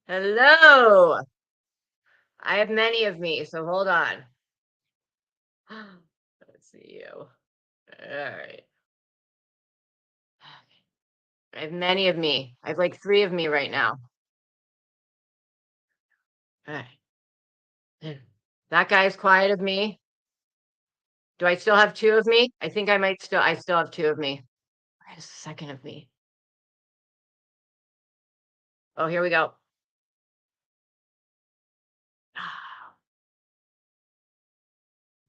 Hello. I have many of me, so hold on. Let's see you. All right. I have many of me. I have like three of me right now. All right. That guy's quiet of me. Do I still have two of me? I still have two of me. Where's the second of me? Oh, here we go.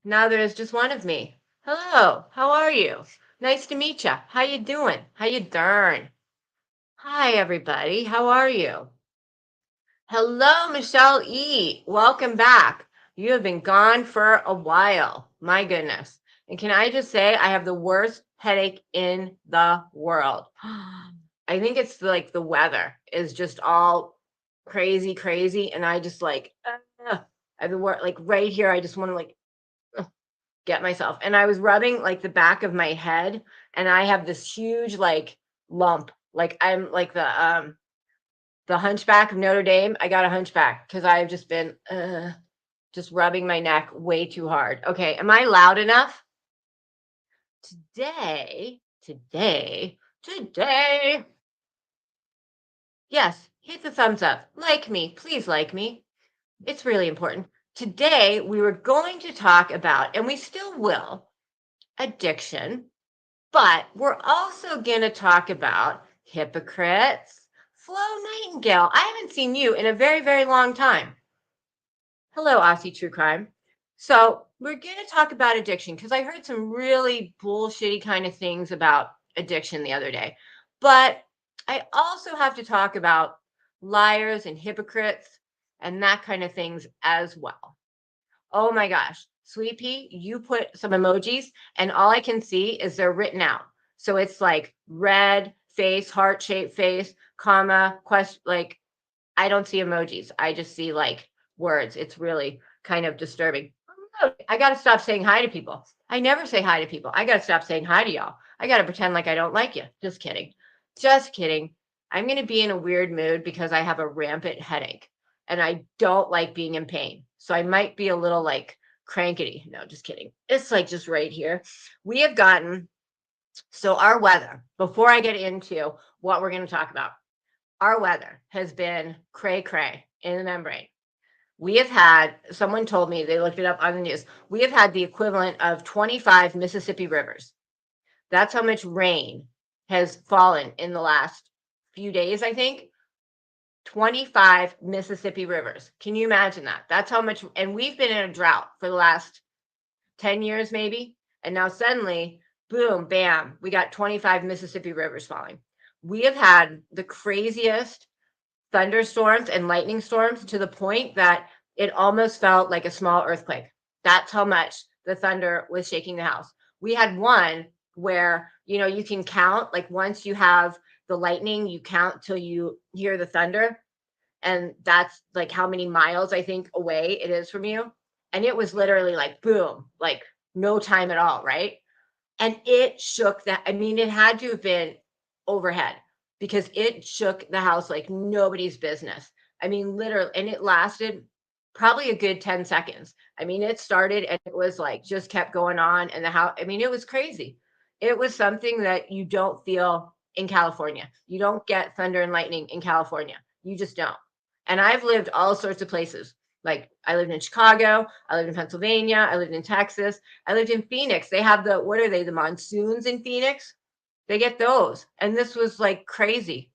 Now there is just one of me. Hello. How are you? Nice to meet you. How you doing? How you darn? Hi, everybody. How are you? Hello, Michelle E. Welcome back. You have been gone for a while. My goodness. And can I just say, I have the worst headache in the world. I think it's like the weather is just all crazy, crazy. And I just like, I've been like right here. I just want to like get myself. And I was rubbing like the back of my head, and I have this huge like lump. Like I'm like the Hunchback of Notre Dame. I got a hunchback because I've just been just rubbing my neck way too hard. Okay, am I loud enough? Today. Yes, hit the thumbs up. Like me, please like me. It's really important. Today we were going to talk about, and we still will, addiction, but we're also going to talk about hypocrites. Flo Nightingale, I haven't seen you in a very, very long time. Hello, Aussie True Crime. So, we're going to talk about addiction because I heard some really bullshitty kind of things about addiction the other day. But I also have to talk about liars and hypocrites and that kind of things as well. Oh my gosh, Sweet Pea, you put some emojis, and all I can see is they're written out. So it's like red face, heart shaped face, comma, question. Like, I don't see emojis. I just see like words. It's really kind of disturbing. I got to stop saying hi to people. I never say hi to people. I got to stop saying hi to y'all. I got to pretend like I don't like you. Just kidding. Just kidding. I'm going to be in a weird mood because I have a rampant headache and I don't like being in pain. So I might be a little like crankety. No, just kidding. It's like just right here. We have gotten, so our weather, before I get into what we're going to talk about, our weather has been cray cray in the membrane. We have had, someone told me, they looked it up on the news, we have had the equivalent of 25 Mississippi rivers. That's how much rain has fallen in the last few days, I think. 25 Mississippi rivers. Can you imagine that? That's how much, and we've been in a drought for the last 10 years, maybe. And now suddenly, boom, bam, we got 25 Mississippi rivers falling. We have had the craziest thunderstorms and lightning storms to the point that it almost felt like a small earthquake. That's how much the thunder was shaking the house. We had one where, you can count, like once you have the lightning, you count till you hear the thunder. And that's like how many miles I think away it is from you. And it was literally like boom, like no time at all, right? And it shook that. I mean, it had to have been overhead because it shook the house like nobody's business. I mean, literally, and it lasted probably a good 10 seconds. I mean, it started and it was like just kept going on. And the house, I mean, it was crazy. It was something that you don't feel in California. You don't get thunder and lightning in California. You just don't. And I've lived all sorts of places. Like I lived in Chicago, I lived in Pennsylvania, I lived in Texas, I lived in Phoenix. They have what are they, the monsoons in Phoenix? They get those. And this was like crazy.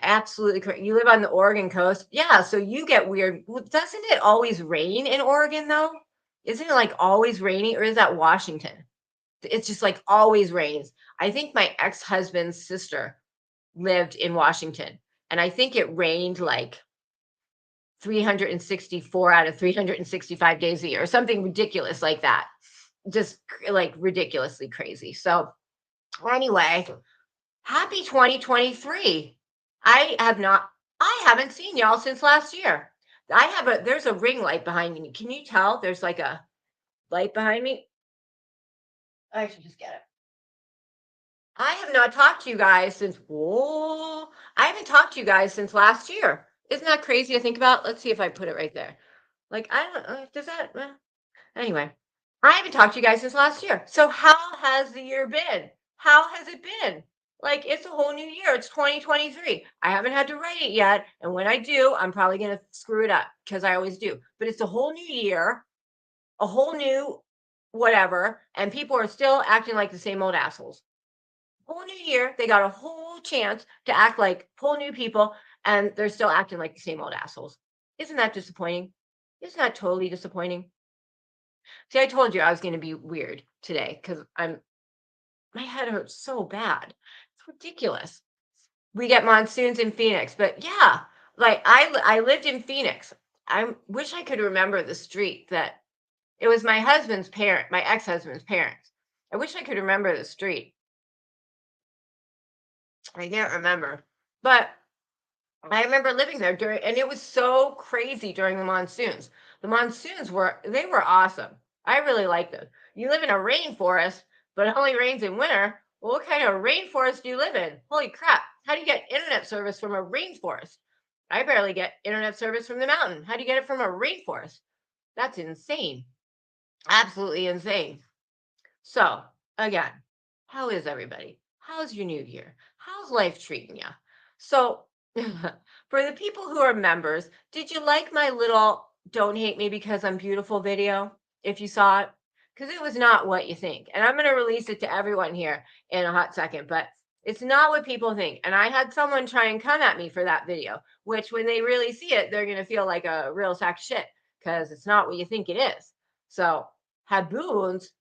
Absolutely crazy. You live on the Oregon coast. Yeah, so you get weird. Doesn't it always rain in Oregon though? Isn't it like always rainy, or is that Washington? It's just like always rains. I think my ex-husband's sister lived in Washington, and I think it rained like 364 out of 365 days a year, or something ridiculous like that. Just like ridiculously crazy. So, anyway, happy 2023. I haven't seen y'all since last year. There's a ring light behind me. Can you tell there's like a light behind me? I should just get it. I have not talked to you guys since, I haven't talked to you guys since last year. Isn't that crazy to think about? Let's see if I put it right there. Like, I don't does that anyway. I haven't talked to you guys since last year. So how has the year been? How has it been? Like, it's a whole new year. It's 2023. I haven't had to write it yet, and when I do, I'm probably going to screw it up because I always do. But it's a whole new year, a whole new whatever, and people are still acting like the same old assholes. Whole new year, they got a whole chance to act like whole new people, and they're still acting like the same old assholes. Isn't that disappointing? Isn't that totally disappointing? See, I told you I was going to be weird today because my head hurts so bad. It's ridiculous. We get monsoons in Phoenix, but yeah, like I lived in Phoenix. I wish I could remember the street that it was my husband's parent, my ex-husband's parents. I wish I could remember the street. I can't remember. But I remember living there during, and it was so crazy during the monsoons. The monsoons they were awesome. I really liked them. You live in a rainforest, but it only rains in winter. Well, what kind of rainforest do you live in? Holy crap. How do you get internet service from a rainforest? I barely get internet service from the mountain. How do you get it from a rainforest? That's insane. Absolutely insane. So, again, how is everybody? How's your new year? How's life treating you? So, for the people who are members, did you like my little "Don't Hate Me Because I'm Beautiful" video? If you saw it, because it was not what you think. And I'm going to release it to everyone here in a hot second, but it's not what people think. And I had someone try and come at me for that video, which when they really see it, they're going to feel like a real sack of shit because it's not what you think it is. So, Haboons,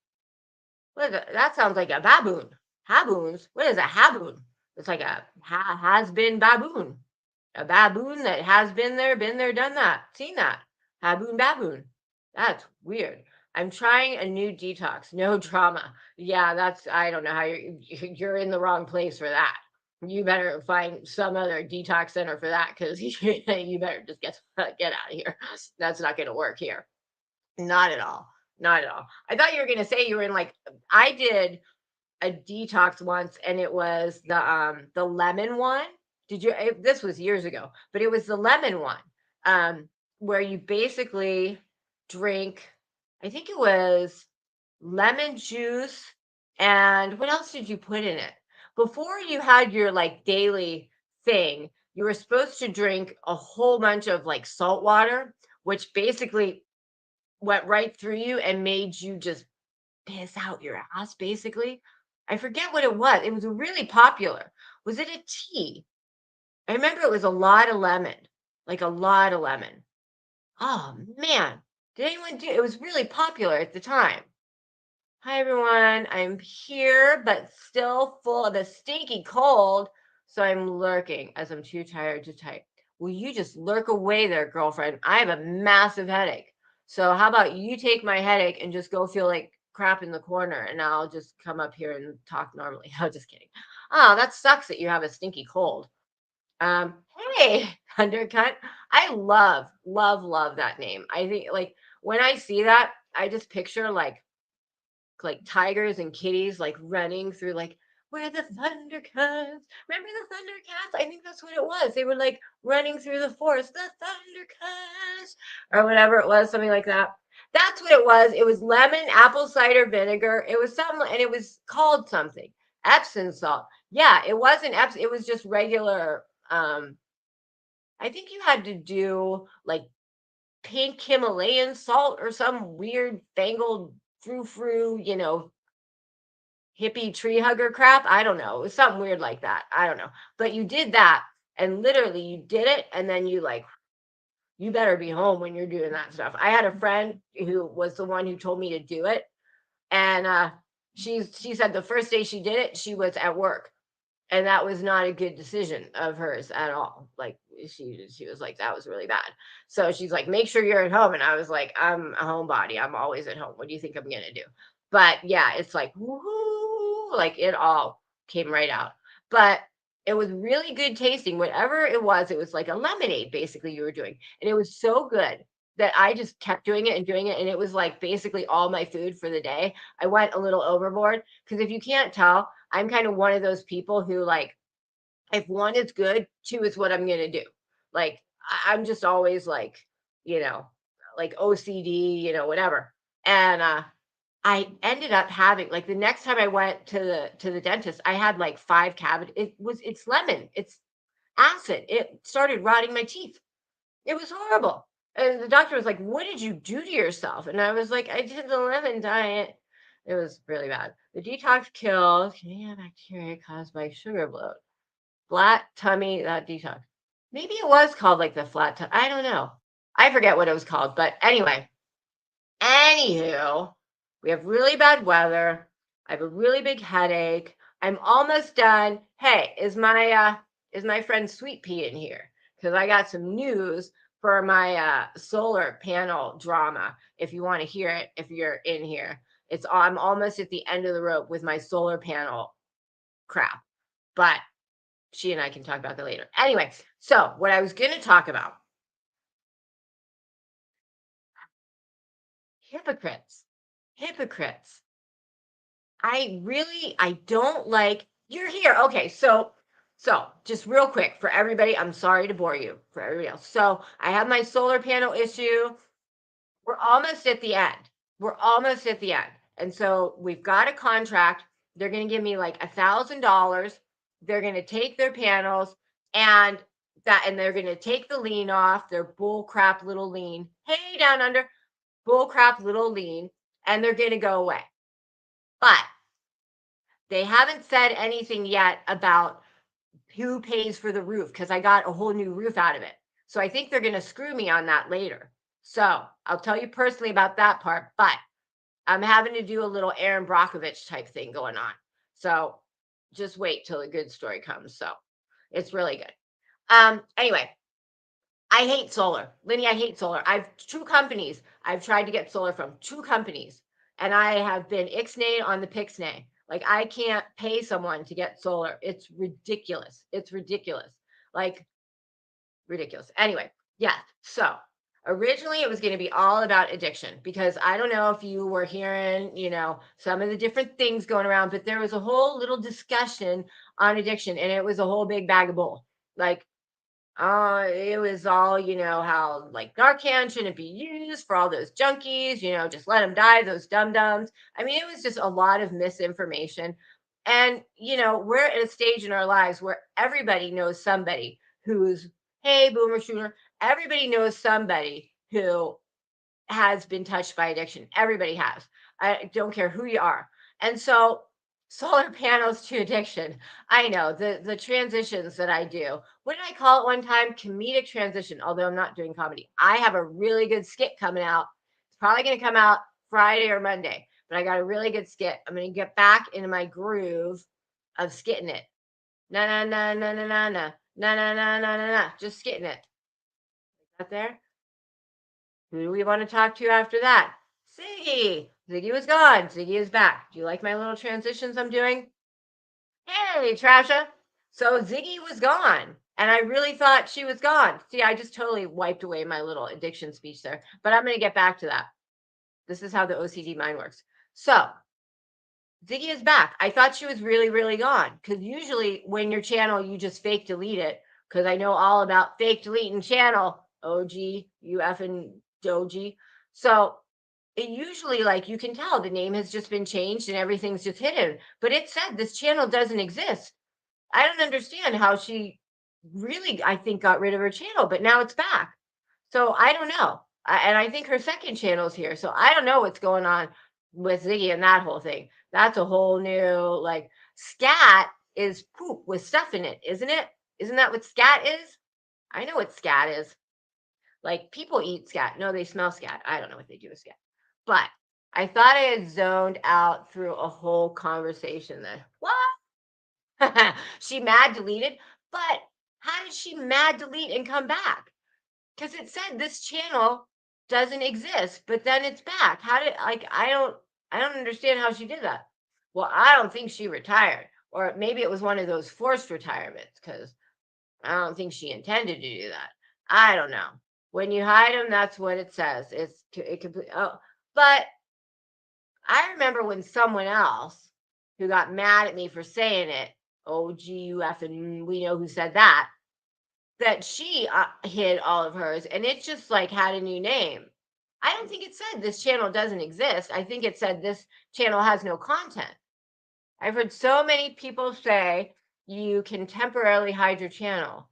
what is it? That sounds like a baboon. Haboons? What is a haboon? It's like a has been baboon. A baboon that has been there, done that, seen that. Haboon baboon. That's weird. I'm trying a new detox. No drama. Yeah, I don't know how you're in the wrong place for that. You better find some other detox center for that because you better just get out of here. That's not going to work here. Not at all. Not at all. I thought you were going to say you were in like I did a detox once and it was the lemon one. This was years ago, but it was the lemon one. Where you basically drink, I think it was lemon juice and what else did you put in it? Before you had your like daily thing, you were supposed to drink a whole bunch of like salt water, which basically went right through you and made you just piss out your ass, basically. I forget what it was. It was really popular. Was it a tea? I remember it was a lot of lemon, like a lot of lemon. Oh man, did anyone do it? Was really popular at the time. Hi everyone, I'm here, but still full of a stinky cold, so I'm lurking as I'm too tired to type. Will you just lurk away there, girlfriend? I have a massive headache. So how about you take my headache and just go feel like crap in the corner, and I'll just come up here and talk normally. I'm just kidding. Oh, that sucks that you have a stinky cold. Um, hey, Undercut. I love that name. I think like when I see that, I just picture like tigers and kitties like running through like where the thunder comes. Remember the Thundercats? I think that's what it was. They were like running through the forest. The thunder comes, or whatever it was, something like that. That's what it was. It was lemon, apple cider vinegar. It was something, and it was called something. Epsom salt. Yeah, it wasn't Epsom. It was just regular. I think you had to do like pink Himalayan salt or some weird fangled frou-frou, hippie tree hugger crap. I don't know. It was something weird like that. I don't know. But you did that and literally you did it and then you better be home when you're doing that stuff. I had a friend who was the one who told me to do it and she said the first day she did it, she was at work. And that was not a good decision of hers at all. Like she was like, that was really bad. So she's like, make sure you're at home. And I was like, I'm a homebody. I'm always at home. What do you think I'm gonna do? But yeah, it's like woohoo, like it all came right out. But it was really good tasting. Whatever it was like a lemonade, basically, you were doing. And it was so good that I just kept doing it and doing it. And it was like basically all my food for the day. I went a little overboard because if you can't tell, I'm kind of one of those people who like, if one is good, two is what I'm gonna do. Like I'm just always like OCD, whatever. And I ended up having like the next time I went to the dentist, I had like 5 cavities. It's lemon, it's acid. It started rotting my teeth. It was horrible. And the doctor was like, "What did you do to yourself?" And I was like, "I did the lemon diet." It was really bad. The detox kills can bacteria caused by sugar bloat. Flat tummy, that detox. Maybe it was called like the flat tummy. I don't know. I forget what it was called. But anyway, anywho, we have really bad weather. I have a really big headache. I'm almost done. Hey, is my friend Sweet Pea in here? Because I got some news for my solar panel drama. If you want to hear it, if you're in here, I'm almost at the end of the rope with my solar panel crap. But she and I can talk about that later. Anyway, so what I was going to talk about, hypocrites. Hypocrites. I don't like you're here. Okay, so just real quick for everybody, I'm sorry to bore you for everybody else. So I have my solar panel issue. We're almost at the end. We're almost at the end. And so we've got a contract. They're going to give me like $1,000. They're going to take their panels and and they're going to take the lien off their bull crap little lien. Hey, down under bull crap little lien, and they're going to go away. But they haven't said anything yet about who pays for the roof because I got a whole new roof out of it. So I think they're going to screw me on that later. So I'll tell you personally about that part, but I'm having to do a little Aaron Brockovich type thing going on. So just wait till a good story comes. So it's really good. Anyway, I hate solar. Lenny, I hate solar. I've 2 companies I've tried to get solar from, 2 companies, and I have been ixnayed on the pixnay. Like I can't pay someone to get solar. It's ridiculous. It's ridiculous. Like ridiculous. Anyway, yeah. So originally it was going to be all about addiction because I don't know if you were hearing, some of the different things going around, but there was a whole little discussion on addiction and it was a whole big bag of bull. Like it was all, how like NARCAN shouldn't be used for all those junkies, just let them die, those dum dums. I mean, it was just a lot of misinformation. And, we're at a stage in our lives where everybody knows somebody who's, hey, boomer shooter, everybody knows somebody who has been touched by addiction. Everybody has. I don't care who you are. And so solar panels to addiction. I know the transitions that I do. What did I call it one time? Comedic transition, although I'm not doing comedy. I have a really good skit coming out. It's probably going to come out Friday or Monday, but I got a really good skit. I'm going to get back into my groove of skitting it. Na na na na na na na na na na na na na. Just skitting it. Out there. Who do we want to talk to after that? Ziggy. Ziggy was gone. Ziggy is back. Do you like my little transitions I'm doing? Hey, Trasha. So Ziggy was gone. And I really thought she was gone. See, I just totally wiped away my little addiction speech there. But I'm going to get back to that. This is how the OCD mind works. So Ziggy is back. I thought she was really, really gone. Because usually when your channel, you just fake delete it. Because I know all about fake deleting channel. OG, you effing doji. So it usually like you can tell the name has just been changed and everything's just hidden. But it said this channel doesn't exist. I don't understand how she really, I think, got rid of her channel, but now it's back. So I don't know. And I think her second channel's here. So I don't know what's going on with Ziggy and that whole thing. That's a whole new like scat is poop with stuff in it, isn't it? Isn't that what scat is? I know what scat is. Like people eat scat. No, they smell scat. I don't know what they do with scat. But I thought I had zoned out through a whole conversation then. What? She mad deleted? But how did she mad delete and come back? Because it said this channel doesn't exist, but then it's back. How did I don't understand how she did that. Well, I don't think she retired. Or maybe it was one of those forced retirements because I don't think she intended to do that. I don't know. When you hide them, that's what it says. It could be, oh, but I remember when someone else who got mad at me for saying it, oh, GUF, and we know who said that. that she hid all of hers, and it just like had a new name. I don't think it said this channel doesn't exist. I think it said this channel has no content. I've heard so many people say you can temporarily hide your channel.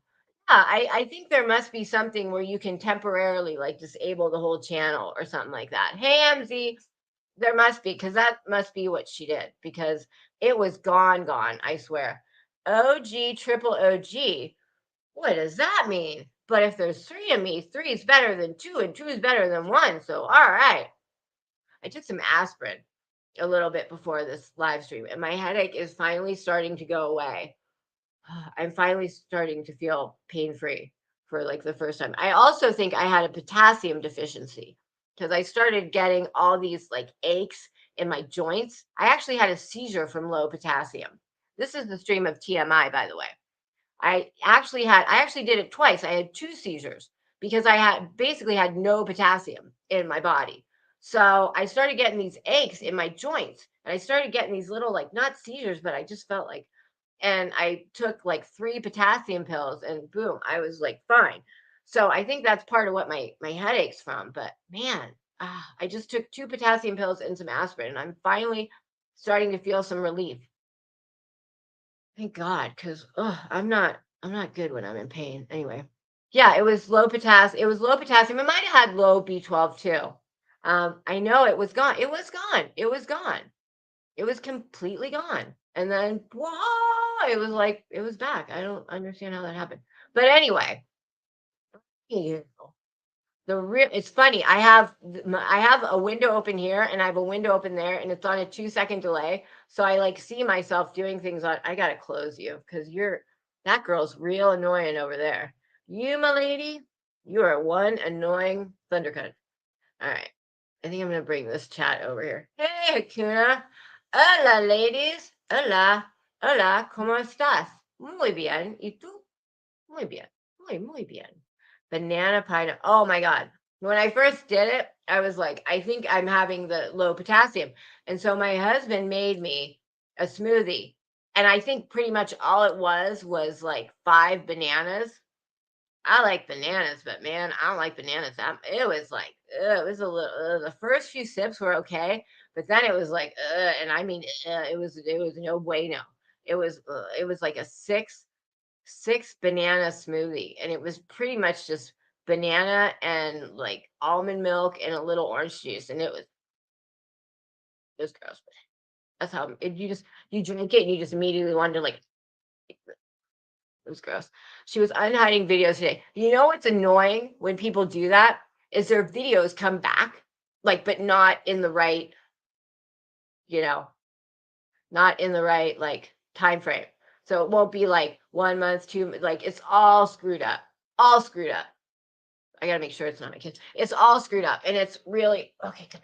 Yeah, I think there must be something where you can temporarily like disable the whole channel or something like that. Hey, MZ, there must be, because that must be what she did, because it was gone, I swear. OG, triple OG. What does that mean? But if there's three of me, three is better than two, and two is better than one. So, all right. I took some aspirin a little bit before this live stream, and my headache is finally starting to go away. I'm finally starting to feel pain free for like the first time. I also think I had a potassium deficiency because I started getting all these like aches in my joints. I actually had a seizure from low potassium. This is the stream of TMI, by the way. I actually did it twice. I had two seizures because I had basically had no potassium in my body. So I started getting these aches in my joints, and I started getting these little like not seizures, but I just felt like, and I took like 3 potassium pills and boom, I was like fine. So I think that's part of what my headache's from. But man, I just took 2 potassium pills and some aspirin, and I'm finally starting to feel some relief. Thank God, because I'm not good when I'm in pain. Anyway, yeah, it was low potassium. It was low potassium. It might have had low B12 too. I know it was gone. It was gone. It was gone. It was completely gone. And then, whoa, it was like it was back. I don't understand how that happened. But anyway, yeah, it's funny. I have a window open here and I have a window open there, and it's on a 2-second delay. So I like see myself doing things on. I gotta close you because that girl's real annoying over there. You, my lady, you are one annoying thundercut. All right. I think I'm gonna bring this chat over here. Hey, Hakuna. Hola, ladies. Hola. Hola. ¿Cómo estás? Muy bien. ¿Y tú? Muy bien. Muy bien. Banana pineapple. Oh my God. When I first did it, I was like, I think I'm having the low potassium. And so my husband made me a smoothie. And I think pretty much all it was like 5 bananas. I like bananas, but man, I don't like bananas. It was like, it was a little, the first few sips were okay, but then it was like, and I mean, it was no bueno. It was like a six banana smoothie, and it was pretty much just banana and like almond milk and a little orange juice, and it was gross. That's how you drink it and you just immediately wanted to like. It was gross. She was unhiding videos today. You know what's annoying when people do that is their videos come back, like, but not in the right, you know, not in the right like time frame. So it won't be like 1 month, like it's all screwed up, all screwed up. I gotta make sure it's not my kids. It's all screwed up, and it's really okay. Good.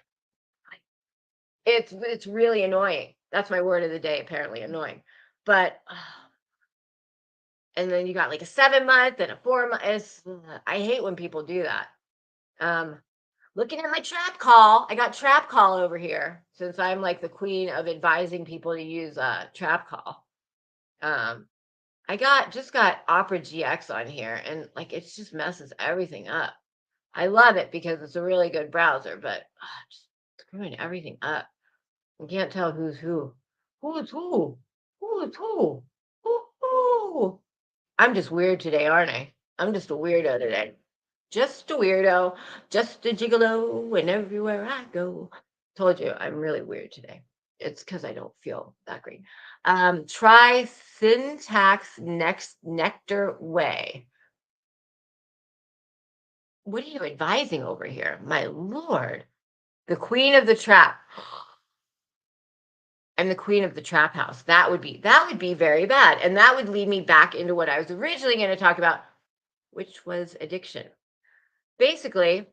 It's really annoying. That's my word of the day. Apparently annoying, but. And then you got like a 7 month and a 4 month. I hate when people do that. Um, looking at my trap call, I got trap call over here since I'm like the queen of advising people to use trap call. I just got Opera GX on here, and like it just messes everything up. I love it because it's a really good browser, but just screwing everything up. I can't tell who's who. Who's who? Who's who? Who? I'm just weird today, aren't I? I'm just a weirdo today. Just a weirdo, just a gigolo, and everywhere I go. Told you I'm really weird today. It's because I don't feel that great. Try syntax next nectar way. What are you advising over here? My lord. The queen of the trap. I'm the queen of the trap house. That would be very bad. And that would lead me back into what I was originally going to talk about, which was addiction. Basically,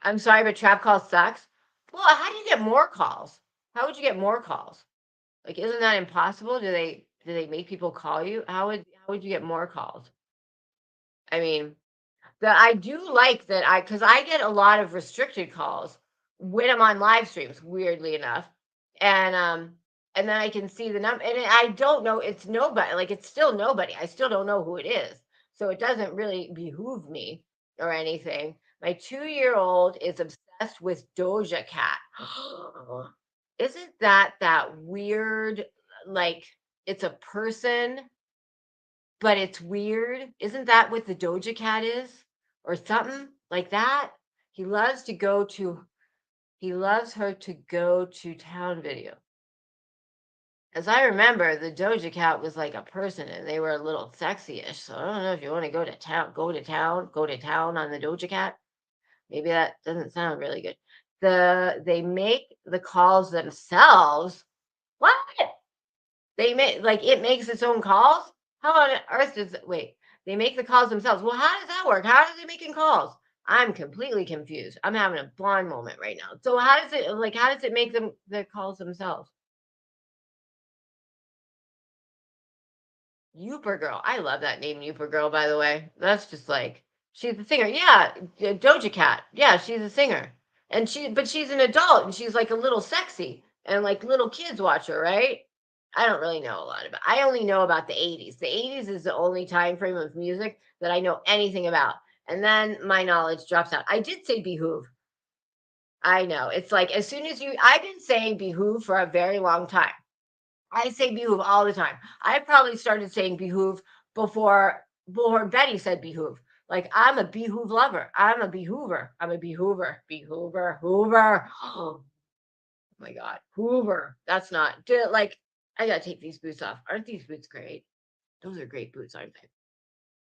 I'm sorry, but trap call sucks. Well, how do you get more calls? How would you get more calls? Like, isn't that impossible? Do they make people call you? How would you get more calls? I mean, I do like that because I get a lot of restricted calls when I'm on live streams, weirdly enough. And and then I can see the number, and I don't know. It's nobody. Like it's still nobody. I still don't know who it is. So it doesn't really behoove me or anything. My 2-year-old is obsessed with Doja Cat. Isn't that weird? Like it's a person, but it's weird. Isn't that what the Doja Cat is? Or something like that? He loves to go to he loves her to go to town video. As I remember, the Doja Cat was like a person and they were a little sexy-ish. So I don't know if you want to go to town, go to town on the Doja Cat. Maybe that doesn't sound really good. They make the calls themselves. What? They make like it makes its own calls? How on earth does it wait? They make the calls themselves. Well, how does that work? How are they making calls? I'm completely confused. I'm having a blonde moment right now. So how does it make them the calls themselves? Youper Girl. I love that name, Youper Girl, by the way. That's just like she's a singer. Yeah, Doja Cat. Yeah, she's a singer. And but she's an adult and she's like a little sexy and like little kids watch her, right? I don't really know a lot about. I only know about the 80s. The 80s is the only time frame of music that I know anything about. And then my knowledge drops out. I did say behoove. I know. It's like as soon as I've been saying behoove for a very long time. I say behoove all the time. I probably started saying behoove before Betty said behoove. Like I'm a behoove lover. I'm a behoover. I'm a behoover. Behoover. Hoover. Oh my God. Hoover. That's not like I gotta take these boots off. Aren't these boots great? Those are great boots, aren't they?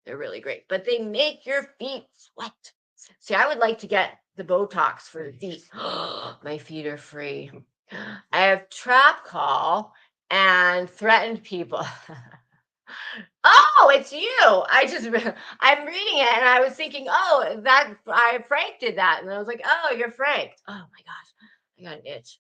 They're really great. But they make your feet sweat. See, I would like to get the Botox for the feet. My feet are free. I have trap call and threatened people. Oh, it's you. I'm reading it and I was thinking, oh, that Frank did that. And I was like, oh, you're Frank. Oh my gosh. I got an itch.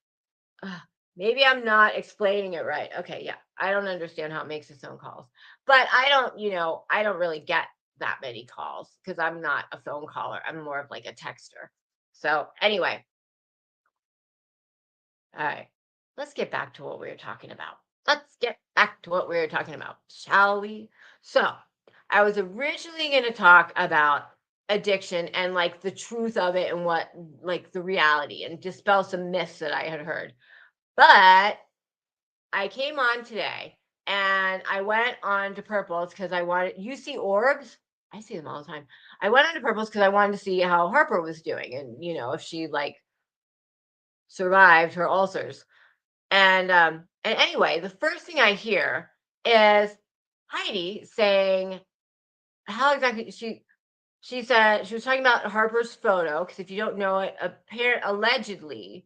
Ugh, maybe I'm not explaining it right. Okay, yeah. I don't understand how it makes its own calls. But I don't really get that many calls because I'm not a phone caller. I'm more of like a texter. So anyway, all right. Let's get back to what we were talking about. Let's get back to what we were talking about, shall we? So, I was originally going to talk about addiction and like the truth of it and what like the reality and dispel some myths that I had heard. But I came on today and I went on to Purples because I wanted, you see orbs? I see them all the time. I went on to Purples because I wanted to see how Harper was doing and, if she like survived her ulcers. And anyway, the first thing I hear is Heidi saying how exactly she said she was talking about Harper's photo because if you don't know it, allegedly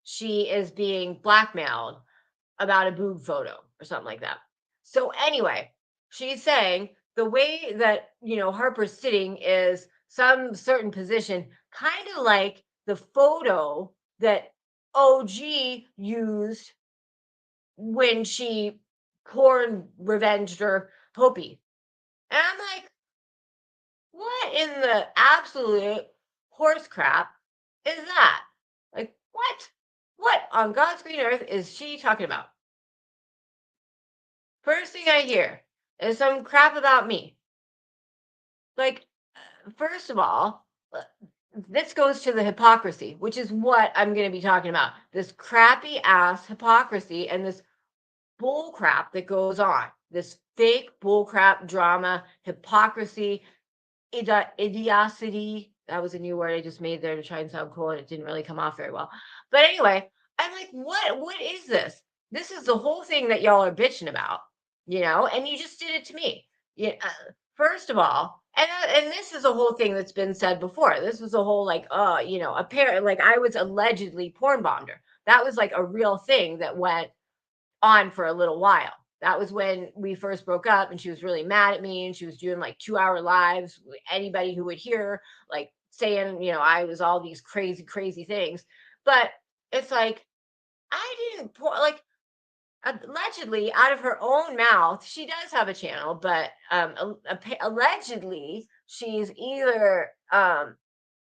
she is being blackmailed about a boob photo or something like that. So anyway, she's saying the way that Harper's sitting is some certain position, kind of like the photo that OG used when she porn revenged her Popey. And I'm like, what in the absolute horse crap is that? Like, what? What on God's green earth is she talking about? First thing I hear is some crap about me. Like, first of all, this goes to the hypocrisy, which is what I'm going to be talking about. This crappy ass hypocrisy and this bull crap that goes on. This fake bull crap drama, hypocrisy, idiocity. That was a new word I just made there to try and sound cool, and it didn't really come off very well. But anyway, I'm like, what is this? This is the whole thing that y'all are bitching about, and you just did it to me. Yeah, first of all, and this is a whole thing that's been said before. This was a whole like, apparent like I was allegedly porn bombed her. That was like a real thing that went on for a little while. That was when we first broke up and she was really mad at me and she was doing like 2-hour lives with anybody who would hear like saying, I was all these crazy, crazy things. But it's like, I didn't like allegedly out of her own mouth, she does have a channel, but allegedly she's either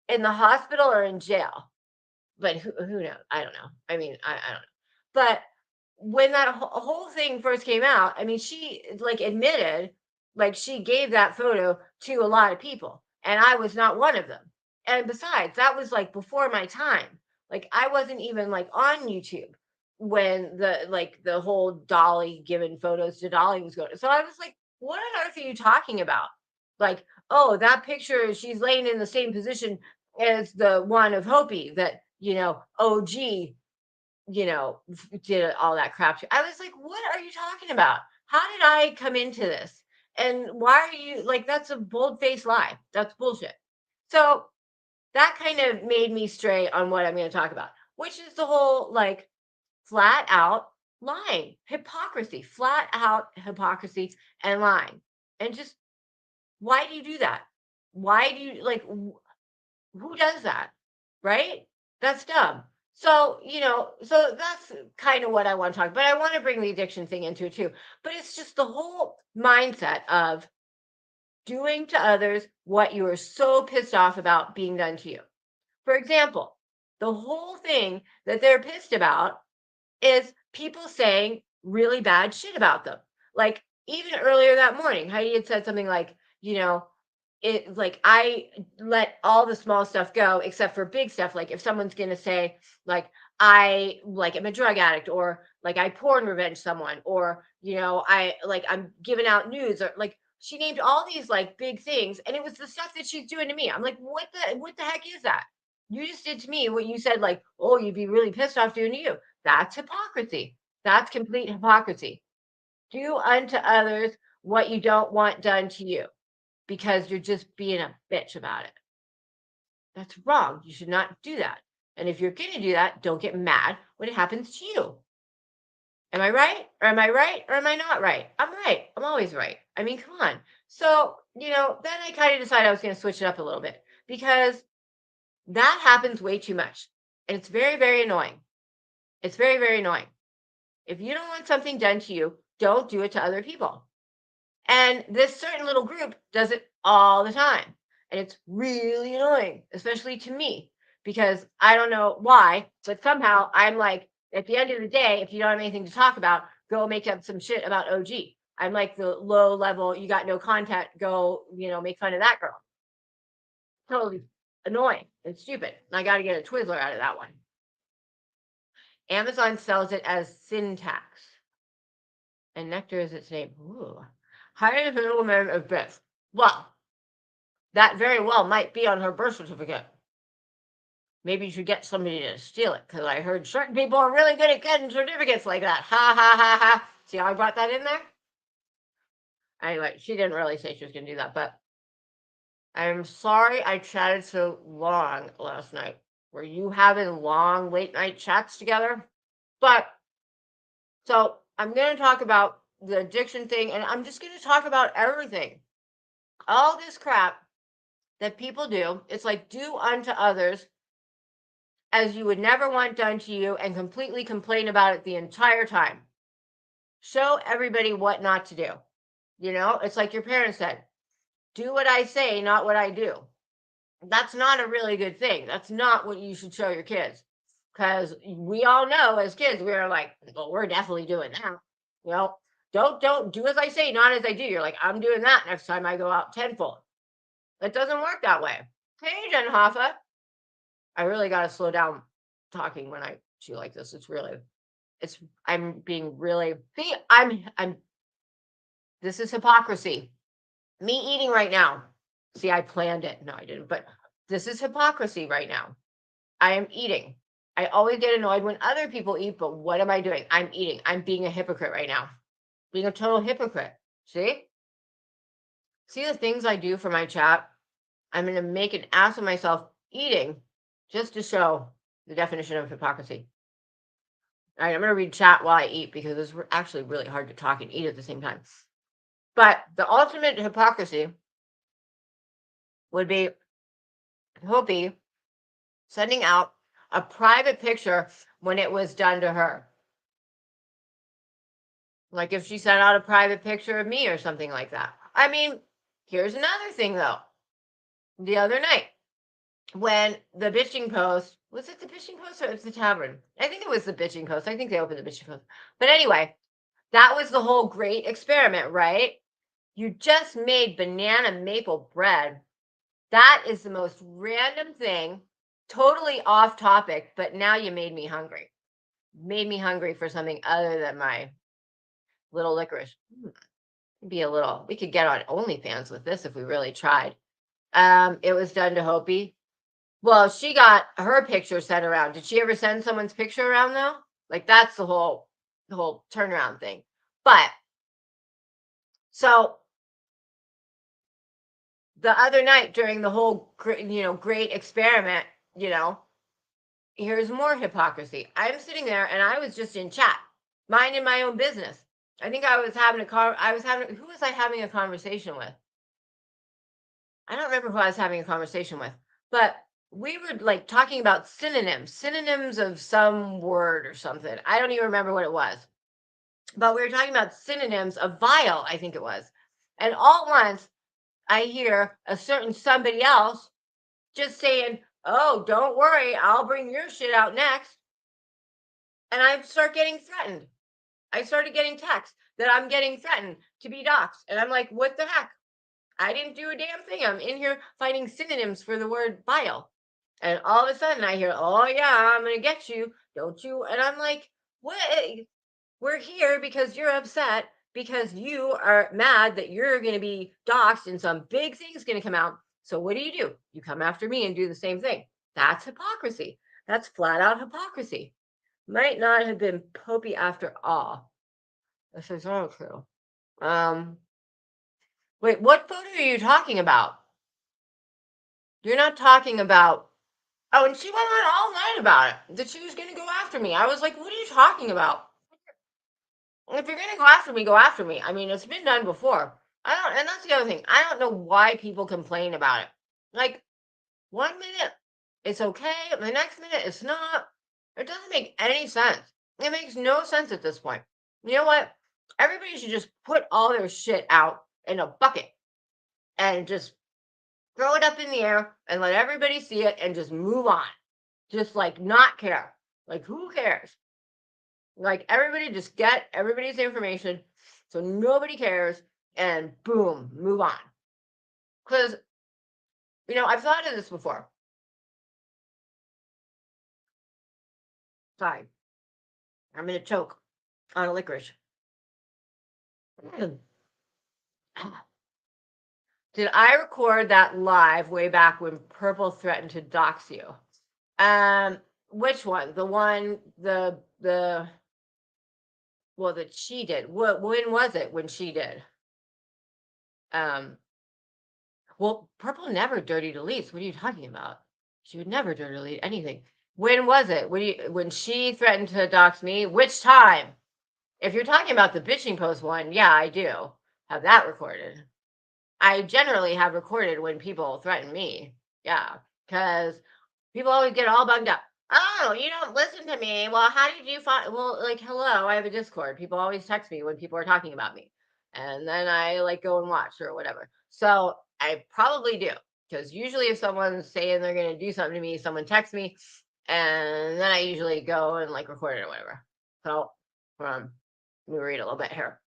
in the hospital or in jail. But who knows? I don't know. I mean, I don't know. But when that whole thing first came out, I mean, she like admitted, like she gave that photo to a lot of people, and I was not one of them. And besides, that was like before my time. Like I wasn't even like on YouTube when the whole Dolly giving photos to Dolly was going. So I was like, what on earth are you talking about? Like, oh, that picture, she's laying in the same position as the one of Hopi that, OG, did all that crap. I was like, what are you talking about? How did I come into this? And why are you like, that's a bold faced lie. That's bullshit. So that kind of made me stray on what I'm going to talk about, which is the whole like flat out lying, hypocrisy, flat out hypocrisy and lying. And just why do you do that? Why do you like, who does that? Right? That's dumb. So, so that's kind of what I want to talk, but I want to bring the addiction thing into it too. But it's just the whole mindset of doing to others what you are so pissed off about being done to you. For example, the whole thing that they're pissed about is people saying really bad shit about them. Like even earlier that morning, Heidi had said something like, it like I let all the small stuff go except for big stuff. Like if someone's gonna say, like, I like am a drug addict, or like I porn revenge someone, or I'm giving out news, or like she named all these like big things, and it was the stuff that she's doing to me. I'm like, what the heck is that? You just did to me what you said, like, oh, you'd be really pissed off doing to you. That's hypocrisy. That's complete hypocrisy. Do unto others what you don't want done to you because you're just being a bitch about it. That's wrong. You should not do that. And if you're going to do that, don't get mad when it happens to you. Am I right? Or am I right? Or am I not right? I'm right. I'm always right. I mean, come on. So, then I kind of decided I was going to switch it up a little bit because that happens way too much. And it's very, very annoying. It's very, very annoying. If you don't want something done to you, don't do it to other people. And this certain little group does it all the time. And it's really annoying, especially to me, because I don't know why, but somehow I'm like, at the end of the day, if you don't have anything to talk about, go make up some shit about OG. I'm like the low level, you got no content, go, make fun of that girl. Totally annoying and stupid. And I got to get a Twizzler out of that one. Amazon sells it as syntax. And nectar is its name. Ooh. Hire the middleman of Biff. Well, that very well might be on her birth certificate. Maybe you should get somebody to steal it, because I heard certain people are really good at getting certificates like that. Ha, ha, ha, ha. See how I brought that in there? Anyway, she didn't really say she was going to do that, but I'm sorry I chatted so long last night. Were you having long late night chats together? But, so I'm going to talk about the addiction thing, and I'm just going to talk about everything. All this crap that people do, it's like do unto others as you would never want done to you and completely complain about it the entire time. Show everybody what not to do. It's like your parents said, do what I say, not what I do. That's not a really good thing. That's not what you should show your kids. Because we all know as kids, we're like, well, we're definitely doing that. Don't do as I say, not as I do. You're like, I'm doing that next time I go out tenfold. It doesn't work that way. Hey, Jen Hoffa. I really got to slow down talking when I chew like this. I'm being really, see, this is hypocrisy. Me eating right now. See, I planned it. No, I didn't, but this is hypocrisy right now. I am eating. I always get annoyed when other people eat, but what am I doing? I'm eating. I'm being a hypocrite right now. Being a total hypocrite. See? See the things I do for my chat? I'm going to make an ass of myself eating just to show the definition of hypocrisy. All right, I'm going to read chat while I eat because it's actually really hard to talk and eat at the same time. But the ultimate hypocrisy would be Hopi sending out a private picture when it was done to her. Like if she sent out a private picture of me or something like that. I mean, here's another thing though. The other night, when the bitching post, was it the bitching post or it was the tavern? I think it was the bitching post. I think they opened the bitching post. But anyway, that was the whole great experiment, right? You just made banana maple bread. That is the most random thing, totally off topic, but now you made me hungry. Made me hungry for something other than my little licorice. Be a little, we could get on OnlyFans with this if we really tried. It was done to Hopi. Well, she got her picture sent around. Did she ever send someone's picture around though? Like that's the whole turnaround thing. But so the other night during the whole great experiment, here's more hypocrisy. I'm sitting there and I was just in chat, minding my own business. I think I was having who was I having a conversation with? I don't remember who I was having a conversation with, but we were like talking about synonyms of some word or something. I don't even remember what it was, but we were talking about synonyms of vile, I think it was. And all at once, I hear a certain somebody else just saying, "Oh, don't worry, I'll bring your shit out next." And I start getting threatened. I started getting texts that I'm getting threatened to be doxxed. And I'm like, what the heck? I didn't do a damn thing. I'm in here finding synonyms for the word vile. And all of a sudden I hear, "Oh yeah, I'm going to get you. Don't you?" And I'm like, what? We're here because you're upset because you are mad that you're going to be doxxed and some big thing's going to come out. So what do? You come after me and do the same thing. That's hypocrisy. That's flat out hypocrisy. Might not have been Popey after all. This is all true. Wait, what photo are you talking about? You're not talking about. Oh, and she went on all night about it, that she was going to go after me. I was like, what are you talking about? If you're going to go after me, go after me. I mean, it's been done before. And that's the other thing. I don't know why people complain about it. Like, 1 minute, it's okay. The next minute, it's not. It doesn't make any sense. It makes no sense at this point. You know what? Everybody should just put all their shit out in a bucket and just throw it up in the air and let everybody see it and just move on. Just like not care. Like, who cares? Like, everybody just get everybody's information so nobody cares and boom, move on. Because, I've thought of this before. Sorry. I'm going to choke on a licorice. Did I record that live way back when Purple threatened to dox you? Which one? The one, well, that she did. When was it when she did? Well, Purple never dirty deletes. What are you talking about? She would never dirty delete anything. When was it? When she threatened to dox me? Which time? If you're talking about the bitching post one, yeah, I do have that recorded. I generally have recorded when people threaten me. Yeah, because people always get all bugged up. "Oh, you don't listen to me. Well, how did you find?" Well, like, hello, I have a Discord. People always text me when people are talking about me, and then I like go and watch or whatever. So I probably do, because usually if someone's saying they're going to do something to me, someone texts me, and then I usually go and like record it or whatever. So let me read a little bit here.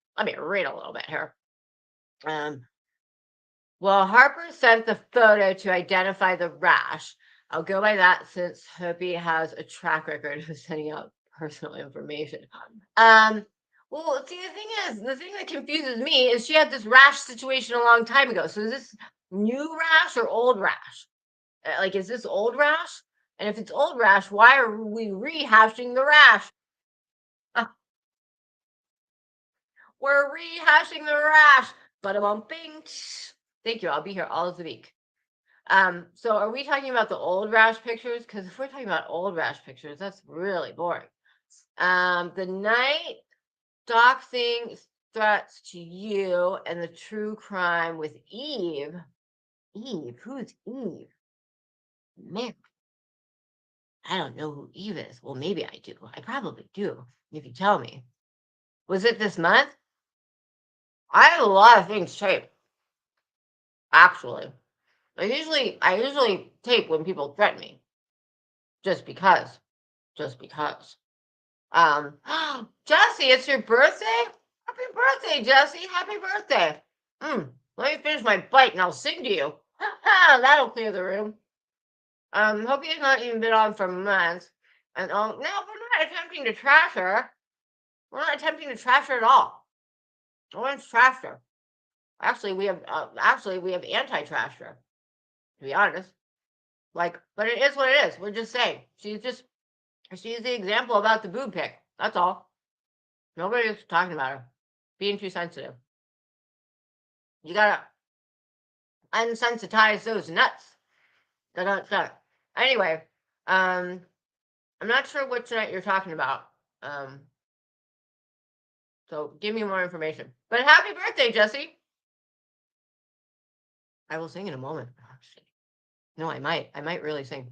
Well, Harper sent the photo to identify the rash. I'll go by that since Hopi has a track record of sending out personal information. Well, see, the thing that confuses me is she had this rash situation a long time ago. So is this new rash or old rash? Like, is this old rash? And if it's old rash, why are we rehashing the rash? We're rehashing the rash. Bada-bum-bing. Thank you. I'll be here all of the week. So are we talking about the old rash pictures? Because if we're talking about old rash pictures, that's really boring. The night doxing threats to you and the true crime with Eve. Eve? Who's Eve? Man, I don't know who Eve is. Well, maybe I do. I probably do, if you tell me. Was it this month? I have a lot of things taped, actually. I usually take when people threaten me, just because, just because. Jesse, it's your birthday. Happy birthday, Jesse. Happy birthday. Let me finish my bite and I'll sing to you. That'll clear the room. Hope he's not even been on for months. And no, we're not attempting to trash her. We're not attempting to trash her at all. No one's trashed her. Actually, we have anti-trash her. To be honest, like, but it is what it is. We're just saying she's the example about the boob pic. That's all. Nobody's talking about her being too sensitive. You gotta unsensitize those nuts. Anyway, I'm not sure what tonight you're talking about. So give me more information. But happy birthday, Jesse. I will sing in a moment. No, I might really sing.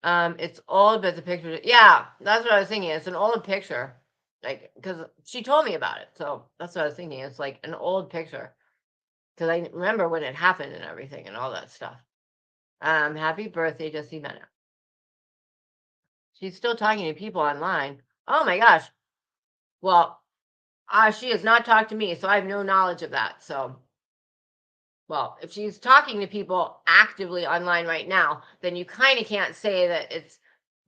It's old, but the picture. Yeah, that's what I was thinking. It's an old picture, like, because she told me about it. So that's what I was thinking. It's like an old picture, because I remember when it happened and everything and all that stuff. Happy birthday, Jesse Mena. She's still talking to people online. Oh my gosh. Well, she has not talked to me, so I have no knowledge of that. So, well, if she's talking to people actively online right now, then you kind of can't say that it's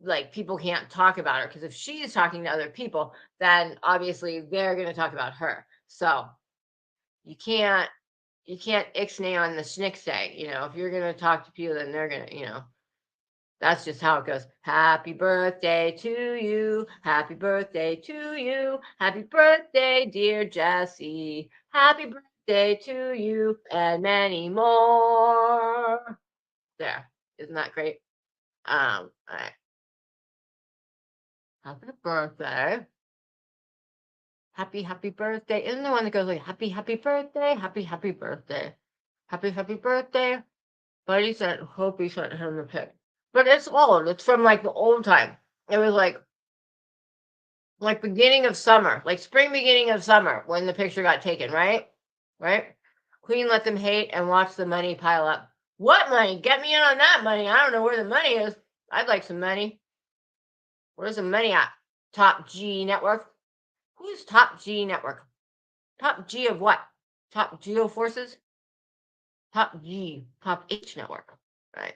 like people can't talk about her, because if she's talking to other people, then obviously they're going to talk about her. So you can't ixnay on the schnickstay. If you're going to talk to people, then they're going to, that's just how it goes. Happy birthday to you. Happy birthday to you. Happy birthday, dear Jesse. Happy birthday to you and many more. There. Isn't that great? All right. Happy birthday. Happy birthday. Isn't the one that goes like happy birthday? Happy birthday. Happy birthday. Buddy sent Hopi sent him the pic. But it's old. It's from like the old time. It was like beginning of summer, like spring, beginning of summer, when the picture got taken, right? Right? Queen let them hate and watch the money pile up. What money? Get me in on that money. I don't know where the money is. I'd like some money. Where's the money at? Top G network. Who's Top G network? Top G of what? Top Geo forces? Top G, Top H network. Right.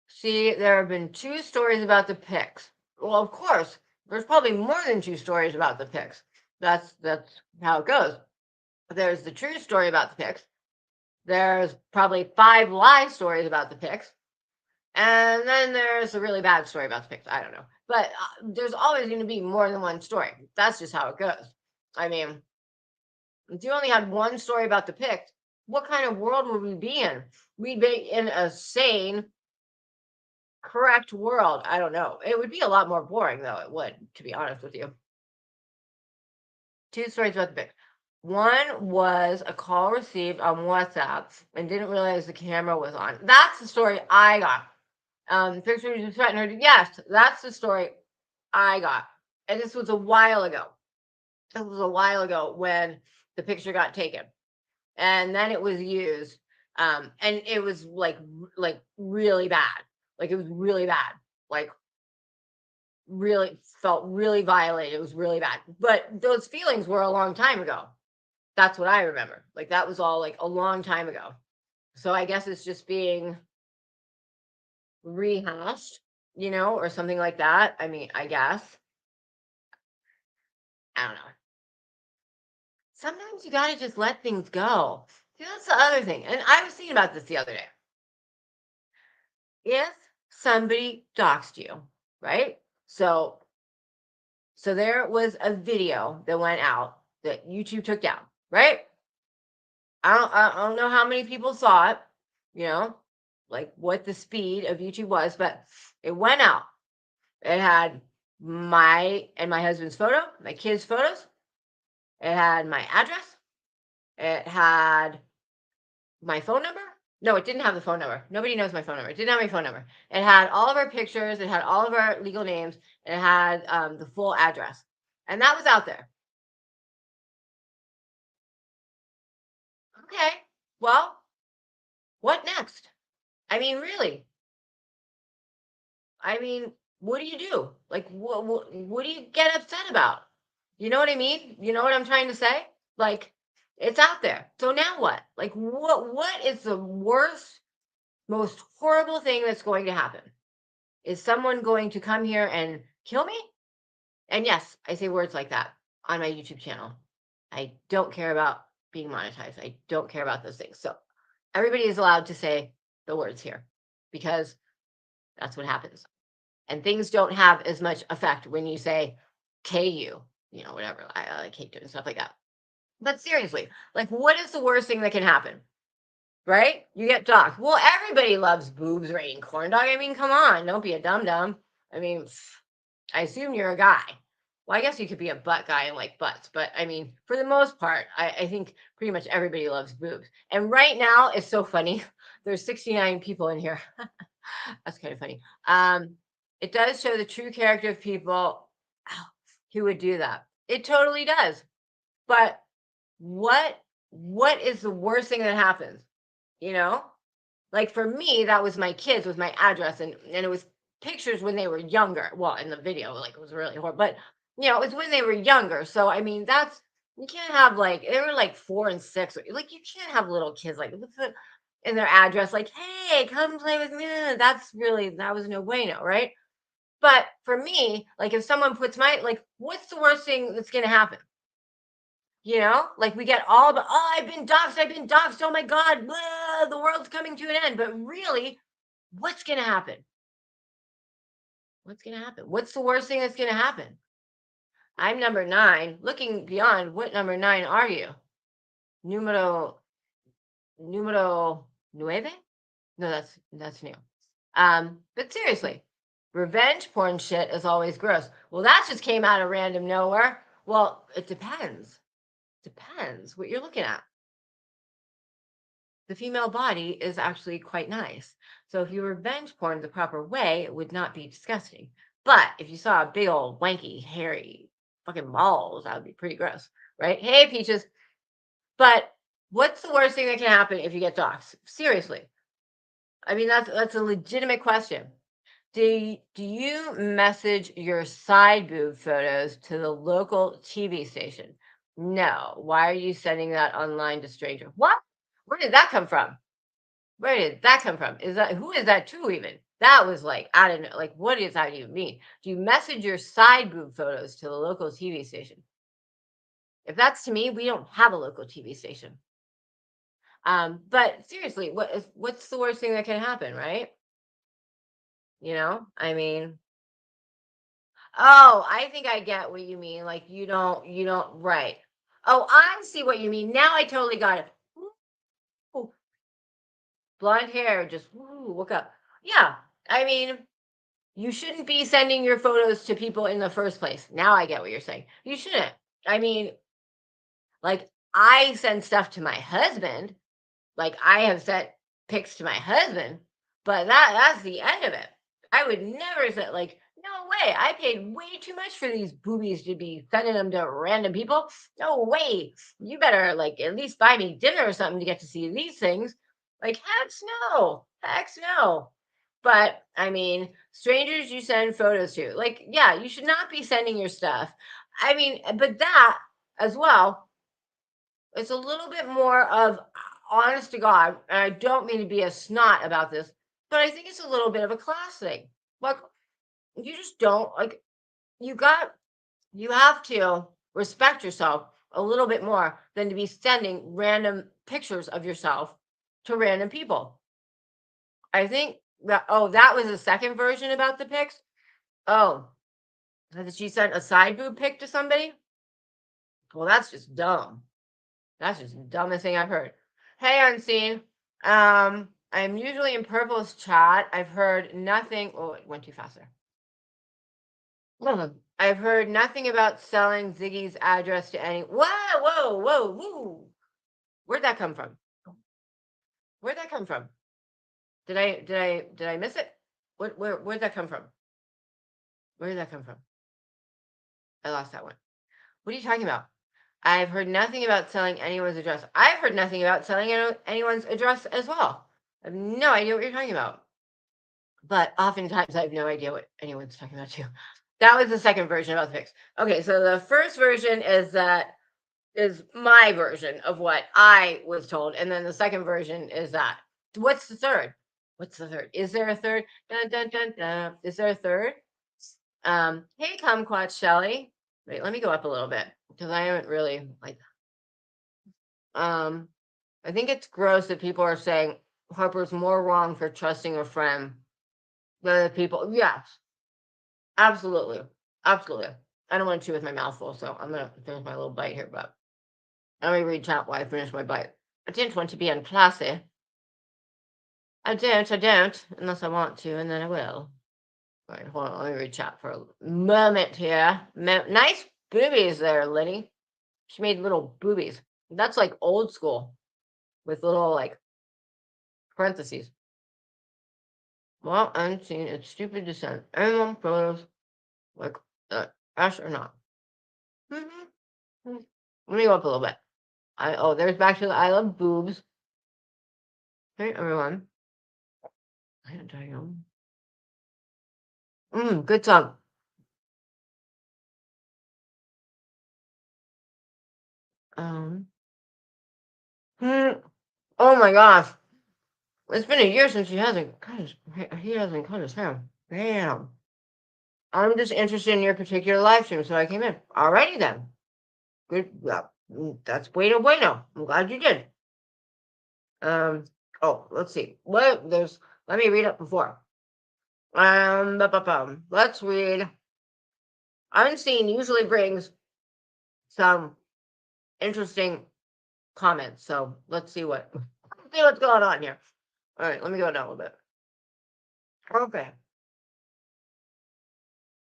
See, there have been 2 stories about the pics. Well, of course, there's probably more than 2 stories about the pics. That's how it goes. There's the true story about the pics. There's probably 5 lie stories about the pics. And then there's a really bad story about the pics. I don't know. But there's always going to be more than one story. That's just how it goes. I mean, if you only had one story about the pics, what kind of world would we be in? We'd be in a sane, correct world. I don't know. It would be a lot more boring, though. It would, to be honest with you. 2 stories about the pics. One was a call received on WhatsApp and didn't realize the camera was on. That's the story I got. Pictures of threatening her. Yes, that's the story I got. And this was a while ago. This was a while ago when the picture got taken. And then it was used. And it was like really bad. Like it was really bad. Like really felt really violated. It was really bad. But those feelings were a long time ago. That's what I remember. Like that was all like a long time ago. So I guess it's just being rehashed, or something like that. I mean, I guess. I don't know. Sometimes you got to just let things go. See, that's the other thing. And I was thinking about this the other day. If somebody doxed you, right? So there was a video that went out that YouTube took down, right? I don't know how many people saw it, like what the speed of YouTube was, but it went out. It had my and my husband's photo, my kids' photos. It had my address. It had my phone number. No, it didn't have the phone number. Nobody knows my phone number. It didn't have my phone number. It had all of our pictures. It had all of our legal names. It had the full address. And that was out there. Okay. Well, what mean, really. I mean, what do you do? Like, what do you get upset about? You know what I mean? You know what I'm trying to say? Like, it's out there. So now what? Like, what is the worst, most horrible thing that's going to happen? Is someone going to come here and kill me? And yes, I say words like that on my YouTube channel. I don't care about being monetized. I don't care about those things. So everybody is allowed to say the words here because that's what happens. And things don't have as much effect when you say KU, whatever. I like hate doing stuff like that. But seriously, like, what is the worst thing that can happen? Right? You get docked. Well, everybody loves boobs rating corn dog. I mean, come on, don't be a dum dum. I mean, I assume you're a guy. Well, I guess you could be a butt guy and like butts, but I mean, for the most part, I think pretty much everybody loves boobs. And right now, it's so funny. There's 69 people in here. That's kind of funny. It does show the true character of people who would do that. It totally does. But what is the worst thing that happens? You know? Like for me, that was my kids with my address and it was pictures when they were younger. Well, in the video, like it was really horrible. But it was when they were younger. So I mean, that's you can't have like they were like 4 and 6. Like you can't have little kids like in their address, like, hey, come play with me. That was no bueno, right? But for me, like if someone puts what's the worst thing that's gonna happen? Like we get all the, oh, I've been doxxed. Oh my God, blah, the world's coming to an end. But really, what's going to happen? What's going to happen? What's the worst thing that's going to happen? I'm number 9. Looking beyond, what number 9 are you? Numero nueve? No, that's new. But seriously, revenge porn shit is always gross. Well, that just came out of random nowhere. Well, it depends. Depends what you're looking at. The female body is actually quite nice. So if you revenge porn the proper way, it would not be disgusting. But if you saw a big old wanky, hairy fucking balls, that would be pretty gross, right? Hey, Peaches. But what's the worst thing that can happen if you get doxxed? Seriously. I mean, that's a legitimate question. Do you message your side boob photos to the local TV station? No. Why are you sending that online to strangers? What? Where did that come from? Where did that come from? Who is that to even? That was like, I don't know. Like, what does that even mean? Do you message your side boob photos to the local TV station? If that's to me, we don't have a local TV station. But seriously, what's the worst thing that can happen, right? I mean, oh, I think I get what you mean. Like you don't, right. Oh, I see what you mean. Now I totally got it. Ooh, blonde hair, just look up. Yeah, I mean, you shouldn't be sending your photos to people in the first place. Now I get what you're saying. You shouldn't. I mean, like I send stuff to my husband. Like I have sent pics to my husband, but that's the end of it. I would never say like, no way. I paid way too much for these boobies to be sending them to random people. No way. You better like at least buy me dinner or something to get to see these things. Like heck no. Heck no. But I mean, strangers you send photos to, like, yeah, you should not be sending your stuff. I mean, but that as well, it's a little bit more of honest to God, and I don't mean to be a snot about this, but I think it's a little bit of a class thing. Like, you just don't like you have to respect yourself a little bit more than to be sending random pictures of yourself to random people. I think that was the second version about the pics. Oh, that she sent a side boob pic to somebody? Well, that's just dumb. That's just the dumbest thing I've heard. Hey, Unseen. I'm usually in Purple's chat. I've heard nothing. Oh, it went too fast there. I've heard nothing about selling Ziggy's address to any. Whoa. Where'd that come from? Where'd that come from? Did I miss it? Where'd that come from? Where did that come from? I lost that one. What are you talking about? I've heard nothing about selling anyone's address. I've heard nothing about selling anyone's address as well. I have no idea what you're talking about. But oftentimes I have no idea what anyone's talking about too. That was the second version about the pics. Okay, so the first version is my version of what I was told, and then the second version is that. What's the third? What's the third? Is there a third? Dun, dun, dun, dun. Is there a third? Hey, Kumquat Shelly. Wait, let me go up a little bit because I haven't really like. Um, I think it's gross that people are saying Harper's more wrong for trusting a friend than the people. Yes, absolutely, absolutely. I don't want to chew with my mouth full, so I'm gonna finish my little bite here. But let me read chat while I finish my bite. I didn't want to be unclassy. I don't, unless I want to, and then I will. All right, hold on. Let me read chat for a moment here. Nice boobies there, Lenny. She made little boobies. That's like old school with little like parentheses. Well, unseen, it's stupid to send anyone photos like that. Ash or not. Let me go up a little bit. There's back to the I love boobs. Hey everyone. I don't know. Good song. Oh my gosh. It's been a year since he hasn't cut his hair. Damn. I'm just interested in your particular live stream, so I came in. Alrighty then. Good. That's bueno. I'm glad you did. Let's see. Let me read it before. Let's read. Unseen usually brings some interesting comments, so let's see what's going on here. All right, let me go down a little bit. Okay.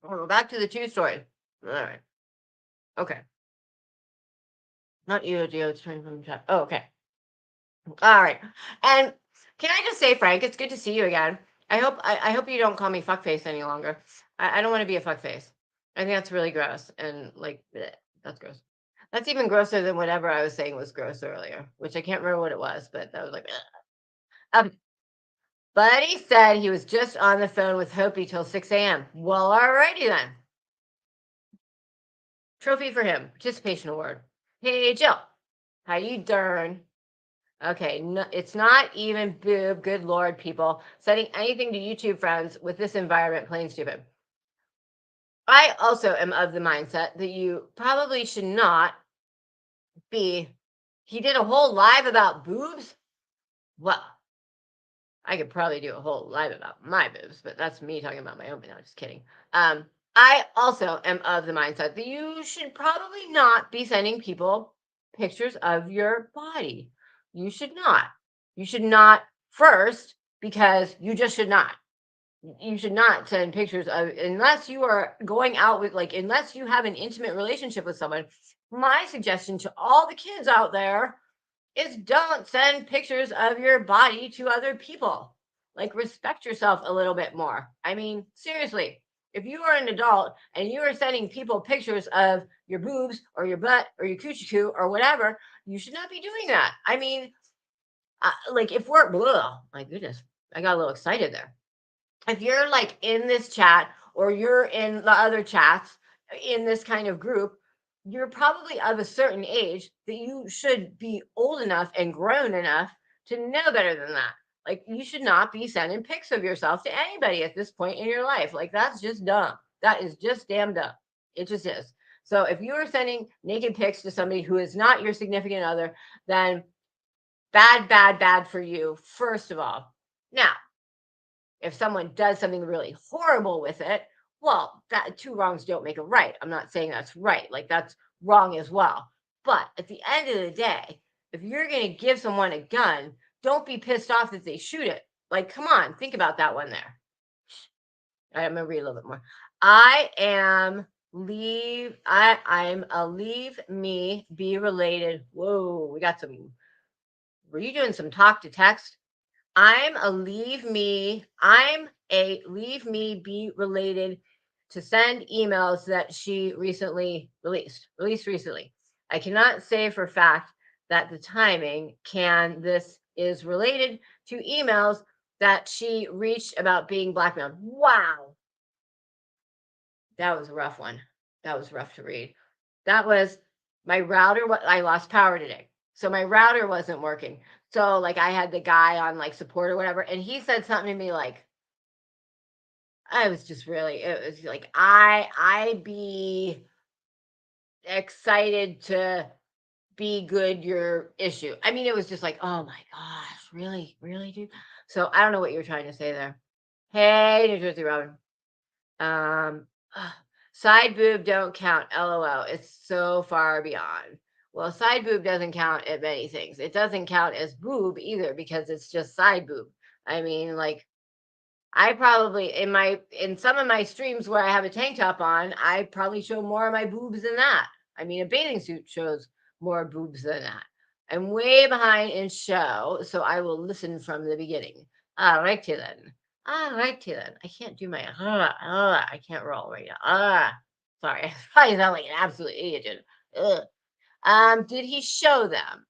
We'll go back to the 2 story. All right. Okay. Not you, Gio. It's trying from the chat. Oh, okay. All right. And can I just say, Frank, it's good to see you again. I hope you don't call me fuckface any longer. I don't want to be a fuckface. I think that's really gross and like bleh, that's gross. That's even grosser than whatever I was saying was gross earlier, which I can't remember what it was, but that was like. Buddy said he was just on the phone with Hopi till 6 a.m. Well, alrighty then. Trophy for him. Participation award. Hey, Jill. How you darn? Okay, no, it's not even boob. Good Lord, people. Setting anything to YouTube friends with this environment, plain stupid. I also am of the mindset that you probably should not be. He did a whole live about boobs? Well, I could probably do a whole live about my boobs, but that's me talking about my own. No, just kidding. I also am of the mindset that you should probably not be sending people pictures of your body. You should not. You should not first, because you just should not. You should not send pictures of, unless you are going out with, like, unless you have an intimate relationship with someone. My suggestion to all the kids out there is don't send pictures of your body to other people. Like, respect yourself a little bit more. I mean, seriously, if you are an adult and you are sending people pictures of your boobs or your butt or your coochie or whatever, you should not be doing that. I mean, like, if we're, my goodness, I got a little excited there. If you're like in this chat or you're in the other chats in this kind of group, you're probably of a certain age that you should be old enough and grown enough to know better than that. Like, you should not be sending pics of yourself to anybody at this point in your life. Like, that's just dumb. That is just damn dumb. It just is. So if you are sending naked pics to somebody who is not your significant other, then bad for you, first of all. Now, if someone does something really horrible with it, well, that 2 wrongs don't make a right. I'm not saying that's right. Like, that's wrong as well. But at the end of the day, if you're going to give someone a gun, don't be pissed off that they shoot it. Like, come on, think about that one there. I'm going to read a little bit more. I'm a leave me be related. Whoa, we got some. Were you doing some talk to text? I'm a leave me be related to send emails that she recently released recently. I cannot say for fact that the timing can this is related to emails that she reached about being blackmailed. Wow. That was a rough one. That was rough to read. That was my router. What I lost power today. So my router wasn't working. So like I had the guy on like support or whatever, and he said something to me like, I was just really, it was like I be excited to be good your issue. I mean, it was just like, oh my gosh, really, really, dude. So I don't know what you were trying to say there. Hey, New Jersey Robin. Um, ugh, side boob don't count. LOL. It's so far beyond. Well, side boob doesn't count at many things. It doesn't count as boob either because it's just side boob. I mean, like I probably in some of my streams where I have a tank top on, I probably show more of my boobs than that. I mean, a bathing suit shows more boobs than that. I'm way behind in show, so I will listen from the beginning. All righty then. All righty then. I can't do my I can't roll right now. Sorry, I probably sound like an absolute idiot. Dude. Did he show them?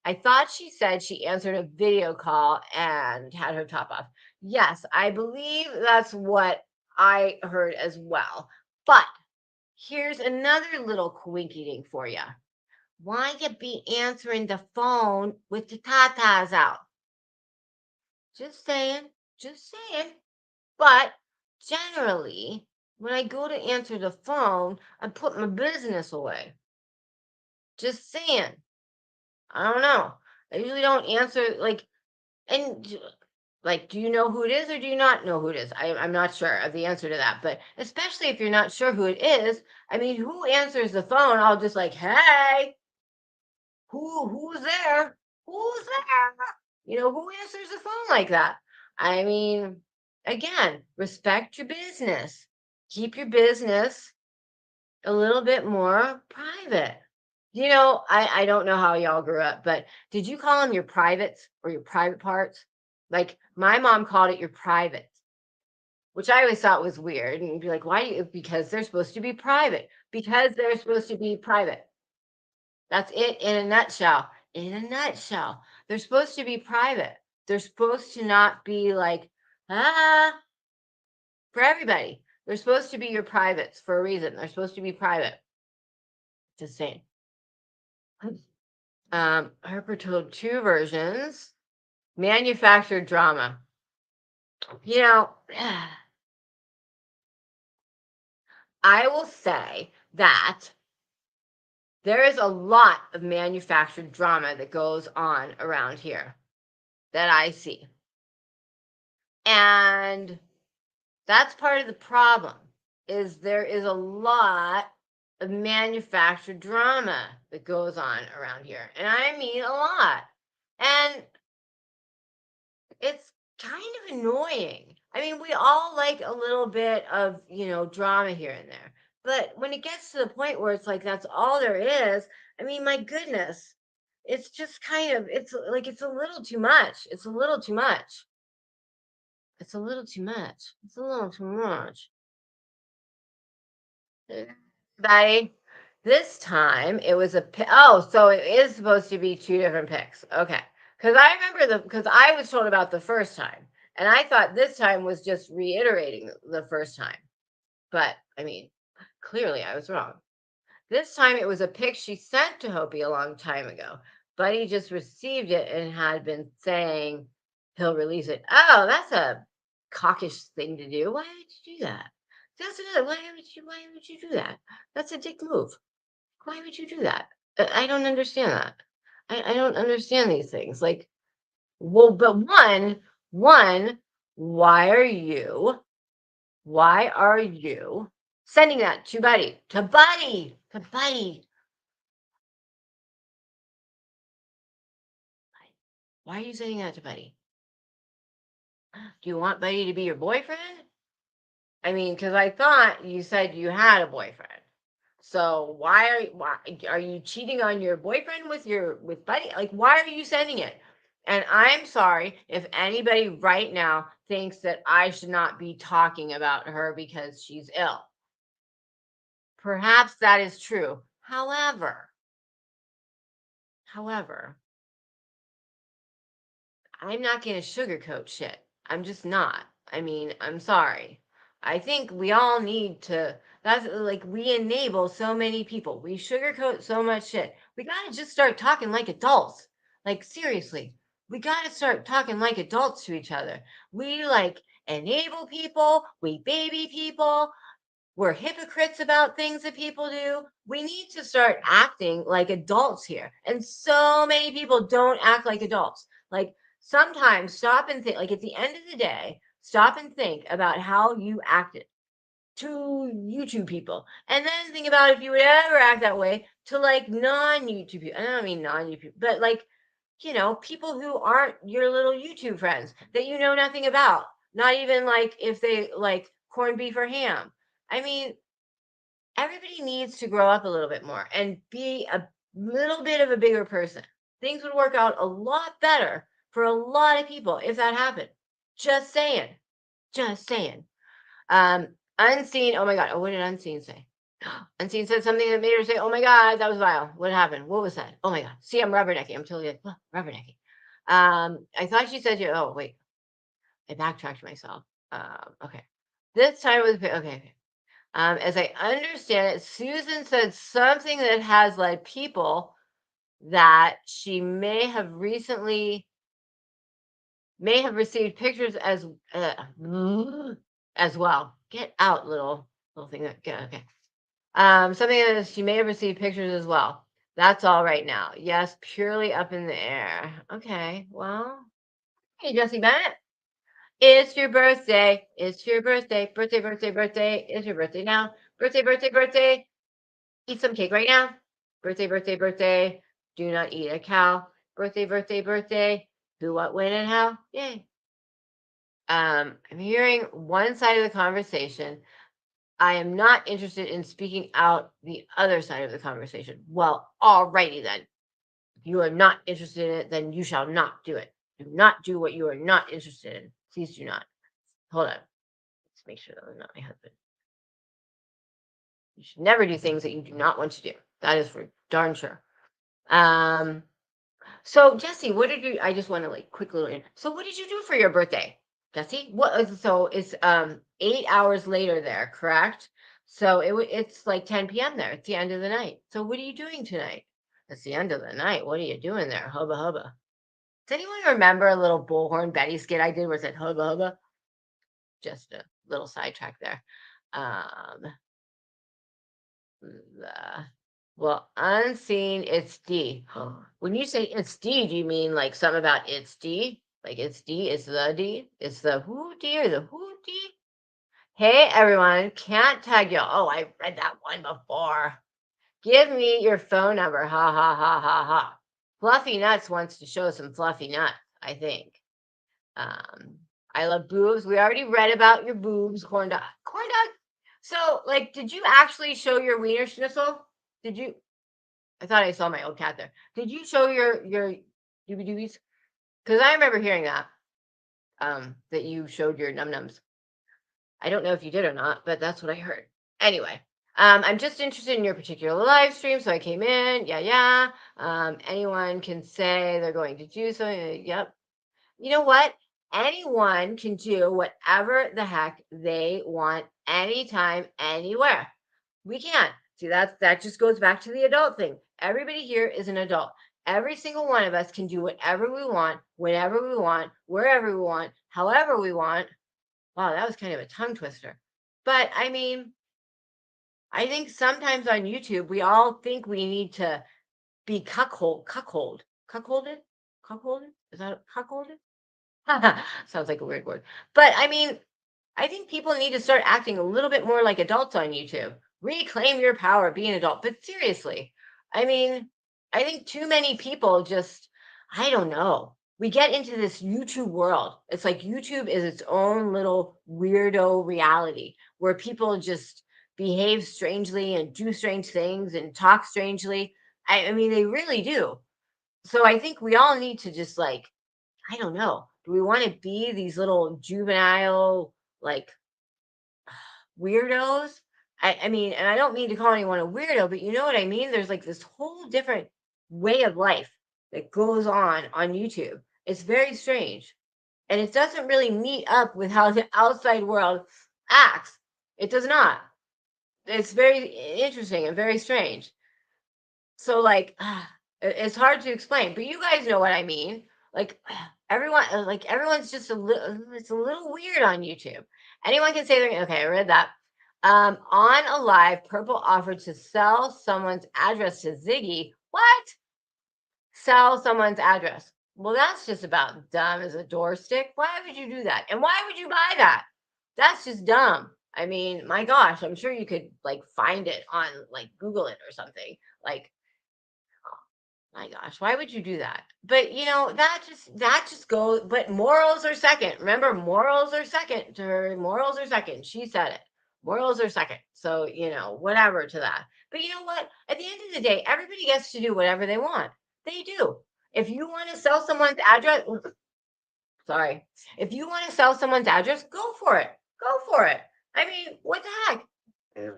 I thought she said she answered a video call and had her top off. Yes, I believe that's what I heard as well. But here's another little quinky dink for you. Why you be answering the phone with the tatas out? Just saying, just saying. But generally, when I go to answer the phone, I put my business away. Just saying. I don't know. I usually don't answer like, and like, do you know who it is or do you not know who it is? I'm not sure of the answer to that. But especially if you're not sure who it is, I mean, who answers the phone? I'll just like, hey, who's there? Who's there? You know, who answers the phone like that? I mean, again, respect your business. Keep your business a little bit more private. You know, I don't know how y'all grew up, but did you call them your privates or your private parts? Like my mom called it your privates, which I always thought was weird. And be like, why do you? Because they're supposed to be private. Because they're supposed to be private. That's it in a nutshell. In a nutshell, they're supposed to be private. They're supposed to not be like, ah, for everybody. They're supposed to be your privates for a reason. They're supposed to be private. Just saying. Harper told two versions. Manufactured drama. You know, I will say that there is a lot of manufactured drama that goes on around here that I see. And that's part of the problem is there is a lot of manufactured drama that goes on around here. And I mean a lot. And it's kind of annoying. I mean, we all like a little bit of, drama here and there. But when it gets to the point where it's like that's all there is, I mean, my goodness, it's just kind of it's like it's a little too much. It's a little too much. It's a little too much. It's a little too much. By this time it was oh, so it is supposed to be two different picks. Okay. Because I remember because I was told about the first time, and I thought this time was just reiterating the first time. But I mean, clearly I was wrong. This time it was a pic she sent to Hopi a long time ago. Buddy just received it and had been saying he'll release it. Oh, that's a cockish thing to do. Why would you do that? That's another. Why would you do that? That's a dick move. Why would you do that? I don't understand that. I don't understand these things. Like, well, but one, why are you sending that to Buddy? To Buddy. To Buddy. Why are you sending that to Buddy? Do you want Buddy to be your boyfriend? I mean, because I thought you said you had a boyfriend. So why are you cheating on your boyfriend with Buddy? Like, why are you sending it? And I'm sorry if anybody right now thinks that I should not be talking about her because she's ill. Perhaps that is true. However, I'm not going to sugarcoat shit. I'm just not. I mean, I'm sorry. I think we all need to, that's like, we enable so many people. We sugarcoat so much shit. We got to just start talking like adults. Like, seriously, we got to start talking like adults to each other. We like enable people, we baby people, we're hypocrites about things that people do. We need to start acting like adults here. And so many people don't act like adults. Like sometimes stop and think, like at the end of the day, stop and think about how you acted to YouTube people. And then think about if you would ever act that way to like non-YouTube people. I don't mean non-YouTube, but like, people who aren't your little YouTube friends that you know nothing about. Not even like if they like corned beef or ham. I mean, everybody needs to grow up a little bit more and be a little bit of a bigger person. Things would work out a lot better for a lot of people if that happened. Just saying. Just saying. Unseen. Oh my God. Oh, what did Unseen say? Unseen said something that made her say, "Oh my God, that was vile. What happened? What was that? Oh my God. See, I'm rubbernecking. I'm totally like, rubbernecking." I thought she said, "Oh wait, I backtracked myself." Okay. This time it was okay. Okay. As I understand it, Susan said something that has led people that she may have received pictures as well. Get out, little thing. Okay. Something that she may have received pictures as well. That's all right now. Yes, purely up in the air. Okay. Well, hey, Jesse Bennett. It's your birthday. It's your birthday. Birthday, birthday, birthday. It's your birthday now. Birthday, birthday, birthday. Eat some cake right now. Birthday, birthday, birthday. Do not eat a cow. Birthday, birthday, birthday. Who, what, when, and how? Yay. I'm hearing one side of the conversation. I am not interested in speaking out the other side of the conversation. Well, alrighty then. If you are not interested in it, then you shall not do it. Do not do what you are not interested in. Please do not. Hold on. Let's make sure that I'm not my husband. You should never do things that you do not want to do. That is for darn sure. So Jesse, what did you? I just want to like quick little. So what did you do for your birthday, Jesse? So it's 8 hours later there, correct? So it's like 10 p.m. there. It's the end of the night. So what are you doing tonight? It's the end of the night. What are you doing there? Hubba hubba. Does anyone remember a little bullhorn Betty skit I did where it said hubba hubba? Just a little sidetrack there. Um, well, unseen, it's D. When you say it's D, do you mean like something about it's D? Like it's D, it's the D? It's the who D or the who D? Hey, everyone, can't tag you. Oh, I read that one before. Give me your phone number. Ha, ha, ha, ha, ha. Fluffy Nuts wants to show some fluffy nuts, I think. I love boobs. We already read about your boobs, corn dog. Corn dog. So, like, did you actually show your wiener schnitzel? Did you? I thought I saw my old cat there. Did you show your doobie doobies? Because I remember hearing that. That you showed your num nums. I don't know if you did or not, but that's what I heard. Anyway, I'm just interested in your particular live stream, so I came in. Yeah. Anyone can say they're going to do something. Yep. You know what? Anyone can do whatever the heck they want anytime, anywhere. We can. See, that just goes back to the adult thing. Everybody here is an adult. Every single one of us can do whatever we want, whenever we want, wherever we want, however we want. Wow, that was kind of a tongue twister. But I mean, I think sometimes on YouTube, we all think we need to be cuckolded? Cuckolded? Is that cuckolded? Sounds like a weird word. But I mean, I think people need to start acting a little bit more like adults on YouTube. Reclaim your power, be an adult. But seriously, I mean, I think too many people just, I don't know. We get into this YouTube world. It's like YouTube is its own little weirdo reality where people just behave strangely and do strange things and talk strangely. I mean, they really do. So I think we all need to just like, I don't know. Do we want to be these little juvenile, like weirdos? I mean, and I don't mean to call anyone a weirdo, but you know what I mean? There's like this whole different way of life that goes on YouTube. It's very strange. And it doesn't really meet up with how the outside world acts. It does not. It's very interesting and very strange. So like it's hard to explain, but you guys know what I mean. Like everyone's just a little it's a little weird on YouTube. Anyone can say they're okay, I read that. On a live, Purple offered to sell someone's address to Ziggy. What? Sell someone's address. Well, that's just about dumb as a door stick. Why would you do that? And why would you buy that? That's just dumb. I mean, my gosh, I'm sure you could like find it on like Google it or something. Like, my gosh, why would you do that? But you know, that just goes, but morals are second. Remember, morals are second to her. Morals are second. She said it. Morals are second. So, you know, whatever to that. But you know what? At the end of the day, everybody gets to do whatever they want. They do. If you want to sell someone's address, sorry. If you want to sell someone's address, go for it. Go for it. I mean, what the heck? Yeah.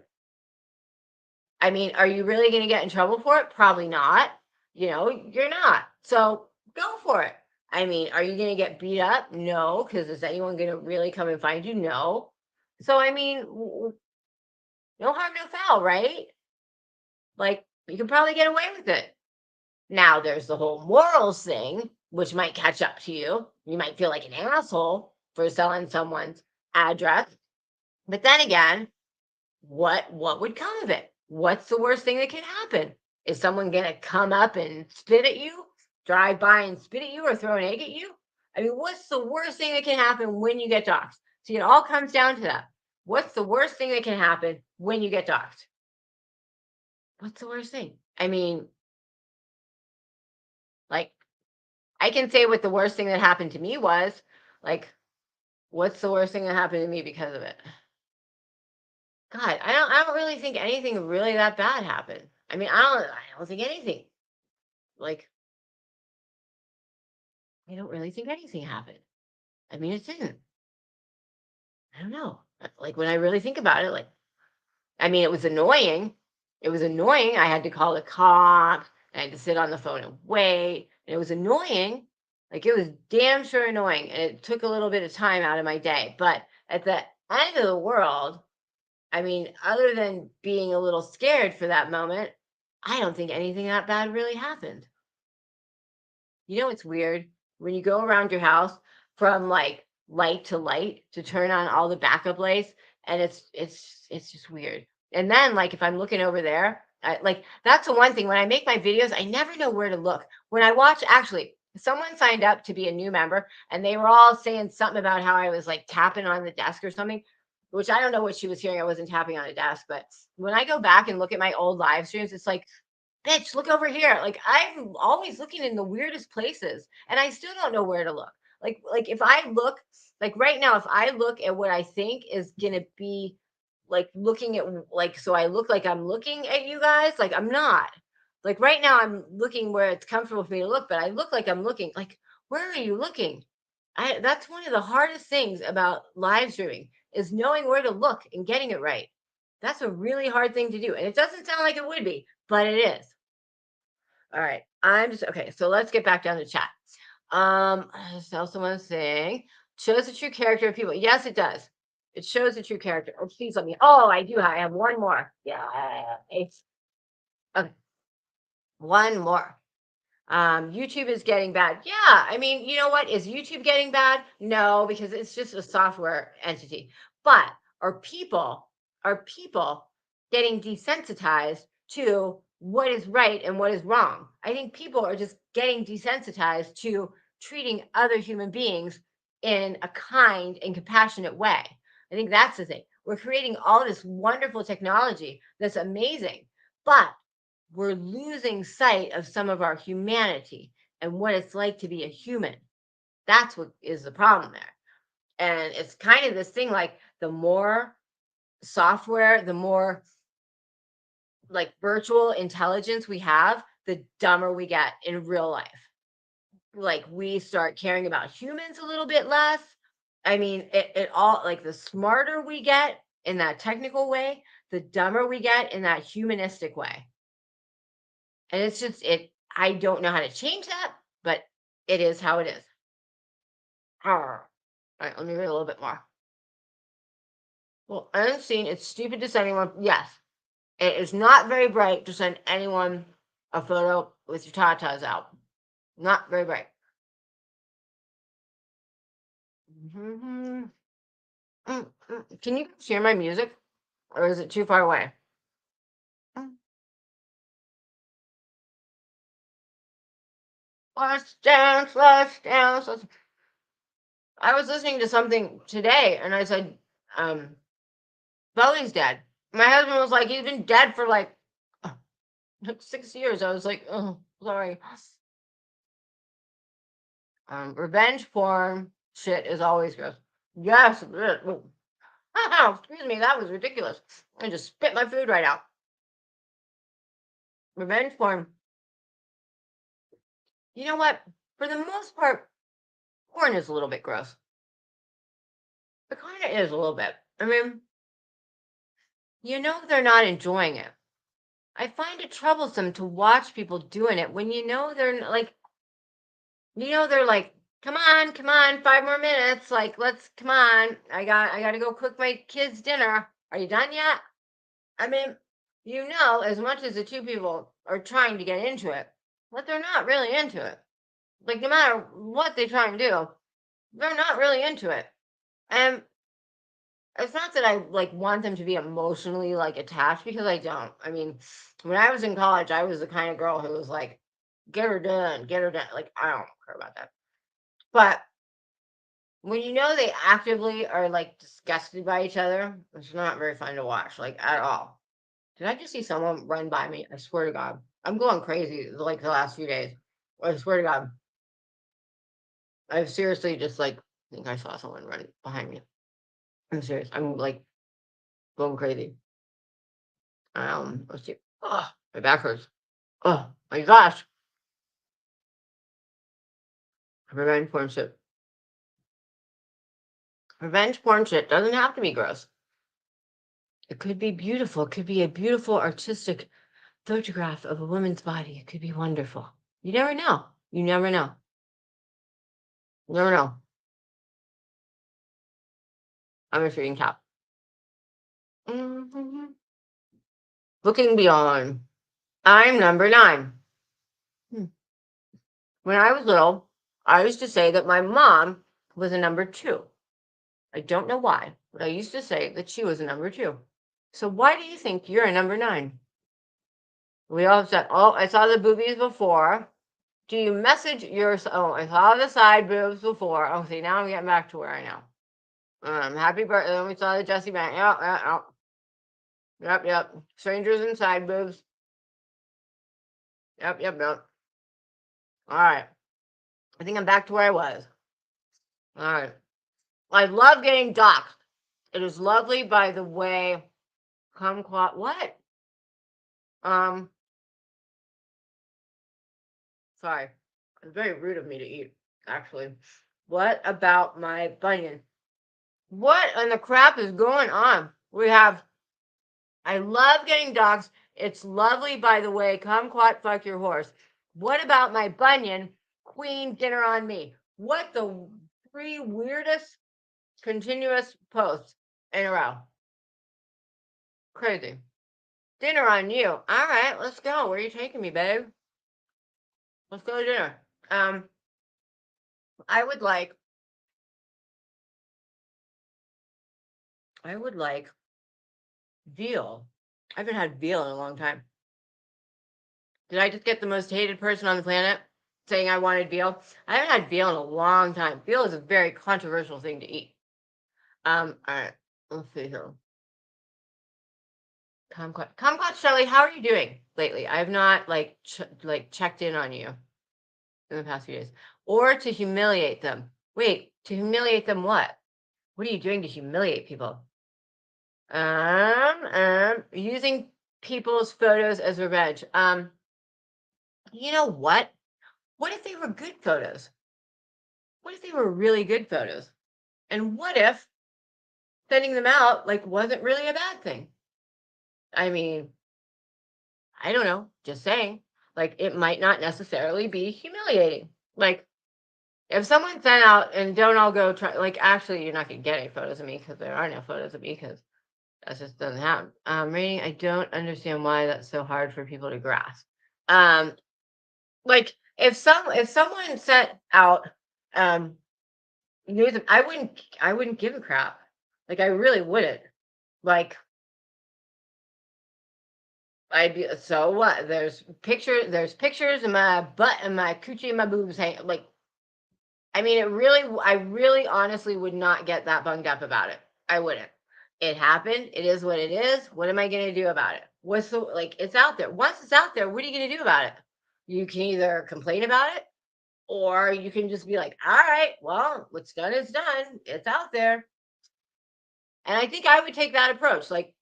I mean, are you really going to get in trouble for it? Probably not. You know, you're not. So go for it. I mean, are you going to get beat up? No, because is anyone going to really come and find you? No. So, I mean, no harm, no foul, right? Like, you can probably get away with it. Now, there's the whole morals thing, which might catch up to you. You might feel like an asshole for selling someone's address. But then again, what would come of it? What's the worst thing that can happen? Is someone gonna come up and spit at you, drive by and spit at you, or throw an egg at you? I mean, what's the worst thing that can happen when you get doxxed? See, it all comes down to that. What's the worst thing that can happen when you get doxxed? What's the worst thing? I mean, like, I can say what the worst thing that happened to me was. Like, what's the worst thing that happened to me because of it? God, I don't really think anything really that bad happened. I mean, I don't think anything. Like, I don't really think anything happened. I mean, it didn't. I don't know. Like when I really think about it, like, I mean, it was annoying. It was annoying. I had to call the cops. I had to sit on the phone and wait. And it was annoying. Like it was damn sure annoying. And it took a little bit of time out of my day. But at the end of the world, I mean, other than being a little scared for that moment, I don't think anything that bad really happened. You know, it's weird when you go around your house from like light to light to turn on all the backup lights, and it's just weird. And then like if I'm looking over there, like that's the one thing when I make my videos, I never know where to look. When I watch, actually, someone signed up to be a new member, and they were all saying something about how I was like tapping on the desk or something, which I don't know what she was hearing. I wasn't tapping on a desk, but when I go back and look at my old live streams, it's like, bitch, look over here. Like I'm always looking in the weirdest places and I still don't know where to look. Like if I look like right now, if I look at what I think is gonna be like looking at like so I look like I'm looking at you guys, like I'm not. Like right now I'm looking where it's comfortable for me to look, but I look like I'm looking like where are you looking? I That's one of the hardest things about live streaming is knowing where to look and getting it right. That's a really hard thing to do. And it doesn't sound like it would be, but it is. All right. I'm just okay. So let's get back down to chat. So someone's saying shows the true character of people. Yes, it does. It shows the true character. Oh, please let me. Oh, I do. I have one more. Yeah. It's okay. One more. YouTube is getting bad. Yeah. I mean, you know what? Is YouTube getting bad? No, because it's just a software entity. But are people getting desensitized to what is right and what is wrong? I think people are just getting desensitized to treating other human beings in a kind and compassionate way. I think that's the thing. We're creating all this wonderful technology that's amazing, but we're losing sight of some of our humanity and what it's like to be a human. That's what is the problem there. And it's kind of this thing like the more software, the more like virtual intelligence we have, the dumber we get in real life. Like we start caring about humans a little bit less. I mean, it all like the smarter we get in that technical way, the dumber we get in that humanistic way. And it's just I don't know how to change that, but it is how it is. All right, let me read a little bit more. Well, unseen, it's stupid to send anyone. Yes, it is not very bright to send anyone a photo with your tatas out. Not very bright. Can you hear my music, or is it too far away? Let's dance, let's dance. I was listening to something today, and I said, Bowie's dead. My husband was like, he's been dead for like 6 years. I was like, oh, sorry. Revenge porn shit is always gross. Yes. Excuse me, that was ridiculous. I just spit my food right out. Revenge porn. You know what? For the most part, porn is a little bit gross. It kind of is a little bit. I mean, they're not enjoying it. I find it troublesome to watch people doing it when they're like, they're like, come on, 5 more minutes. Like, come on. I got to go cook my kids' dinner. Are you done yet? I mean, as much as the two people are trying to get into it, but they're not really into it. Like, no matter what they try and do, they're not really into it. And it's not that I like want them to be emotionally like attached, because I don't. I mean, when I was in college, I was the kind of girl who was like, get her done, get her done. Like, I don't care about that. But when they actively are like disgusted by each other, it's not very fun to watch, like at all. Did I just see someone run by me? I swear to God. I'm going crazy like the last few days. I swear to God. I've seriously just like think I saw someone run behind me. I'm serious. I'm like going crazy. Let's see. Oh, my back hurts. Oh my gosh. Revenge porn shit. Revenge porn shit doesn't have to be gross. It could be beautiful. It could be a beautiful artistic photograph of a woman's body. It could be wonderful. You never know. You never know. You never know. I'm a shooting top. Looking beyond. I'm number 9. When I was little, I used to say that my mom was a number 2. I don't know why, but I used to say that she was a number 2. So why do you think you're a number 9? We all said, oh, I saw the boobies before. Do you message your, oh, I saw the side boobs before. Oh, see, now I'm getting back to where I know. Happy birthday. Then we saw the Jessie Bank. Yep. Strangers and side boobs. Yep. All right. I think I'm back to where I was. All right. I love getting doxxed. It is lovely, by the way. What? Sorry. It's very rude of me to eat, actually. What about my bunion? What in the crap is going on? I love getting doxxed. It's lovely, by the way. Kumquat, fuck your horse. What about my bunion? Queen, dinner on me. What the 3 weirdest continuous posts in a row? Crazy. Dinner on you. All right, let's go. Where are you taking me, babe? Let's go to dinner. I would like veal. I haven't had veal in a long time. Did I just get the most hated person on the planet saying I wanted veal? I haven't had veal in a long time. Veal is a very controversial thing to eat. All right. Let's see here. Kumquat Shelly, how are you doing lately? I have not checked in on you in the past few days. Or to humiliate them. Wait, to humiliate them what? What are you doing to humiliate people? Using people's photos as revenge. You know what? What if they were good photos? What if they were really good photos? And what if sending them out wasn't really a bad thing? I mean, I don't know, just saying. It might not necessarily be humiliating. If someone sent out and don't all go try, like, actually, you're not gonna get any photos of me because there are no photos of me because that just doesn't happen. Rating, I don't understand why that's so hard for people to grasp. Um, like if someone sent out news, I wouldn't give a crap. Like I really wouldn't. Like I'd be so what? There's pictures of my butt and my coochie and my boobs hang like I mean I really honestly would not get that bunged up about it. I wouldn't. It happened. It is what it is. What am I gonna do about it? What's the like it's out there. Once it's out there, what are you gonna do about it? You can either complain about it or you can just be like, all right, well, what's done is done. It's out there. And I think I would take that approach. Like,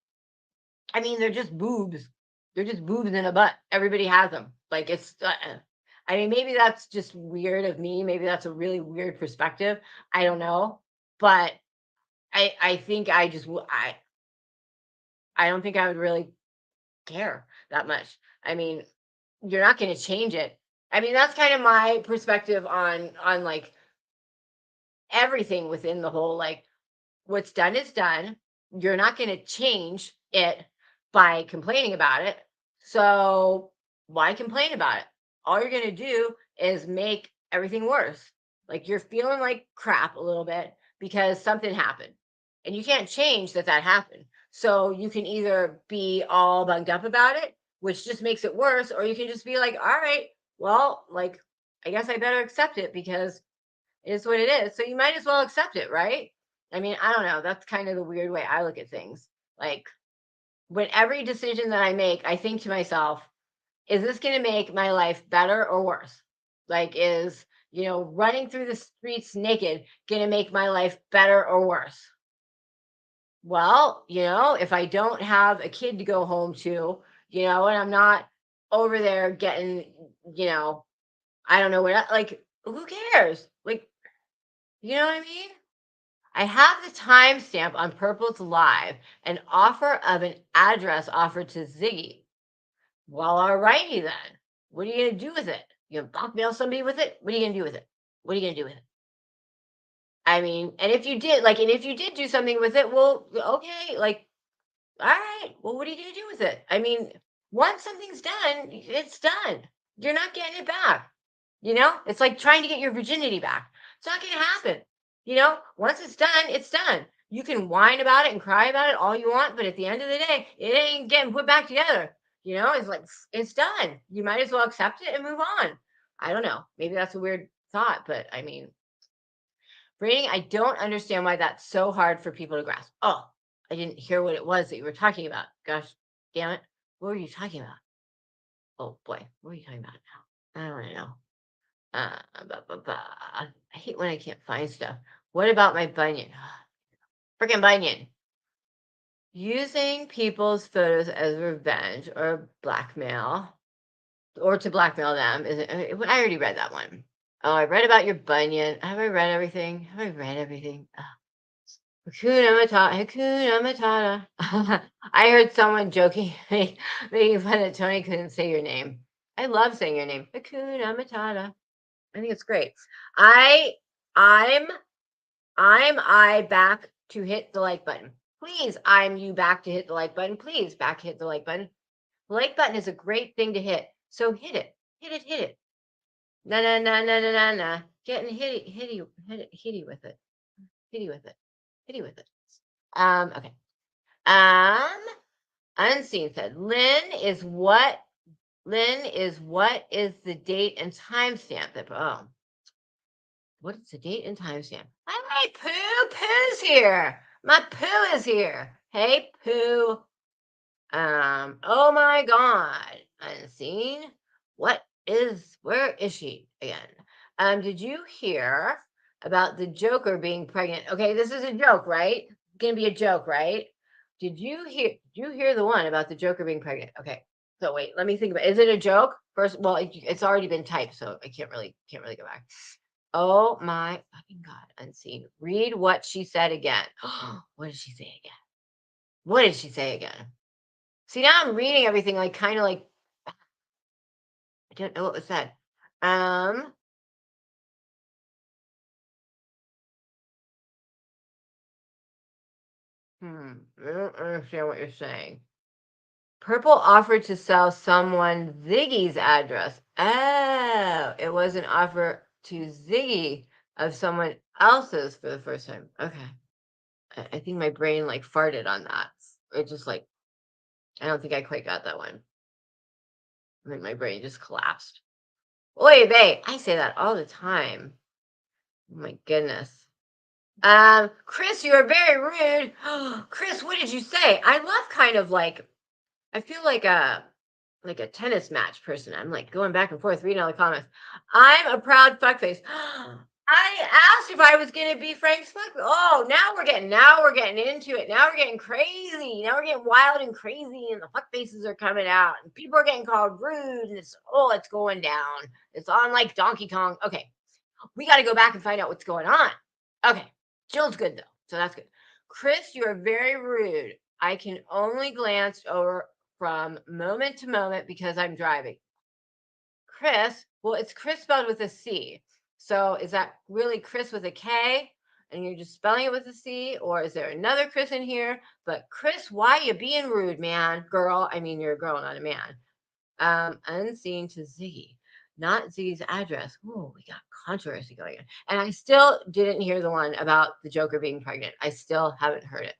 I mean, they're just boobs. They're just boobs in a butt. Everybody has them. Like, I mean, maybe that's just weird of me. Maybe that's a really weird perspective. I don't know. But I think I don't think I would really care that much. I mean, you're not going to change it. I mean, that's kind of my perspective on like everything within the whole like what's done is done. You're not going to change it by complaining about it. So why complain about it? All you're going to do is make everything worse. Like you're feeling like crap a little bit because something happened and you can't change that happened. So you can either be all bunged up about it, which just makes it worse, or you can just be like, all right, well, like, I guess I better accept it because it is what it is. So you might as well accept it, right? I mean, I don't know. That's kind of the weird way I look at things. Like when every decision that I make, I think to myself, is this going to make my life better or worse? Like, is, running through the streets naked going to make my life better or worse? Well, if I don't have a kid to go home to, and I'm not over there getting, I don't know what, like, who cares? Like, you know what I mean? I have the timestamp on Purple's Live, an offer of an address offered to Ziggy. Well, alrighty then. What are you gonna do with it? You gonna blackmail somebody with it? What are you gonna do with it? What are you gonna do with it? I mean, and if you did do something with it, well, okay, like, all right, well, what are you gonna do with it? I mean, once something's done, it's done. You're not getting it back. It's like trying to get your virginity back. It's not going to happen. Once it's done, it's done. You can whine about it and cry about it all you want, but at the end of the day, it ain't getting put back together. It's like, it's done. You might as well accept it and move on. I don't know. Maybe that's a weird thought, but I mean, reading, I don't understand why that's so hard for people to grasp. Oh, I didn't hear what it was that you were talking about. Gosh, damn it. What were you talking about? Oh boy, what are you talking about now? I don't know. I hate when I can't find stuff. What about my bunion? Freaking bunion. Using people's photos as revenge or blackmail, or to blackmail them. I already read that one. Oh, I read about your bunion. Have I read everything? Have I read everything? Hakuna Matata. Hakuna Matata. I heard someone joking, making fun that Tony couldn't say your name. I love saying your name. Hakuna Matata. I think it's great. I I'm I back to hit the like button. Please, I'm you back to hit the like button. Please back hit the like button. The like button is a great thing to hit. So hit it. Hit it, hit it. Na na na na na na na. Getting hitty with it. Hitty with it. Hitty with it. Okay. Um Unseen said, Lynn is the date and timestamp that what is the date and timestamp? All right, Pooh. Pooh's here. My Pooh is here. Hey, Pooh. Oh my God. Unseen. Where is she again? Did you hear about the Joker being pregnant? Okay, this is a joke, right? Gonna be a joke, right? Did you hear the one about the Joker being pregnant? Okay. So wait, let me think about it. Is it a joke? First, well, it's already been typed, so I can't really go back. Oh my fucking God, Unseen. Read what she said again. What did she say again? What did she say again? See, now I'm reading everything like kind of like I don't know what was said. Um, I don't understand what you're saying. Purple offered to sell someone Ziggy's address. Oh, it was an offer to Ziggy of someone else's for the first time. Okay. I think my brain like farted on that. It just like, I don't think I quite got that one. I think my brain just collapsed. Oy vey, I say that all the time. Oh my goodness. Chris, you are very rude. Chris, what did you say? I love kind of like, I feel like a tennis match person. I'm like going back and forth reading all the comments. I'm a proud fuckface. I asked if I was gonna be Frank's fuck. Oh, now we're getting into it. Now we're getting crazy. Now we're getting wild and crazy, and the fuck faces are coming out, and people are getting called rude, and it's going down. It's on like Donkey Kong. Okay, we got to go back and find out what's going on. Okay, Jill's good though, so that's good. Chris, you are very rude. I can only glance over from moment to moment because I'm driving. Chris, well, it's Chris spelled with a C. So is that really Chris with a K? And you're just spelling it with a C? Or is there another Chris in here? But Chris, why you being rude, man? Girl, I mean, you're a girl, not a man. Unseen to Ziggy. Not Ziggy's address. Oh, we got controversy going on. And I still didn't hear the one about the Joker being pregnant. I still haven't heard it.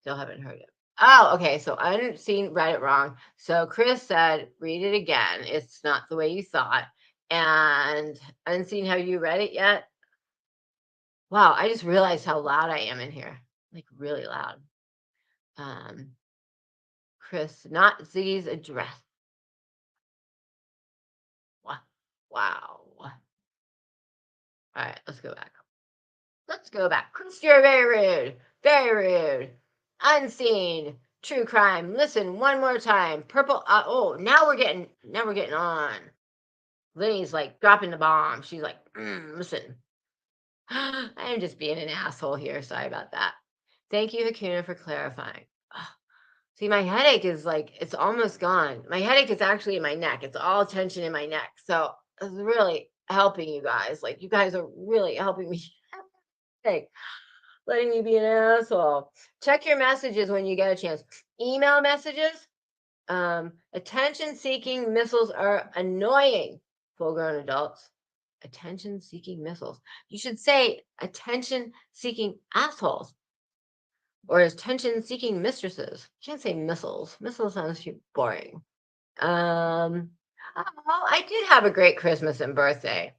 Still haven't heard it. Oh, okay. So unseen read it wrong. So Chris said, read it again. It's not the way you thought. And unseen, have you read it yet? Wow, I just realized how loud I am in here. Like really loud. Chris, not Ziggy's address. Wow. Wow. All right, let's go back. Let's go back. Chris, you're very rude. Very rude. Unseen. True crime. Listen one more time. Purple. Oh, now we're getting on. Lenny's like dropping the bomb. She's like, listen. I'm just being an asshole here. Sorry about that. Thank you, Hakuna, for clarifying. See, my headache is like, it's almost gone. My headache is actually in my neck. It's all tension in my neck. So it's really helping you guys. Like, you guys are really helping me. Hey, letting me be an asshole. Check your messages when you get a chance. Email messages. Attention-seeking missiles are annoying. Full-grown adults. Attention-seeking missiles. You should say attention-seeking assholes. Or attention-seeking mistresses. You can't say missiles. Missiles sounds too boring. Oh, I did have a great Christmas and birthday.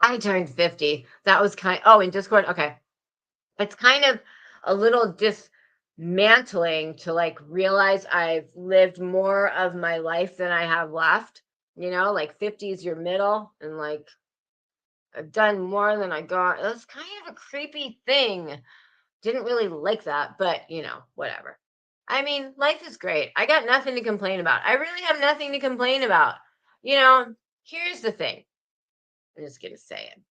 I turned 50. That was in Discord. Okay. It's kind of a little dismantling to like realize I've lived more of my life than I have left. You know, like 50 is your middle, and like I've done more than I got. That's kind of a creepy thing. Didn't really like that, but you know, whatever. I mean, life is great. I got nothing to complain about. I really have nothing to complain about. You know, here's the thing. I'm just going to say it.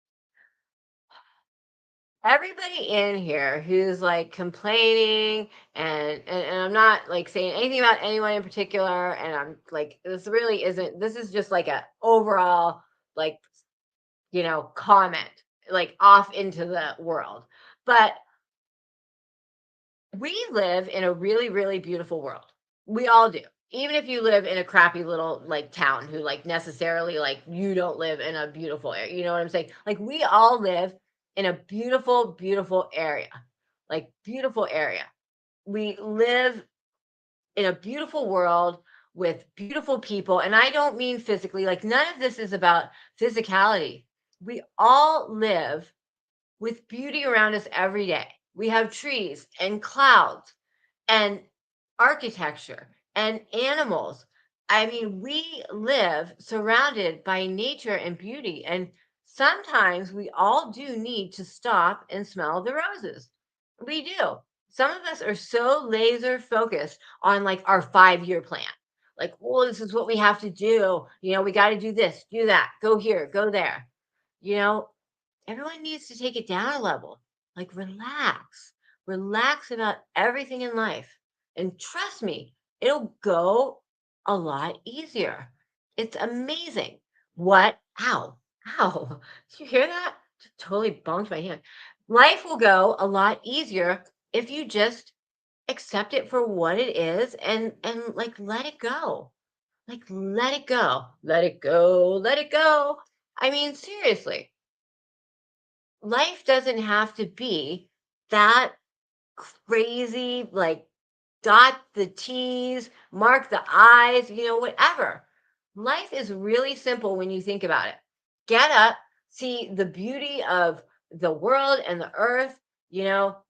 Everybody in here who's like complaining and I'm not like saying anything about anyone in particular, and I'm like, this really isn't, this is just like a overall like, you know, comment like off into the world. But we live in a really, really beautiful world. We all do. Even if you live in a crappy little like town who like necessarily like you don't live in a beautiful area. You know what I'm saying? Like we all live in a beautiful, beautiful area. Like beautiful area. We live in a beautiful world with beautiful people. And I don't mean physically, like none of this is about physicality. We all live with beauty around us every day. We have trees and clouds and architecture and animals. I mean, we live surrounded by nature and beauty. And sometimes we all do need to stop and smell the roses. We do. Some of us are so laser focused on like our 5 year plan. Like, well, this is what we have to do. You know, we got to do this, do that, go here, go there. You know, everyone needs to take it down a level. Like, relax about everything in life. And trust me, it'll go a lot easier. It's amazing. What? Ow. Did you hear that? Just totally bonked my hand. Life will go a lot easier if you just accept it for what it is and like let it go. Like let it go. Let it go. Let it go. I mean, seriously, life doesn't have to be that crazy, like dot the T's, mark the I's, whatever. Life is really simple when you think about it. Get up, see the beauty of the world and the earth,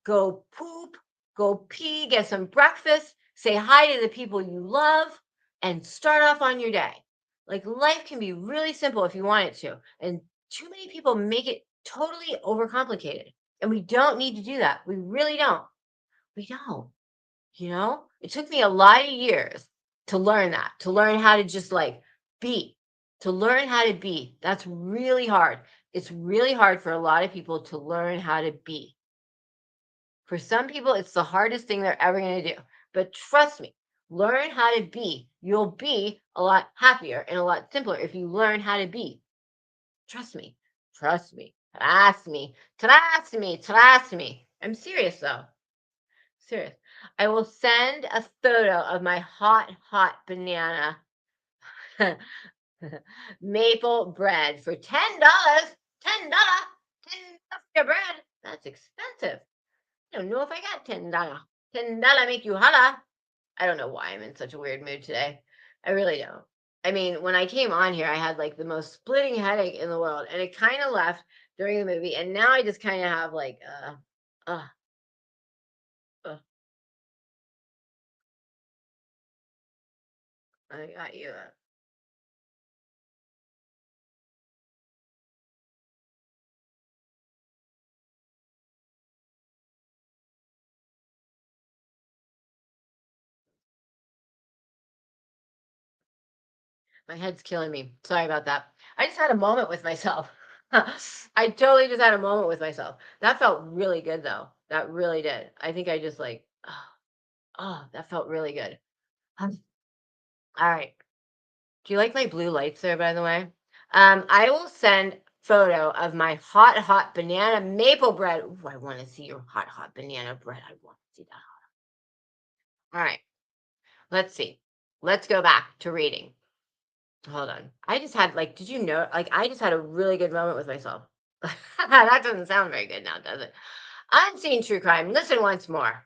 go poop, go pee, get some breakfast, say hi to the people you love, and start off on your day. Like life can be really simple if you want it to. And too many people make it totally overcomplicated. And we don't need to do that. We really don't. We don't. It took me a lot of years to learn that, to learn how to just like be, to learn how to be. That's really hard. It's really hard for a lot of people to learn how to be. For some people, it's the hardest thing they're ever going to do. But trust me, learn how to be. You'll be a lot happier and a lot simpler if you learn how to be. Trust me. Trust me. Trust me. Trust me. Trust me. I'm serious though. Serious. I will send a photo of my hot, hot banana maple bread for $10. $10. $10 for bread. That's expensive. I don't know if I got $10. $10 make you holla. I don't know why I'm in such a weird mood today. I really don't. I mean, when I came on here, I had like the most splitting headache in the world, and it kind of left during the movie, and now I just kind of have like, uh, uh, I got you. My head's killing me. Sorry about that. I just had a moment with myself. I totally just had a moment with myself. That felt really good though. That really did. I think I just like, that felt really good. Um, All right. Do you like my blue lights there, by the way? I will send photo of my hot, hot banana maple bread. Ooh, I want to see your hot, hot banana bread. I want to see that. All right. Let's see. Let's go back to reading. Hold on. I just had like, did you know? Like, I just had a really good moment with myself. That doesn't sound very good now, does it? Unseen true crime. Listen once more.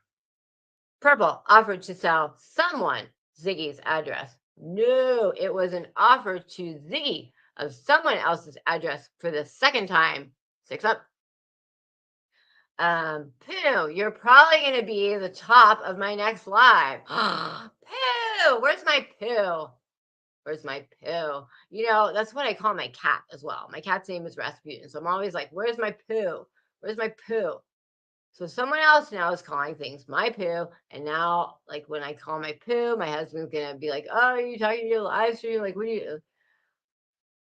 Purple offered to sell someone Ziggy's address. No, it was an offer to Ziggy of someone else's address for the second time. 6 up. Pooh, you're probably gonna be the top of my next live. Pooh, where's my Pooh? Where's my Pooh? That's what I call my cat as well. My cat's name is Rasputin. So I'm always like, where's my Pooh? Where's my Pooh? So someone else now is calling things my Pooh. And now, like when I call my Pooh, my husband's gonna be like, oh, are you talking to your live stream? Like, what are you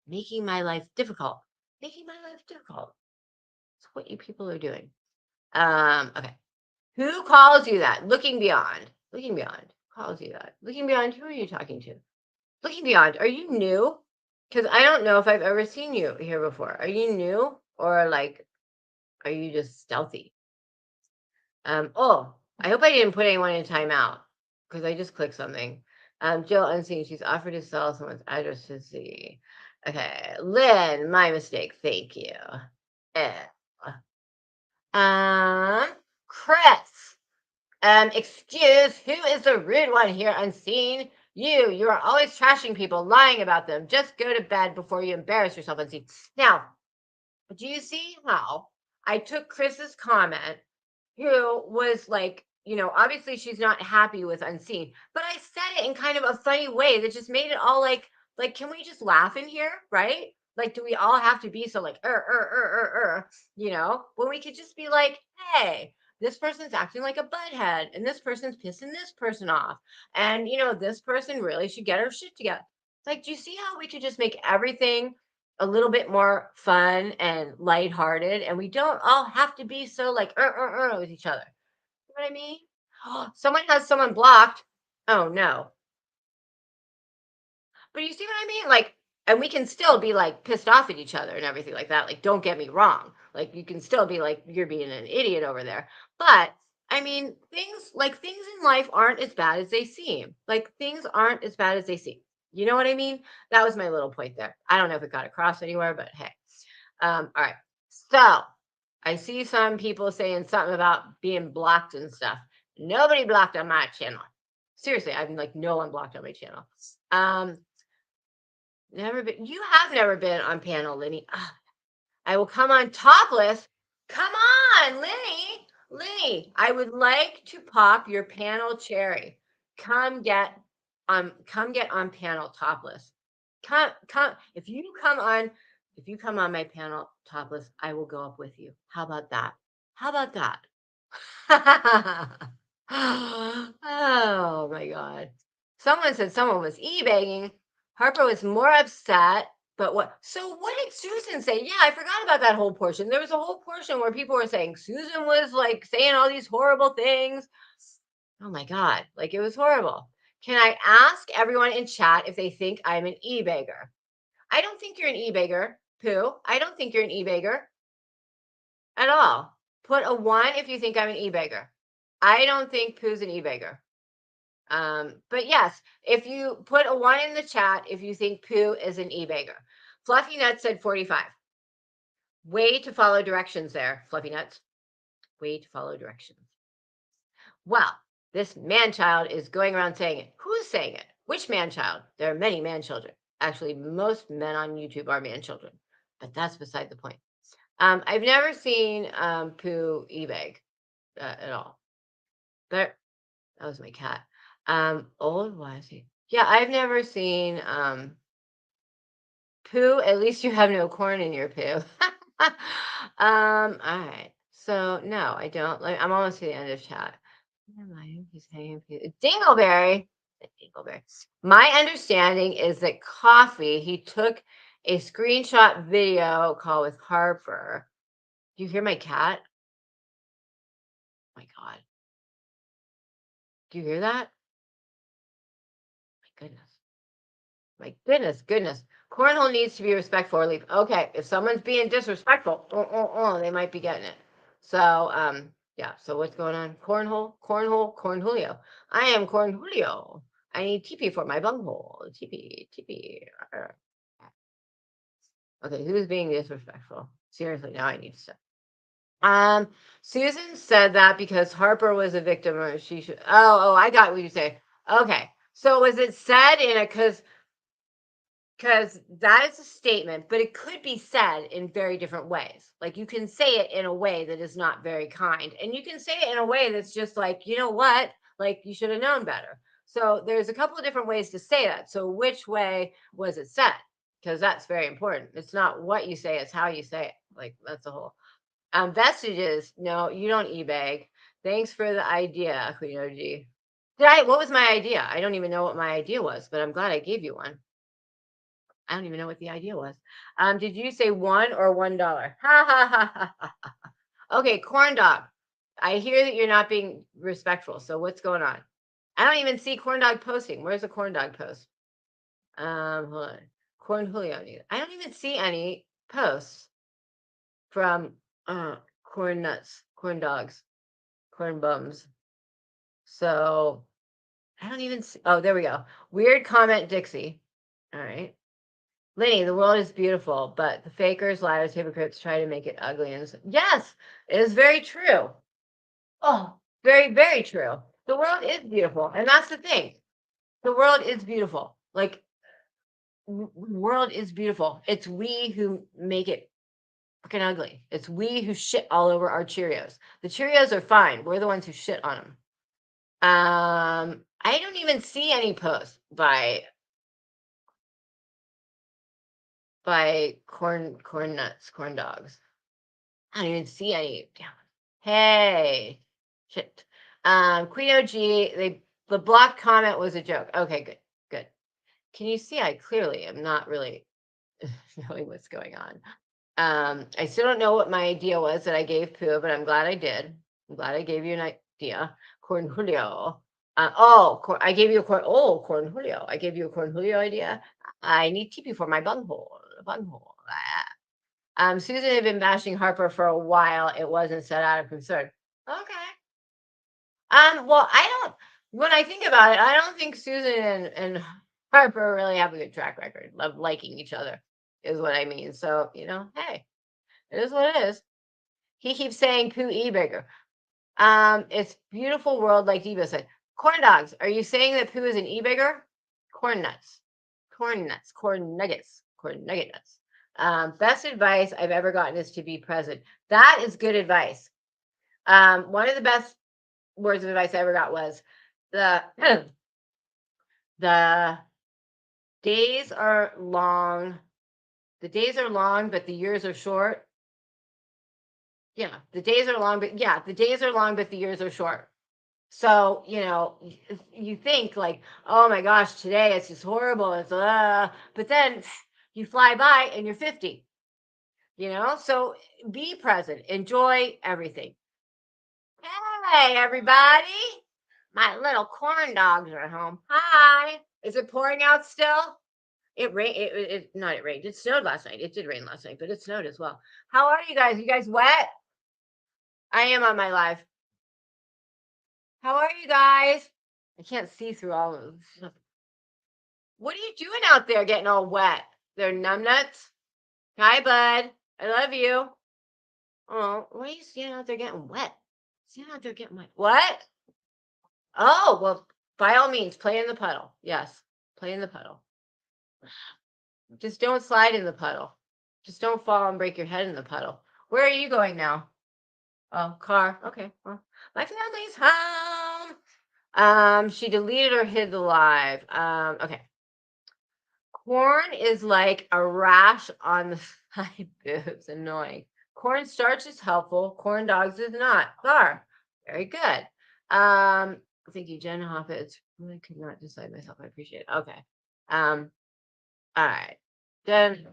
making my life difficult? Making my life difficult. That's what you people are doing. Okay. Who calls you that? Looking beyond. Looking beyond. Calls you that. Looking beyond, who are you talking to? Looking beyond, are you new? Because I don't know if I've ever seen you here before. Are you new or like, are you just stealthy? Oh, I hope I didn't put anyone in timeout because I just clicked something. Jill Unseen, she's offered to sell someone's address to see. Okay, Lynn, my mistake. Thank you. Eh. Chris. Excuse, who is the rude one here, Unseen? You are always trashing people, lying about them. Just go to bed before you embarrass yourself, Unseen. Now, do you see how I took Chris's comment, who was like, obviously she's not happy with Unseen, but I said it in kind of a funny way that just made it all like, can we just laugh in here, right? Like, do we all have to be so like, when we could just be like, hey, this person's acting like a butthead, and this person's pissing this person off, and this person really should get her shit together. Like, do you see how we could just make everything a little bit more fun and lighthearted, and we don't all have to be so like with each other. You know what I mean? Someone has someone blocked. Oh no. But you see what I mean? Like, and we can still be like pissed off at each other and everything like that. Like, don't get me wrong. Like, you can still be like, you're being an idiot over there. But I mean, things in life aren't as bad as they seem. Like things aren't as bad as they seem. You know what I mean? That was my little point there. I don't know if it got across anywhere, but hey. All right. So I see some people saying something about being blocked and stuff. Nobody blocked on my channel. Seriously, I'm like no one blocked on my channel. Um, never been. You have never been on panel, Lenny. Ugh, I will come on topless. Come on, Lenny. Lenny, I would like to pop your panel cherry. Come get on panel topless. Come if you come on my panel topless, I will go up with you. How about that? How about that? Oh my God. Someone said someone was e-bagging. Harper was more upset, but what? So what did Susan say? Yeah, I forgot about that whole portion. There was a whole portion where people were saying Susan was like saying all these horrible things. Oh my God, like it was horrible. Can I ask everyone in chat if they think I'm an e-bagger? I don't think you're an e-bagger, Pooh. I don't think you're an e-bagger at all. Put a 1 if you think I'm an e-bagger. I don't think Pooh's an e-bagger. But yes, if you put a 1 in the chat, if you think Pooh is an e-bagger. Fluffy Nuts said 45. Way to follow directions there, Fluffy Nuts. Way to follow directions. Well, this man-child is going around saying it. Who's saying it? Which man-child? There are many man-children. Actually, most men on YouTube are man-children, but that's beside the point. I've never seen Pooh e-bag at all. But that was my cat. Old Wisey. Yeah, I've never seen Pooh. At least you have no corn in your poo. All right. So no, I don't. Like, I'm almost to the end of chat. He's hanging. Dingleberry. Dingleberry. My understanding is that Coffee. He took a screenshot video call with Harper. Do you hear my cat? Oh my God. Do you hear that? My goodness. My goodness. Cornhole needs to be respectful or leave. Okay, if someone's being disrespectful, they might be getting it. So, yeah. So what's going on? Cornhole, Corn Julio. I am Corn Julio. I need TP for my bunghole. TP. Okay, who's being disrespectful? Seriously, now I need to stop. Susan said that because Harper was a victim, or she should. Oh, I got what you say. Okay, so was it said in a because that is a statement, but it could be said in very different ways. Like you can say it in a way that is not very kind, and you can say it in a way that's just like, you know what, like you should have known better. So there's a couple of different ways to say that. So which way was it said? Because that's very important. It's not what you say, it's how you say it. Like that's the whole. Vestiges. No, you don't e-bag. Thanks for the idea, Queen OG. What was my idea? I don't even know what my idea was, but I'm glad I gave you one. I don't even know what the idea was. Did you say 1 or $1? Ha ha ha ha ha. Okay, corn dog. I hear that you're not being respectful. So what's going on? I don't even see corn dog posting. Where's the corn dog post? Hold on. Corn Julio. I don't even see any posts from corn nuts, corn dogs, corn bums. So I don't even see. Oh, there we go. Weird comment, Dixie. All right. Lenny, the world is beautiful, but the fakers, liars, hypocrites try to make it ugly. And yes, it is very true. Oh, very, very true. The world is beautiful. And that's the thing. The world is beautiful. Like, the world is beautiful. It's we who make it fucking ugly. It's we who shit all over our Cheerios. The Cheerios are fine. We're the ones who shit on them. I don't even see any posts by corn nuts, corn dogs. I don't even see any. Damn. Hey, shit. Queen OG, the blocked comment was a joke. Okay, good. Can you see? I clearly am not really knowing what's going on. I still don't know what my idea was that I gave Pooh, but I'm glad I did. I'm glad I gave you an idea. Corn Julio. I gave you a corn. Oh, Corn Julio. I gave you a Corn Julio idea. I need TP for my bunghole. Bunghole. Susan had been bashing Harper for a while. It wasn't said out of concern. Okay. Well, when I think about it, I don't think Susan and Harper really have a good track record of liking each other, is what I mean. So, hey, it is what it is. He keeps saying poo bigger. It's beautiful world, like Diva said. Corn dogs. Are you saying that poo is an bigger? Corn nuts. Corn nuts. Corn nuggets. Corn nugget nuts. Best advice I've ever gotten is to be present. That is good advice. One of the best words of advice I ever got was the the days are long. The days are long, but the years are short. Yeah, the days are long, but the days are long, but the years are short. So, you think like, oh my gosh, today it's just horrible. But then you fly by and you're 50, so be present, enjoy everything. Hey, everybody. My little corn dogs are home. Hi. Is it pouring out still? It rained. Not it rained. It snowed last night. It did rain last night, but it snowed as well. How are you guys? You guys wet? I am on my live. How are you guys? I can't see through all of this. What are you doing out there getting all wet? They're numbnuts. Hi, bud. I love you. Oh, why are you standing out there getting wet? Standing out there getting wet. What? Oh, well, by all means, play in the puddle. Yes, play in the puddle. Just don't slide in the puddle. Just don't fall and break your head in the puddle. Where are you going now? Oh, car. Okay. Well, my family's home. She deleted or hid the live. Okay. Corn is like a rash on the side boobs. Annoying. Corn starch is helpful. Corn dogs is not. Car. Very good. Thank you, Jen Hoppets. Really could not decide myself. I appreciate it. Okay. All right. Then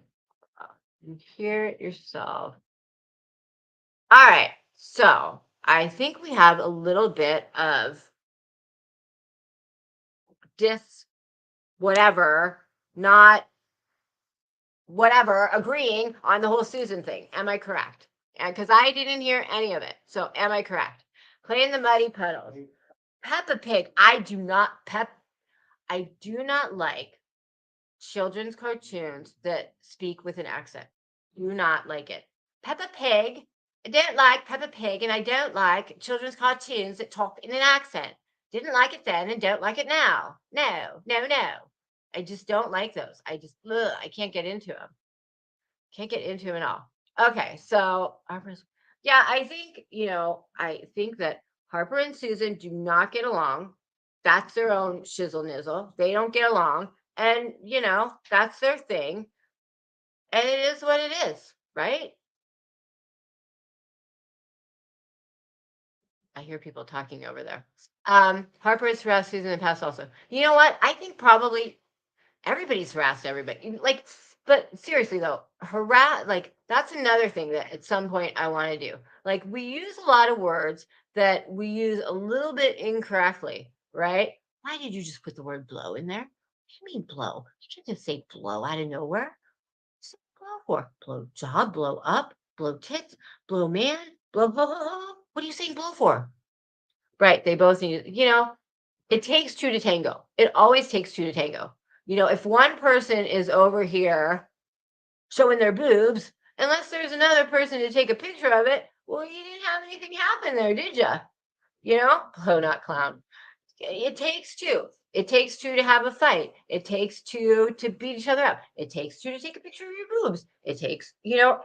hear it yourself. All right. So I think we have a little bit of not whatever, agreeing on the whole Susan thing. Am I correct? Because I didn't hear any of it. So am I correct? Play in the muddy puddles. Peppa Pig. I do not like children's cartoons that speak with an accent. Do not like it. Peppa Pig. I don't like Peppa Pig, and I don't like children's cartoons that talk in an accent. Didn't like it then and don't like it now. No, no, no. I just don't like those. I can't get into them. Can't get into them at all. Okay, so I think that Harper and Susan do not get along. That's their own shizzle nizzle. They don't get along. And, that's their thing. And it is what it is, right? I hear people talking over there. Harper has harassed Susan in the past also. You know what? I think probably everybody's harassed everybody. Like, but seriously though, that's another thing that at some point I want to do. Like, we use a lot of words that we use a little bit incorrectly, right? Why did you just put the word blow in there? What do you mean blow? You can't just say blow out of nowhere. What's blow for? Blow job, blow up, blow tits, blow man, blow. What are you saying blow for? Right. They both need, it takes two to tango. It always takes two to tango. If one person is over here showing their boobs, unless there's another person to take a picture of it, well, you didn't have anything happen there, did you? Blow not clown. It takes two. It takes two to have a fight. It takes two to beat each other up. It takes two to take a picture of your boobs. It takes,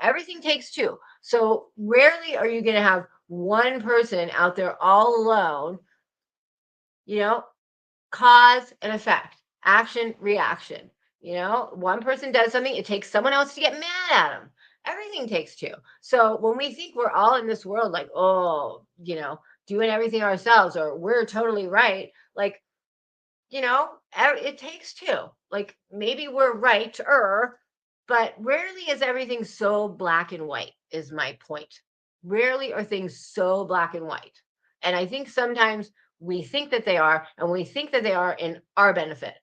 everything takes two. So rarely are you going to have one person out there all alone, cause and effect, action, reaction. One person does something, it takes someone else to get mad at them. Everything takes two. So when we think we're all in this world, like, doing everything ourselves, or we're totally right, like, it takes two. Like, maybe we're right, but rarely is everything so black and white, is my point. Rarely are things so black and white. And I think sometimes we think that they are, and we think that they are in our benefit.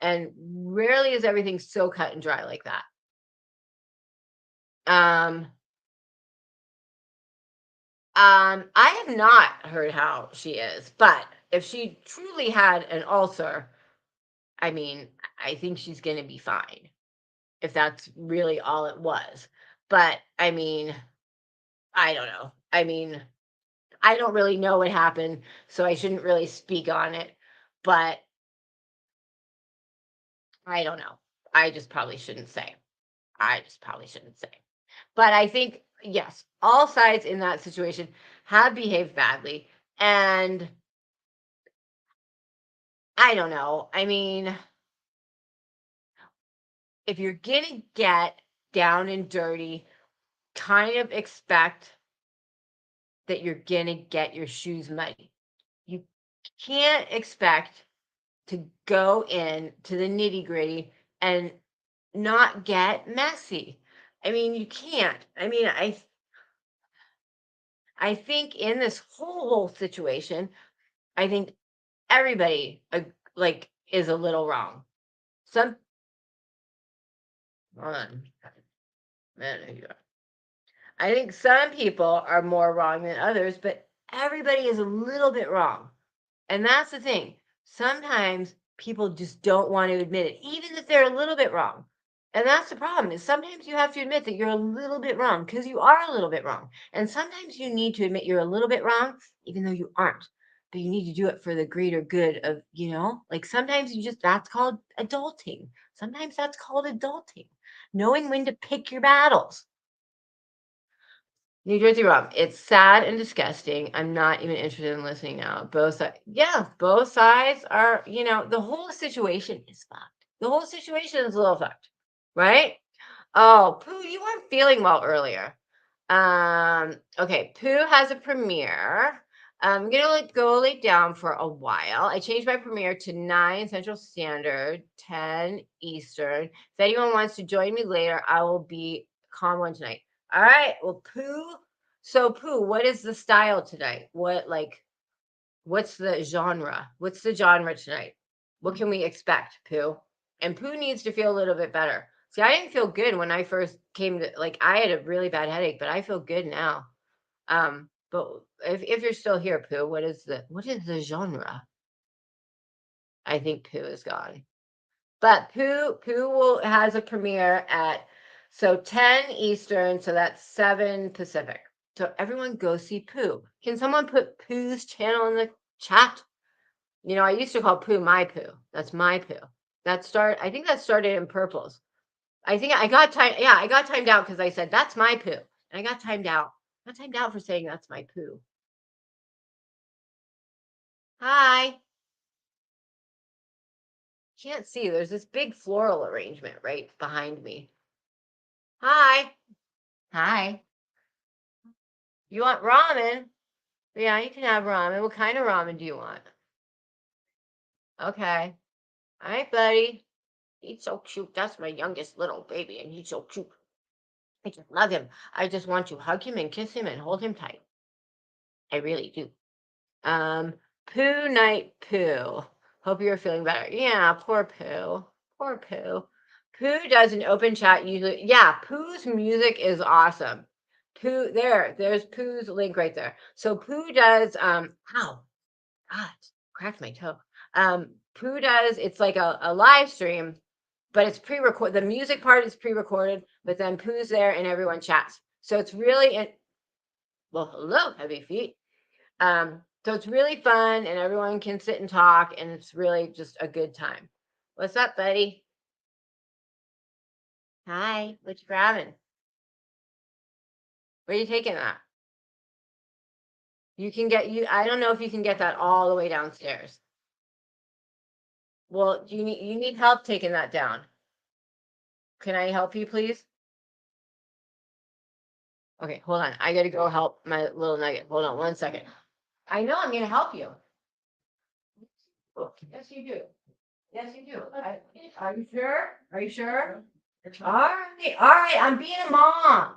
And rarely is everything so cut and dry like that. I have not heard how she is, but if she truly had an ulcer, I mean, I think she's gonna be fine if that's really all it was. But I mean, I don't know. I mean, I don't really know what happened, so I shouldn't really speak on it. But I don't know. I just probably shouldn't say. I just probably shouldn't say. But I think, yes, all sides in that situation have behaved badly. And I don't know. I mean, if you're going to get down and dirty, kind of expect that you're going to get your shoes muddy. You can't expect to go in to the nitty gritty and not get messy. I mean, you can't. I mean, I think in this whole situation, I think everybody like is a little wrong. Some hold on. Man, I think some people are more wrong than others, but everybody is a little bit wrong. And that's the thing. Sometimes people just don't want to admit it, even if they're a little bit wrong. And that's the problem is sometimes you have to admit that you're a little bit wrong because you are a little bit wrong. And sometimes you need to admit you're a little bit wrong, even though you aren't. But you need to do it for the greater good of, like sometimes that's called adulting. Sometimes that's called adulting, knowing when to pick your battles. New Jersey rum. It's sad and disgusting. I'm not even interested in listening now. Both sides, yeah, both sides are, the whole situation is fucked. The whole situation is a little fucked, right? Oh, Pooh, you weren't feeling well earlier. Okay, Pooh has a premiere. I'm gonna go lay down for a while. I changed my premiere to 9 Central Standard, 10 Eastern. If anyone wants to join me later, I will be calm one tonight. All right. Well, Pooh. So Pooh, what is the style tonight? What's the genre? What's the genre tonight? What can we expect, Pooh? And Pooh needs to feel a little bit better. See, I didn't feel good when I first came to I had a really bad headache, but I feel good now. But if you're still here, Pooh, what is the genre? I think Pooh is gone. But Pooh has a premiere at 10 Eastern, so that's 7 Pacific. So everyone go see Pooh. Can someone put Pooh's channel in the chat? I used to call Pooh my Pooh. That's my Pooh. I think that started in purples. I think I got time. Yeah, I got timed out because I said that's my Pooh. And I got timed out. I got timed out for saying that's my Pooh. Hi. Can't see. There's this big floral arrangement right behind me. Hi. Hi. You want ramen? Yeah, you can have ramen. What kind of ramen do you want? Okay. All right, buddy. He's so cute. That's my youngest little baby, and he's so cute. I just love him. I just want to hug him and kiss him and hold him tight. I really do. Um, Pooh Night Pooh. Hope you're feeling better. Yeah, poor Pooh. Poor Pooh. Pooh does an open chat usually. Yeah, Pooh's music is awesome. There's Pooh's link right there. So Pooh does ow, God, cracked my toe. Pooh does, it's like a live stream, but it's pre-recorded. The music part is pre-recorded, but then Pooh's there and everyone chats. So it's really well, hello, heavy feet. So it's really fun and everyone can sit and talk and it's really just a good time. What's up, buddy? Hi, what you grabbing? Where are you taking that? I don't know if you can get that all the way downstairs. Well, you need help taking that down. Can I help you, please? Okay, hold on. I gotta go help my little nugget. Hold on 1 second. I know I'm gonna help you. Yes, you do. Yes, you do. Are you sure? Are you sure? All right. I'm being a mom.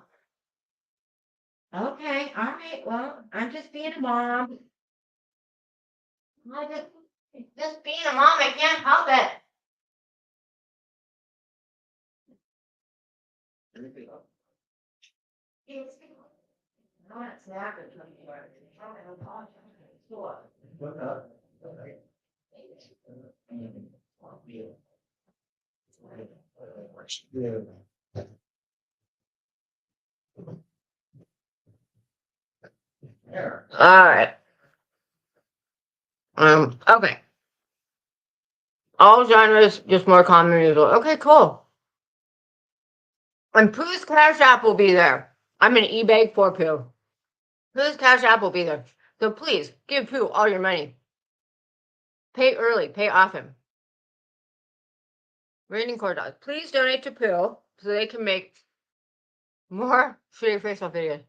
Okay, all right. Well, I'm just being a mom. I just being a mom. I can't help it. All right. Okay. All genres, just more common than usual. Okay, cool. And Pooh's Cash App will be there. I'm an eBay for Pooh. Pooh's Cash App will be there. So please give Pooh all your money. Pay early, pay often. Raining Corn Dogs. Please donate to Pooh so they can make more shitty face-off videos.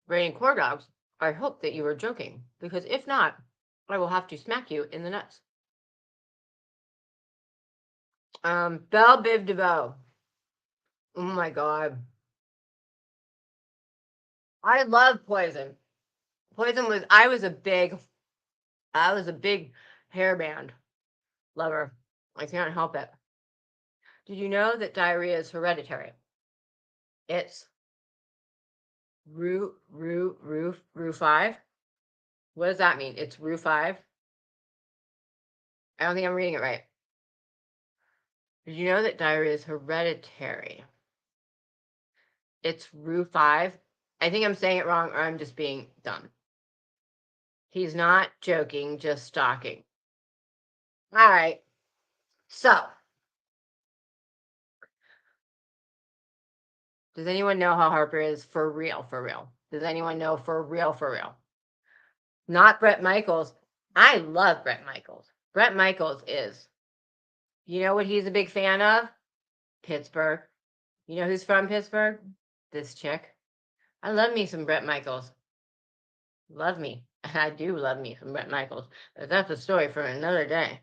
Raining Corn Dogs. I hope that you were joking, because if not, I will have to smack you in the nuts. Belle Biv DeVoe. Oh my god. I love Poison. Poison was I was a big hairband lover. I can't help it. Did you know that diarrhea is hereditary? It's Rue 5. What does that mean? It's Rue 5. I don't think I'm reading it right. Did you know that diarrhea is hereditary? It's Rue 5. I think I'm saying it wrong, or I'm just being dumb. He's not joking, just stalking. All right. So, does anyone know how Harper is for real? For real? Does anyone know for real? For real? Not Bret Michaels. I love Bret Michaels. Bret Michaels is, you know what he's a big fan of? Pittsburgh. You know who's from Pittsburgh? This chick. I love me some Bret Michaels. Love me. I do love me some Bret Michaels. But that's a story for another day.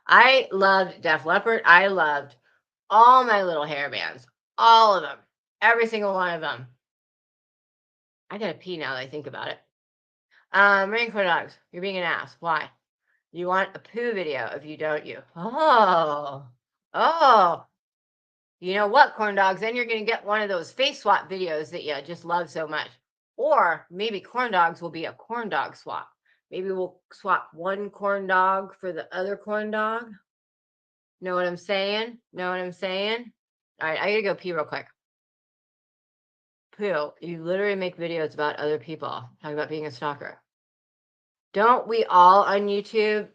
I loved Def Leppard. I loved all my little hair bands. All of them. Every single one of them. I gotta pee now that I think about it. Raincoat Dogs. You're being an ass. Why? You want a poo video of you, don't you? Oh. You know what, Corn Dogs? Then you're going to get one of those face swap videos that you just love so much. Or maybe Corn Dogs will be a corn dog swap. Maybe we'll swap one corn dog for the other corn dog. Know what I'm saying? Know what I'm saying? All right, I got to go pee real quick. Poo, you literally make videos about other people. Talking about being a stalker. Don't we all on YouTube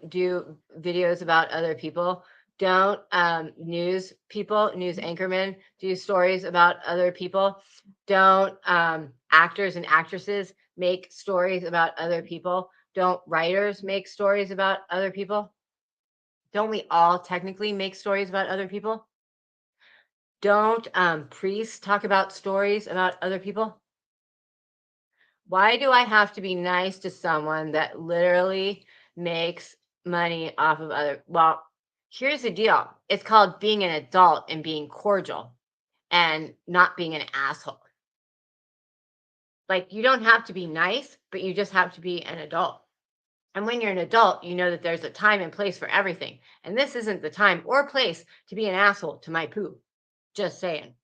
do videos about other people? Don't news anchormen do stories about other people? Don't actors and actresses make stories about other people? Don't writers make stories about other people? Don't we all technically make stories about other people? Don't priests talk about stories about other people? Why do I have to be nice to someone that literally makes money off of other? Well, here's the deal. It's called being an adult and being cordial and not being an asshole. Like, you don't have to be nice, but you just have to be an adult. And when you're an adult, you know that there's a time and place for everything. And this isn't the time or place to be an asshole to my poo. Just saying.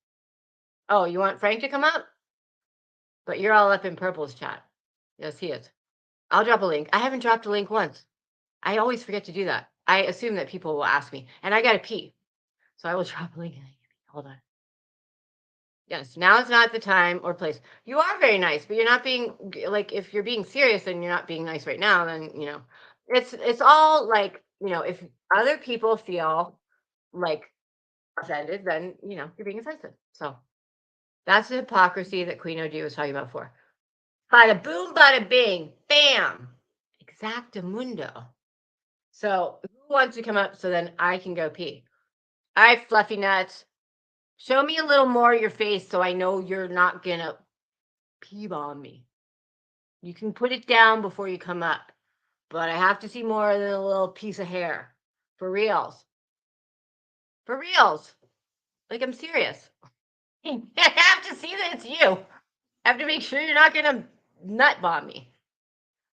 Oh, you want Frank to come up? But you're all up in Purple's chat. Yes, he is. I'll drop a link. I haven't dropped a link once. I always forget to do that. I assume that people will ask me, and I got to pee. So I will drop a link. Hold on. Yes, now is not the time or place. You are very nice, but you're not being, like, if you're being serious and you're not being nice right now, then, you know, it's all like, you know, if other people feel like offended, then, you know, you're being offensive. So that's the hypocrisy that Queen OG was talking about before. Bada boom, bada bing, bam. Exactamundo. So who wants to come up so then I can go pee? All right, fluffy nuts. Show me a little more of your face so I know you're not gonna pee bomb me. You can put it down before you come up, but I have to see more than a little piece of hair. For reals. For reals. Like, I'm serious. I have to see that it's you. I have to make sure you're not gonna nut bomb me.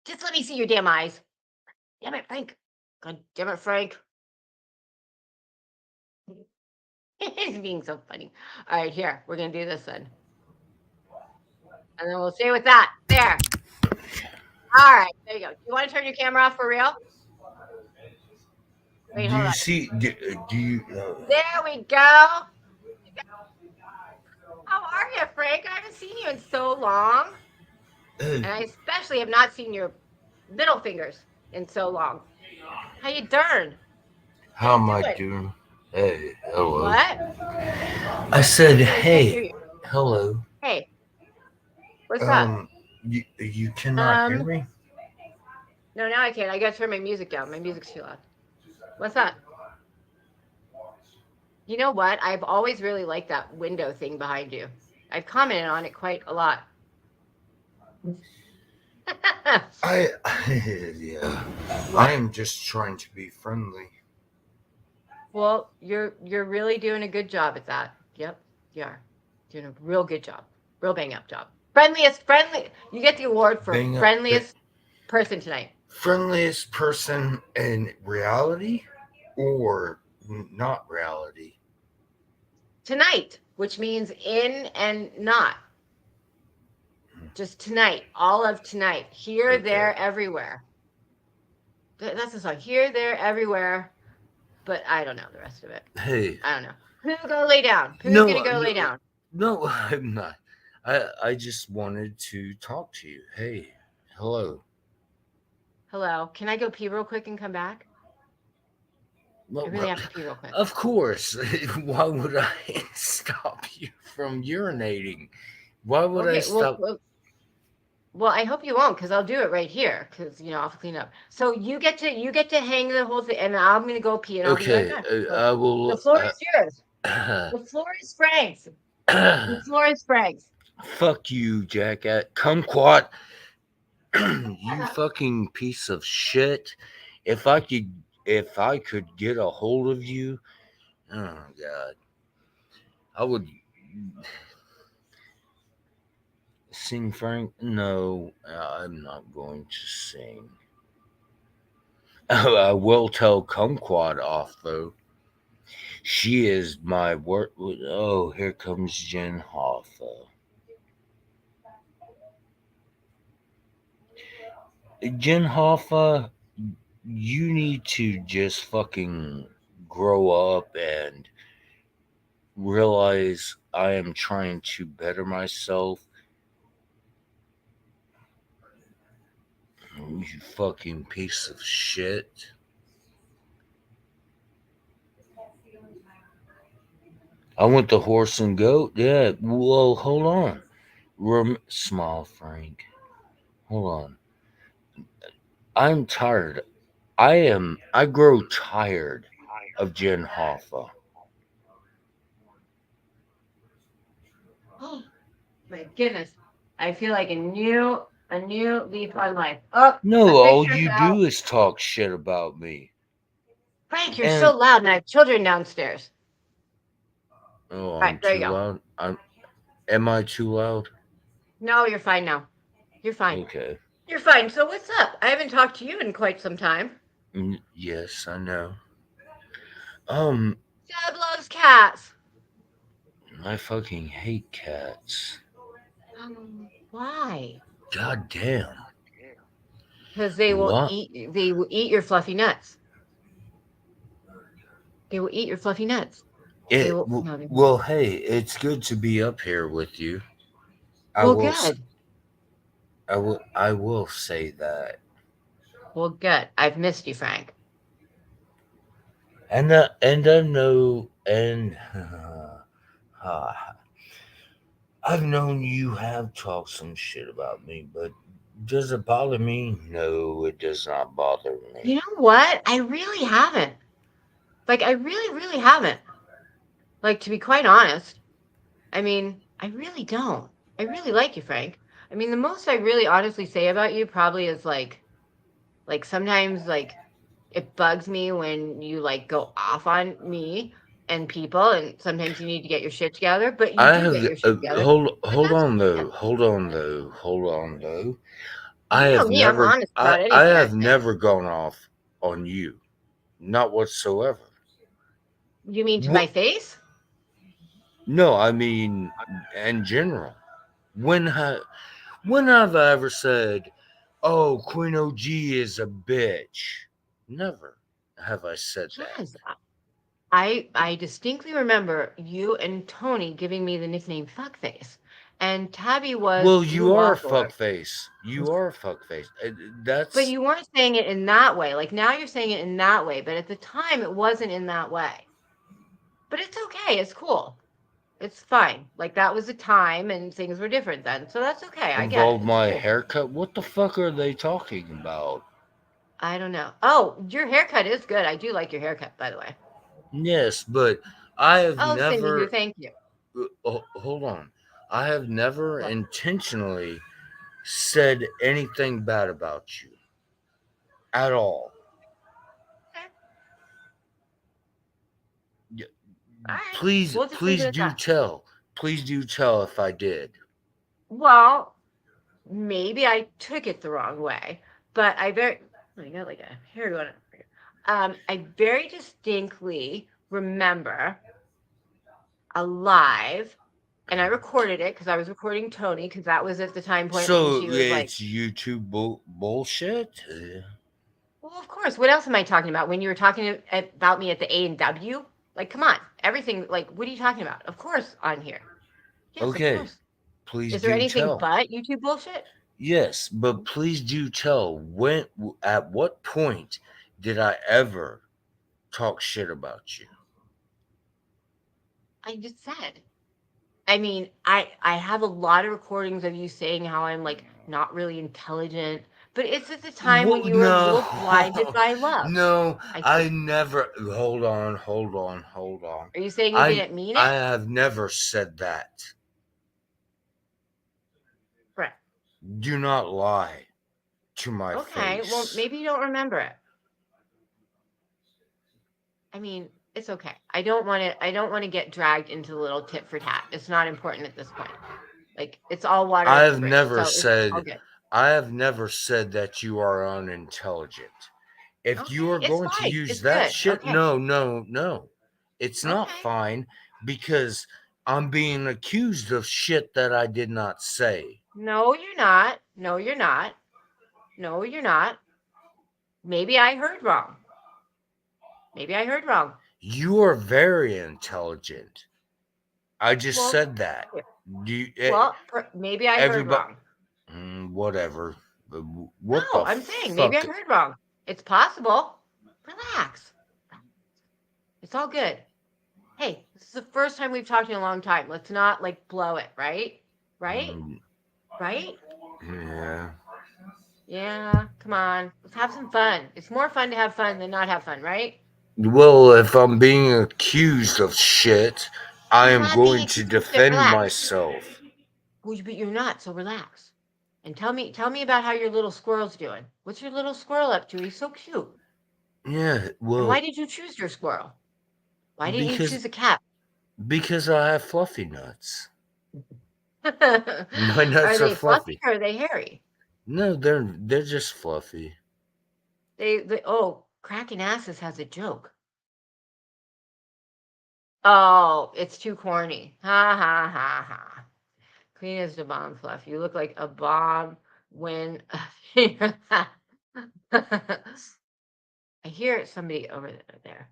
Just let me see your damn eyes. Damn it, Frank. God damn it, Frank. He's being so funny. All right, here. We're going to do this then. And then we'll stay with that. There. All right. There you go. Do you want to turn your camera off for real? Wait, Do hold you on. see? Do you? There we go. How are you, Frank? I haven't seen you in so long. Uh, And I especially have not seen your middle fingers in so long. How you doing? How how you am I doing? doing? Hey, hello. What? I said, I can't hear hey, you. hello. Hey, what's up? You cannot hear Um, me? no, now I can't. I gotta turn my music down. My music's too loud. What's that? You know what? I've always really liked that window thing behind you. I've commented on it quite a lot. I yeah. I am just trying to be friendly. Well, you're really doing a good job at that. Yep, you are doing a real good job, real bang up job. Friendly. You get the award for Being a friendliest person tonight. friendliest person in reality or not reality. Tonight, which means in and not. Just tonight, all of tonight. Here, Okay. there, everywhere. That's the song. Here, there, everywhere. But I don't know the rest of it. Hey, I don't know. Who's gonna lay down? Who's no, gonna go lay no, down? no, I'm not. I just wanted to talk to you. Hey, hello. Hello. Can I go pee real quick and come back? I Well, really have to pee real quick. of course. Why would I stop you from urinating? Why would I Okay. Well, stop? well, I hope you won't, because I'll do it right here, because I'll clean up. So you get to hang the whole thing, and I'm gonna go pee, and I'll be right Okay, back. So I the will. floor is yours. The floor is Frank's. The floor is Frank's. Fuck you, jackass. Kumquat. You fucking piece of shit. If I could, if I could get a hold of you, oh god, I would sing Frank. No, I'm not going to sing. I will tell Kumquat off though. She is my work. Oh, here comes Jen Hoffa. Jen Hoffa, you need to just fucking grow up and realize I am trying to better myself. You fucking piece of shit. I went to horse and goat. Yeah. Well, hold on. Small Frank. Hold on. I'm tired. I grow tired of Jen Hoffa. Oh my goodness! I feel like a new leaf on life. Oh, my No, all picture you fell. do is talk shit about me. Frank, you're so And loud, and I have children downstairs. oh, All right, I'm there you too go. loud. Am I too loud? No, you're fine now. You're fine. Okay. You're fine. So what's up? I haven't talked to you in quite some time. Yes, I know. Um, Deb loves cats. I fucking hate cats. Why? God damn. Because they will What? eat. They will eat your fluffy nuts. They will eat your fluffy nuts. They will. No, they won't. Well, hey, it's good to be up here with you. I Well, will. good. I will say that. Well, good. I've missed you, Frank. And I know and uh, I've known you have talked some shit about me, but does it bother me? No, it does not bother You me. know what? I really haven't. Like, I really, really haven't. Like, to be quite honest, I mean, I really don't. I really like you, Frank. I mean, the most I really honestly say about you probably is like sometimes like it bugs me when you like go off on me and people, and sometimes you need to get your shit together, but you I do get have your shit together. But hold that's on yeah. though, hold on though. You know me, I'm honest about I anything I have say. never gone off on you, not whatsoever. You mean to my What? face? No, I mean in general. When when have I ever said, "Oh, Queen OG is a bitch"? Never have I said that. Yes, I distinctly remember you and Tony giving me the nickname Fuckface, and Tabby was Well, blew you are a off or fuckface. You are a fuckface. but That's you weren't saying it in that way. Like now you're saying it in that way, but at the time it wasn't in that way. But it's okay. It's cool. It's fine. Like that was a time and things were different then. So that's okay. I get it. involved It's my cool. haircut. What the fuck are they talking about? I don't know. Oh, your haircut is good. I do like your haircut, by the way. Yes, but I have Oh, Cindy, who never. thank you. Hold on. I have never What? intentionally said anything bad about you at all. Okay. Y- All right. Please, We'll just leave it please at do that. tell. Please do tell if I did. Well, maybe I took it the wrong way, but I got like a hair going on. I very distinctly remember alive, and I recorded it because I was recording Tony because that was at the time point when So she was like, it's YouTube bullshit. well, of course. What else am I talking about? When you were talking about me at the A&W? Like, come on. Everything, like, what are you talking about? Of course, on here. Yes, of Okay, course. please Is there do anything tell. but YouTube bullshit? Yes, but please do tell at what point did I ever talk shit about you? I just said. I mean, I have a lot of recordings of you saying how I'm like not really intelligent, but it's at the time when you were a No, little blinded by love. no, I I think. never. Hold on. Are you saying you I didn't mean I it? have never said that. Right. Do not lie to my Okay. Well, face. maybe you don't remember it. I mean, it's okay. I don't want to get dragged into the little tit for tat. It's not important at this point. Like it's all water I under the have bridge. never So it's all said good. I have never said that you are unintelligent. If you Okay. are It's going to fine. use It's that good. shit, Okay. no, no, no. It's not Okay. fine because I'm being accused of shit that I did not say. No, you're not. No, you're not. No, you're not. Maybe I heard wrong. Maybe I heard wrong. You are very intelligent. I just Well, said that. You, maybe I heard everybody, wrong. whatever. What No, the I'm saying maybe I fuck? heard wrong. It's possible. Relax. It's all good. Hey, this is the first time we've talked in a long time. Let's not like blow it, right? Right? Mm, Right? yeah. Yeah, come on. Let's have some fun. It's more fun to have fun than not have fun, right? Well, if I'm being accused of shit, I You're am not being going to accused of it. defend Relax. myself. Well, but you're not, so relax. And tell me about how your little squirrel's doing. What's your little squirrel up to? He's so cute. Yeah, And why well, did you choose your squirrel? Why didn't you because choose a cat? because I have fluffy nuts. My Are nuts are they fluffy fluffy. or are they hairy? No, they're just fluffy. Oh, cracking asses has a joke. Oh, it's too corny. Ha ha ha ha. Clean as the bomb, Fluff. You look like a bomb when I hear somebody over there.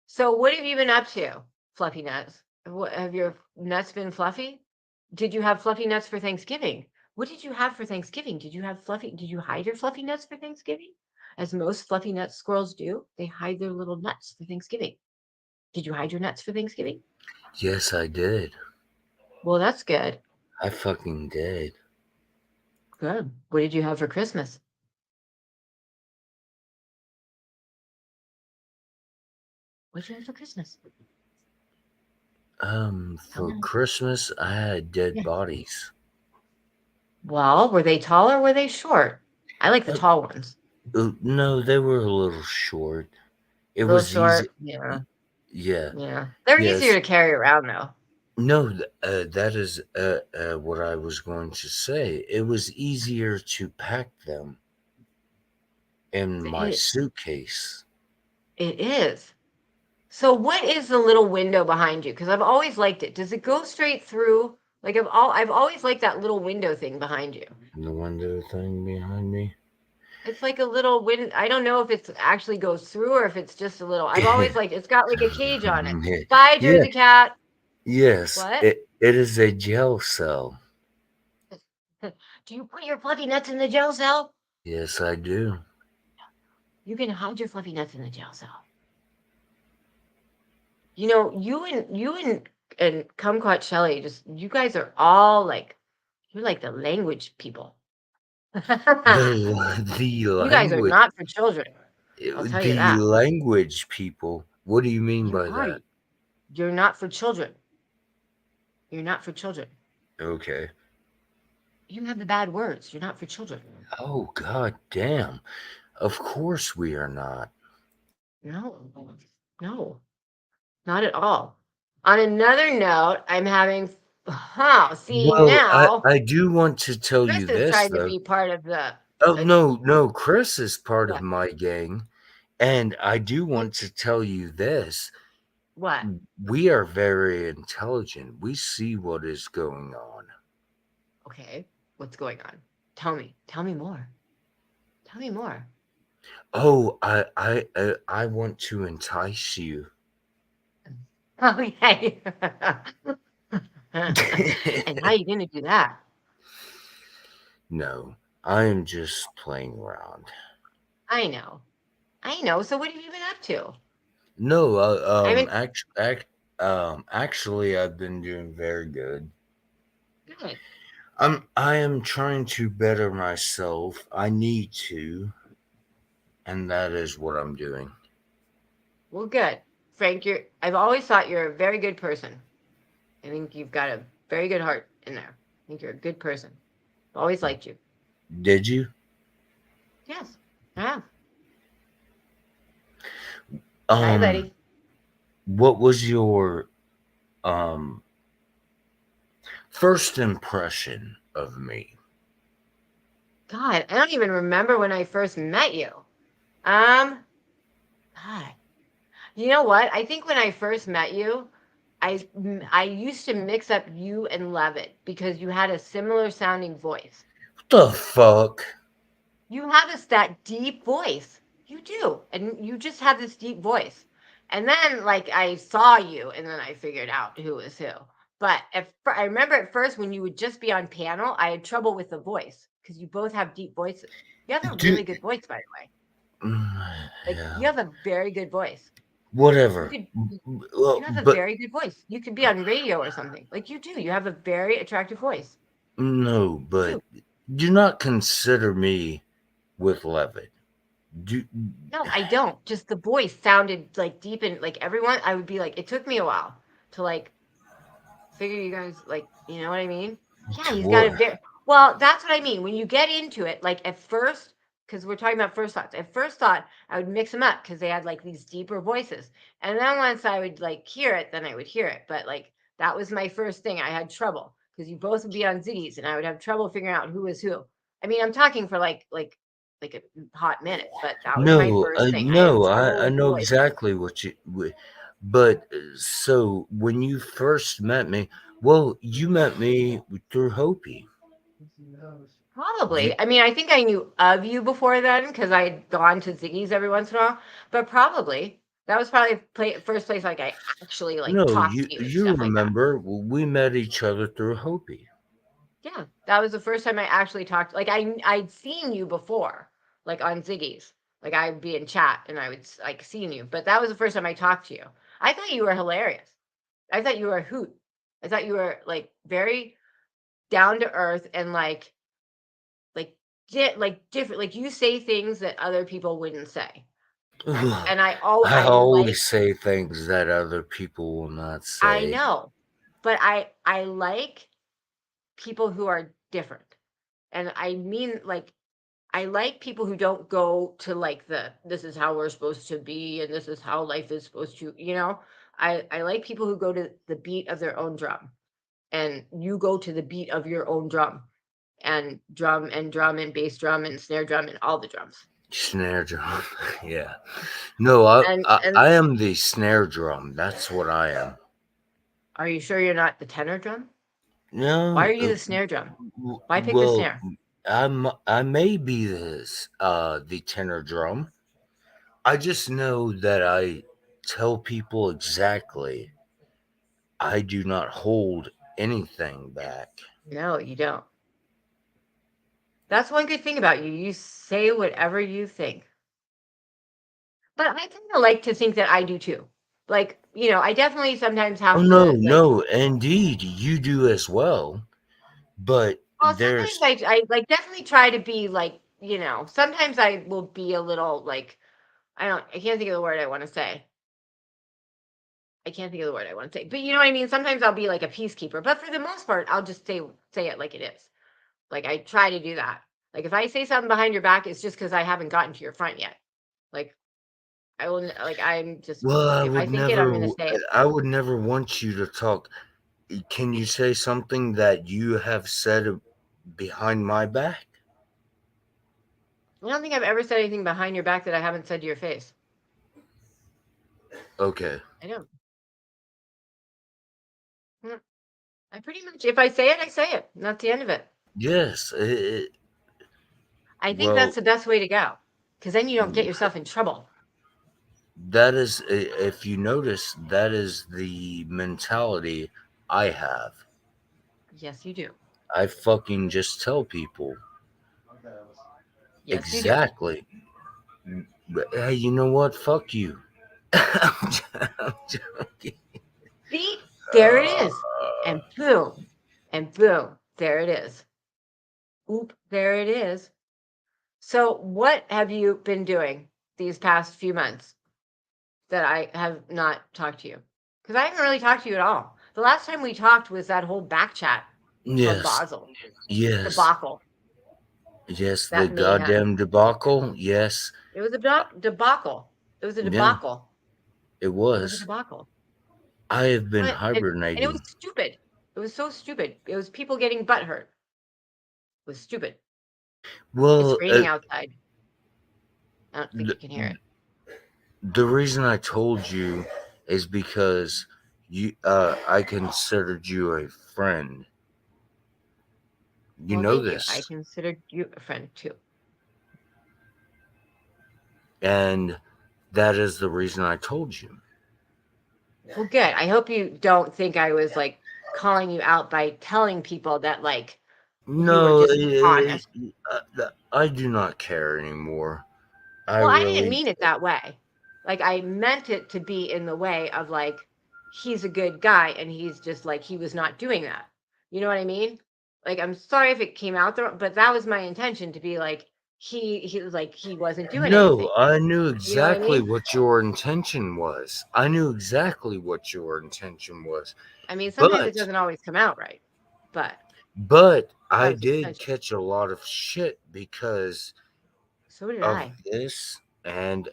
So what have you been up to, Fluffy Nuts? Have your nuts been fluffy? Did you have fluffy nuts for Thanksgiving? What did you have for Thanksgiving? Did you hide your fluffy nuts for Thanksgiving? As most fluffy nut squirrels do, they hide their little nuts for Thanksgiving. Did you hide your nuts for Thanksgiving? Yes, I did. Well, that's good. I fucking did. Good. What did you have for Christmas? What did you have for Christmas? Tell For me. Christmas, I had dead Yeah. bodies. Well, were they tall or were they short? I like the Uh, tall ones. no, they were a little short. It A little was easy. short. Yeah. Yeah. Yeah. They're easier Yes. to carry around though. No, that is what I was going to say. It was easier to pack them in It my is. suitcase. It is. So what is the little window behind you? Because I've always liked it. Does it go straight through Like I've always liked that little window thing behind you. The window thing behind me. It's like a little wind. I don't know if it's actually goes through or if it's just a little. I've always liked it's got like a cage on it. Bye, Yeah. Jersey cat. Yes. What? It is a jail cell. Do you put your fluffy nuts in the jail cell? Yes, I do. You can hide your fluffy nuts in the jail cell. You know, you and Kumquat Shelley, just you guys are all like you're like the language people. The You guys are language. not for children. I'll tell you The that. language people. What do you mean You by are. that? You're not for children. You're not for children. Okay. You have the bad words. You're not for children. Oh, god damn. Of course we are not. No. No. Not at all. On another note, I'm having see Well, now I do want to tell Chris you is this, trying to though. be part of the Oh, uh, no, Chris is part of what? my gang. And I do want to tell you this. What? We are very intelligent. We see what is going on. Okay. What's going on? Tell me. Tell me more. Tell me more. Oh, I want to entice you. Okay. And how are you going to do that? No, I am just playing around. I know. I know. So what have you been up to? No, I mean, actually, I've been doing very good. good. I am trying to better myself. I need to, and that is what I'm doing. Well, good. Frank, I've always thought you're a very good person. I think you've got a very good heart in there. I think you're a good person. I've always liked you. Did you? Yes, I have. Hi, Um, buddy. what was your um first impression of me? God, I don't even remember when I first met you. Um, God, you know what? I think when I first met you, I used to mix up you and Levitt because you had a similar sounding voice. What the fuck? You have that deep voice. You do. And you just have this deep voice. And then like I saw you and then I figured out who was who. But I remember at first when you would just be on panel, I had trouble with the voice because you both have deep voices. You have a Do really good voice, by the way. Like yeah, you have a very good voice. You whatever. could Well, you have a but very good voice. You could be on radio or something. Like you do. You have a very attractive voice. no, You but do. do not consider me with Levitt. Do No, I don't. Just the voice sounded like deep and like everyone, I would be like, it took me a while to like figure you guys like, you know what I mean? Yeah, he's got a what? very well, that's what I mean. When you get into it, like at first, because we're talking about first thoughts. At first thought, I would mix them up because they had like these deeper voices. And then once I would like hear it, then I would hear it. But like that was my first thing. I had trouble because you both would be on Ziggy's and I would have trouble figuring out who was who. I mean, I'm talking for like a hot minute, but that was my No, first thing. I had no, trouble I with the know voices. exactly what you. But so when you first met me, well, you met me through Hopi. You Probably. I mean, I think I knew of you before then because I had gone to Ziggy's every once in a while, but probably that was probably first place like I actually like no, talked you to you and you stuff like that. remember we met each other through Hopi. Yeah, that was the first time I actually talked. Like I'd seen you before, like on Ziggy's. Like I'd be in chat and I would like seen you, but that was the first time I talked to you. I thought you were hilarious. I thought you were a hoot. I thought you were like very down to earth and like like different. Like you say things that other people wouldn't say. And I I like always say things that other people will not I say. know, but I like people who are different. And I mean like I like people who don't go to like this is how we're supposed to be and this is how life is supposed to, you know. I like people who go to the beat of their own drum and you go to the beat of your own drum and bass drum and snare drum and all the drums. Snare drum. Yeah. No, And I am the snare drum. That's what I am. are you sure you're not the tenor drum? No. Why are you the snare drum? Why pick the Well, snare? I may be the tenor drum. I just know that I tell people exactly. I do not hold anything back. No, you don't. That's one good thing about you. You say whatever you think. But I kind of like to think that I do too. Like, I definitely sometimes Oh have no, to like. no, indeed, you do as well. But Well, sometimes there's I like definitely try to be like, sometimes I will be a little like, I can't think of the word I want to say. I can't think of the word I want to say. But you know what I mean? Sometimes I'll be like a peacekeeper, but for the most part, I'll just say it like it is. Like I try to do that. Like if I say something behind your back, it's just because I haven't gotten to your front yet. Like I will like I'm just well, if I think it, I'm gonna say it. I would never want you to talk. Can you say something that you have said behind my back? I don't think I've ever said anything behind your back that I haven't said to your face. Okay. I don't. Mm, I pretty much if I say it, I say it. And that's the end of it. Yes. I think that's Well, the best way to go. Because then you don't get yourself in trouble. that is, if you notice, that is the mentality I have. Yes, you do. I fucking just tell people Yes, you do. exactly. But, hey, you know what? Fuck you. I'm joking. See? There it is. And boom. And boom. There it is. Oop, there it is. So, what have you been doing these past few months that I have not talked to you? Because I haven't really talked to you at all. The last time we talked was that whole back chat from Yes, Basel yes, debacle, yes. The that mayhem. goddamn debacle. Yes, It was a debacle. It was a yeah, debacle. it It was a was. debacle. I have been And it was hibernating. stupid. It was so stupid. It was people getting butt hurt. It was stupid. It's Well, raining outside. I don't think you can hear it. the reason I told you is because I considered you a friend. You Well, know thank you. I this, considered you a friend too. and that is the reason I told you. Well, good. I hope you don't think I was like calling you out by telling people that like you were No, just honest. I do not care anymore. I Well, I didn't really mean it that way. Like I meant it to be in the way of like he's a good guy and he's just like he was not doing that. You know what I mean? Like I'm sorry if it came out the but that was my intention to be like he was like he wasn't doing no. anything. I knew You know what I exactly mean? what your intention was. I knew exactly what your intention was, I mean, sometimes it but doesn't always come out right, but that I was the did intention. catch a lot of shit because So did of I. this, and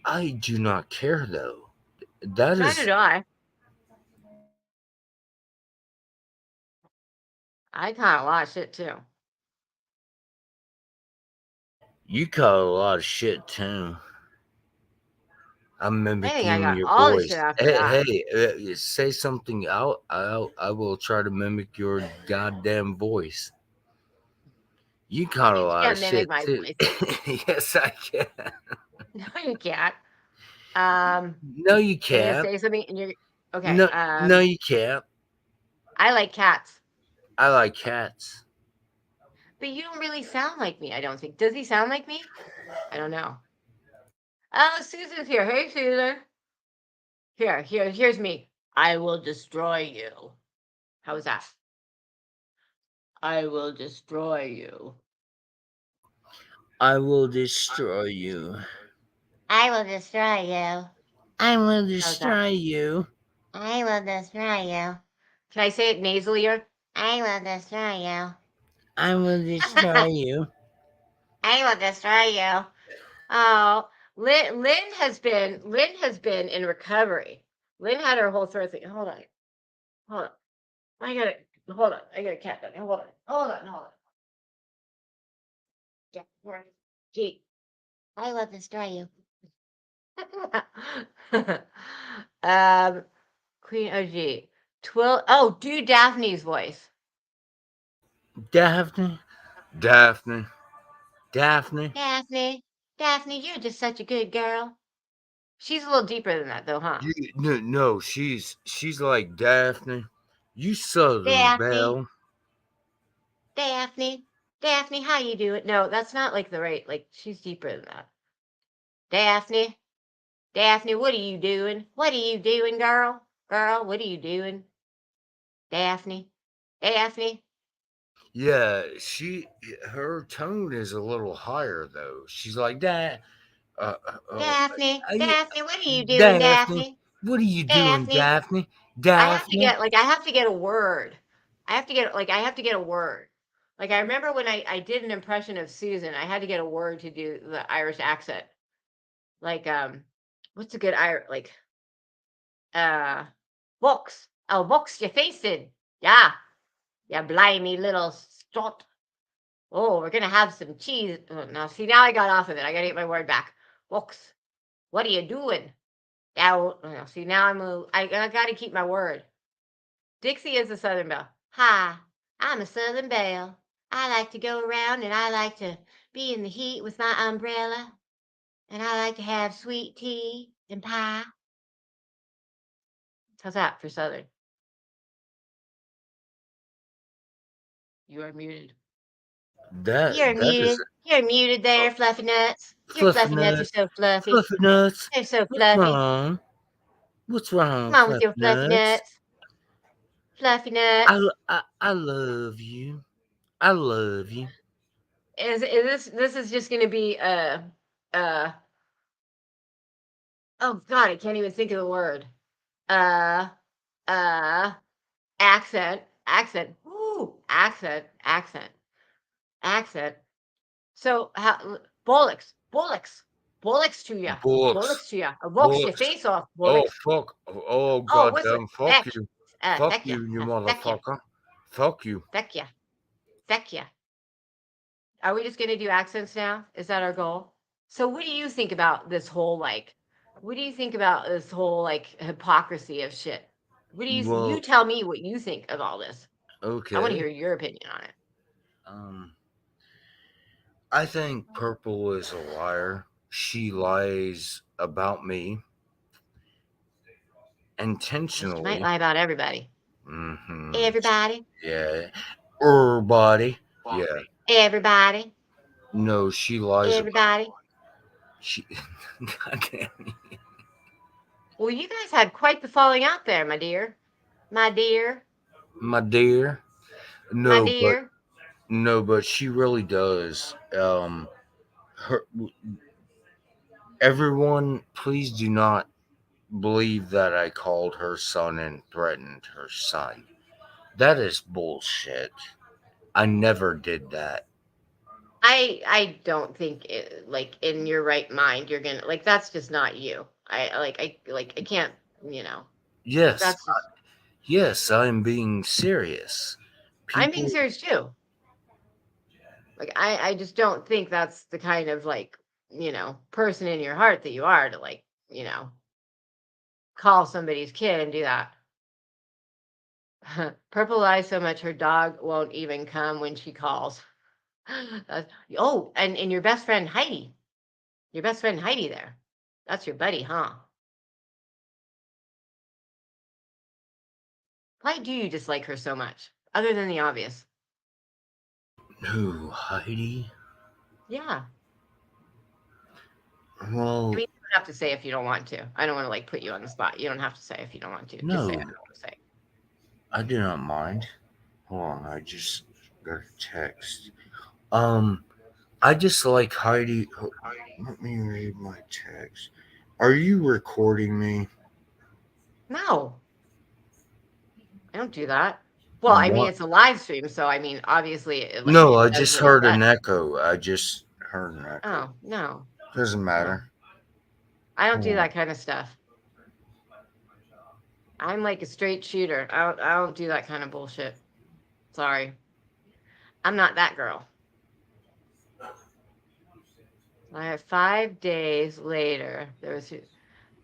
I do not care though. That Neither is, do I. I caught a lot of shit too. you caught a lot of shit too. I'm I think I mimicking got your all the shit voice. after Hey, that. say something out. I will try to mimic your goddamn voice. You caught a You lot of can't mimic shit my too. voice. Yes, I can. No, you can't. Um, No, you I'm gonna can't. say something, and you're okay. No, no, you can't. I like cats, I like cats. but you don't really sound like me. I don't think. Does he sound like me? I don't know. Susan's here. Hey, Susan. Here's me. I will destroy you. How was that? I will destroy you. I will destroy you. I will destroy you. I will How's that? destroy you. I will destroy you. Can I say it nasalier? I will destroy you. I will destroy you. I will destroy you. Oh, Lynn has been in recovery. Lynn had her whole throat thing. Hold on. I got it. Hold on. I got a cat down. Hold on. Yeah, right. Gee, I will destroy you. um, Queen OG. Do Daphne's voice. Daphne, Daphne, Daphne. Daphne, Daphne, you're just such a good girl. She's a little deeper than that, though, huh? No, she's like Daphne. You Southern Daphne, Belle. Daphne, Daphne, how you doing? No, that's not like the right. Like she's deeper than that. Daphne, Daphne, what are you doing? What are you doing, girl? Girl, what are you doing? Daphne, Daphne, Yeah, her tone is a little higher though. She's like that. Uh, uh, uh, Daphne, yeah, Daphne, what are you doing, Daphne. Daphne? What are you doing, Daphne, Daphne? I Daphne. have to get a word. I have to get a word. Like I remember when I did an impression of Susan, I had to get a word to do the Irish accent. Like what's a good Irish like uh books. Oh, books you facing. Yeah. Yeah, blimey little stot. Oh, we're gonna have some cheese. Oh, now see now I got off of it. I gotta get my word back. Books. What are you doing? Now, see now I gotta keep my word. Dixie is a Southern Belle. Hi, I'm a Southern Belle. I like to go around and I like to be in the heat with my umbrella. And I like to have sweet tea and pie. How's that for Southern? You are muted. You're That is muted. You're muted there, Fluffy Nuts. Your fluffy Fluffy Nuts are nuts. so fluffy. Fluffy nuts. They're so What's fluffy. wrong? What's wrong, Come on with fluffy your Fluffy nuts? Nuts. Fluffy Nuts. I love you. I love you. This is just gonna be uh oh god, I can't even think of the word. Uh uh accent. Ooh, accent. So how bullocks Bullocks. to ya. Bullocks your Bullocks. face off, Oh bullocks. fuck. Oh Oh, what's it? goddamn. Fuck you. Fuck Feck ya, you, you feck ya, motherfucker. Fuck you. feck ya, feck ya. Are we just gonna do accents now? Is that our goal? So what do you think about this whole like? What do you think about this whole like hypocrisy of shit? What do you Well, tell me what you think of all this? I want to okay. hear your opinion on it. Um, I think Purple is a liar. She lies about me Well, she might intentionally. lie about everybody. Mm-hmm. Everybody, Yeah. Everybody. Yeah. everybody, No, she lies about everybody. she. Goddamn. Well, you guys had quite the falling out there, my dear. My dear, My dear. my No, but dear. no, but she really does. Her everyone, please do not believe that I called her son and threatened her son. That is bullshit. I never did that. I don't think like in your right mind you're gonna like that's just not you. I can't you know Yes, that's just yes, I am being serious. I'm being People, serious too. Like I just don't think that's the kind of like person in your heart that you are to like call somebody's kid and do that. Purple lies so much her dog won't even come when she calls. Oh, and your best friend Heidi. Your best friend Heidi there. That's your buddy, huh? Why do you dislike her so much? Other than the obvious. who, Heidi? Yeah. I Well, mean, you don't have to say if you don't want to. I don't want to like put you on the spot. You don't have to say if you don't want to. Just say I no, don't want to say. I do not mind. Hold on, I just got a text. Um, I just like Heidi. Let me read my text. Are you recording me? No, I don't do that. Well, I mean, What? it's a live stream, so I mean, obviously, No, it I does just what it heard an does. echo. I just heard an echo. Oh no, Doesn't no, matter. I don't do Hold that kind of stuff. I'm like a straight shooter. I don't do that kind of bullshit. Sorry, I'm not that girl. I have 5 days later. There was,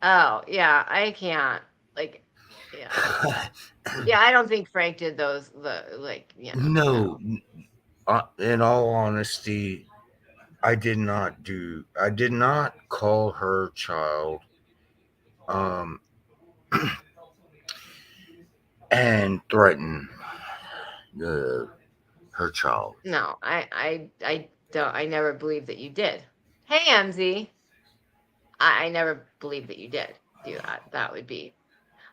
oh yeah, I can't. Like, yeah, on. yeah. I don't think Frank did those. No. No, in all honesty, I did not call her child, um, and threaten uh, her child. No, I don't. I never believed that you did. Hey, MZ, I never believed that you did do that. That would be.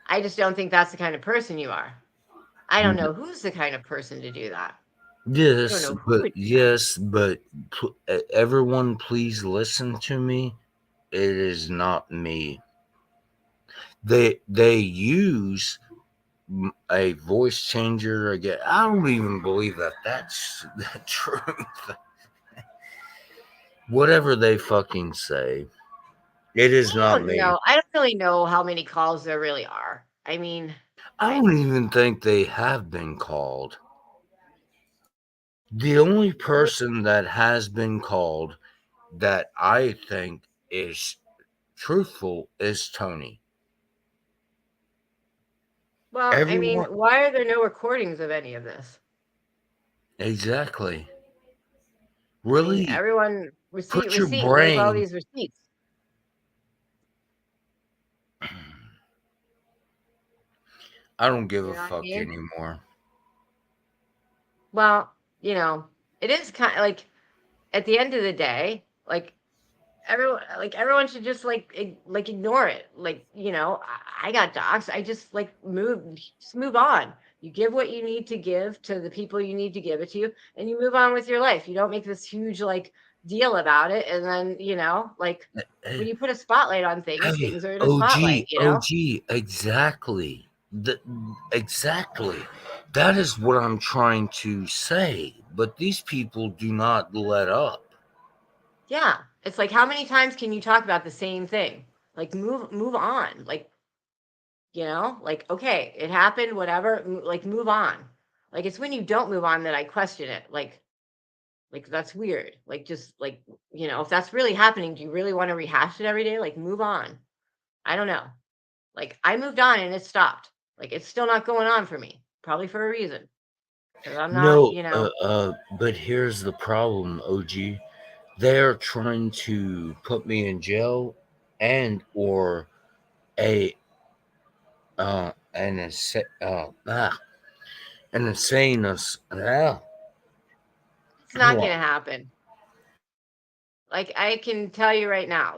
I just don't think that's the kind of person you are. I don't know who's the kind of person to do that. I don't know who would do that. Yes, but everyone, please listen to me. It is not me. They use a voice changer again. I don't even believe that that's the truth. Whatever they fucking say, it is I not don't me. know. I don't really know how many calls there really are. I mean, I I don't even think they have been called. The only I mean, person that has been called that I think is truthful is Tony. well, I mean, Everyone, why are there no recordings of any of this? exactly. I mean, Really everyone receipt, put your receipt. Where's all brain. these receipts? I don't give You a know what I fuck mean? anymore. Well, it is kind of like at the end of the day, everyone should just like ignore it. Like, I got docs. I just move on. You give what you need to give to the people you need to give it to, and you move on with your life. You don't make this huge deal about it, and then Eh, when you put a spotlight on things, Hey, things are in a spotlight. OG, OG, exactly. Exactly. That is what I'm trying to say. But these people do not let up. Yeah, it's like how many times can you talk about the same thing? Like move on. Like okay, it happened, whatever, move on. Like it's when you don't move on that I question it. Like that's weird. Like just if that's really happening, do you really want to rehash it every day? Like move on. I don't know. Like I moved on and it stopped. Like it's still not going on for me. Probably for a reason. Because I'm not, No, but here's the problem, OG. They're trying to put me in jail and or a an an insane it's hold not on. gonna happen. Like I can tell you right now,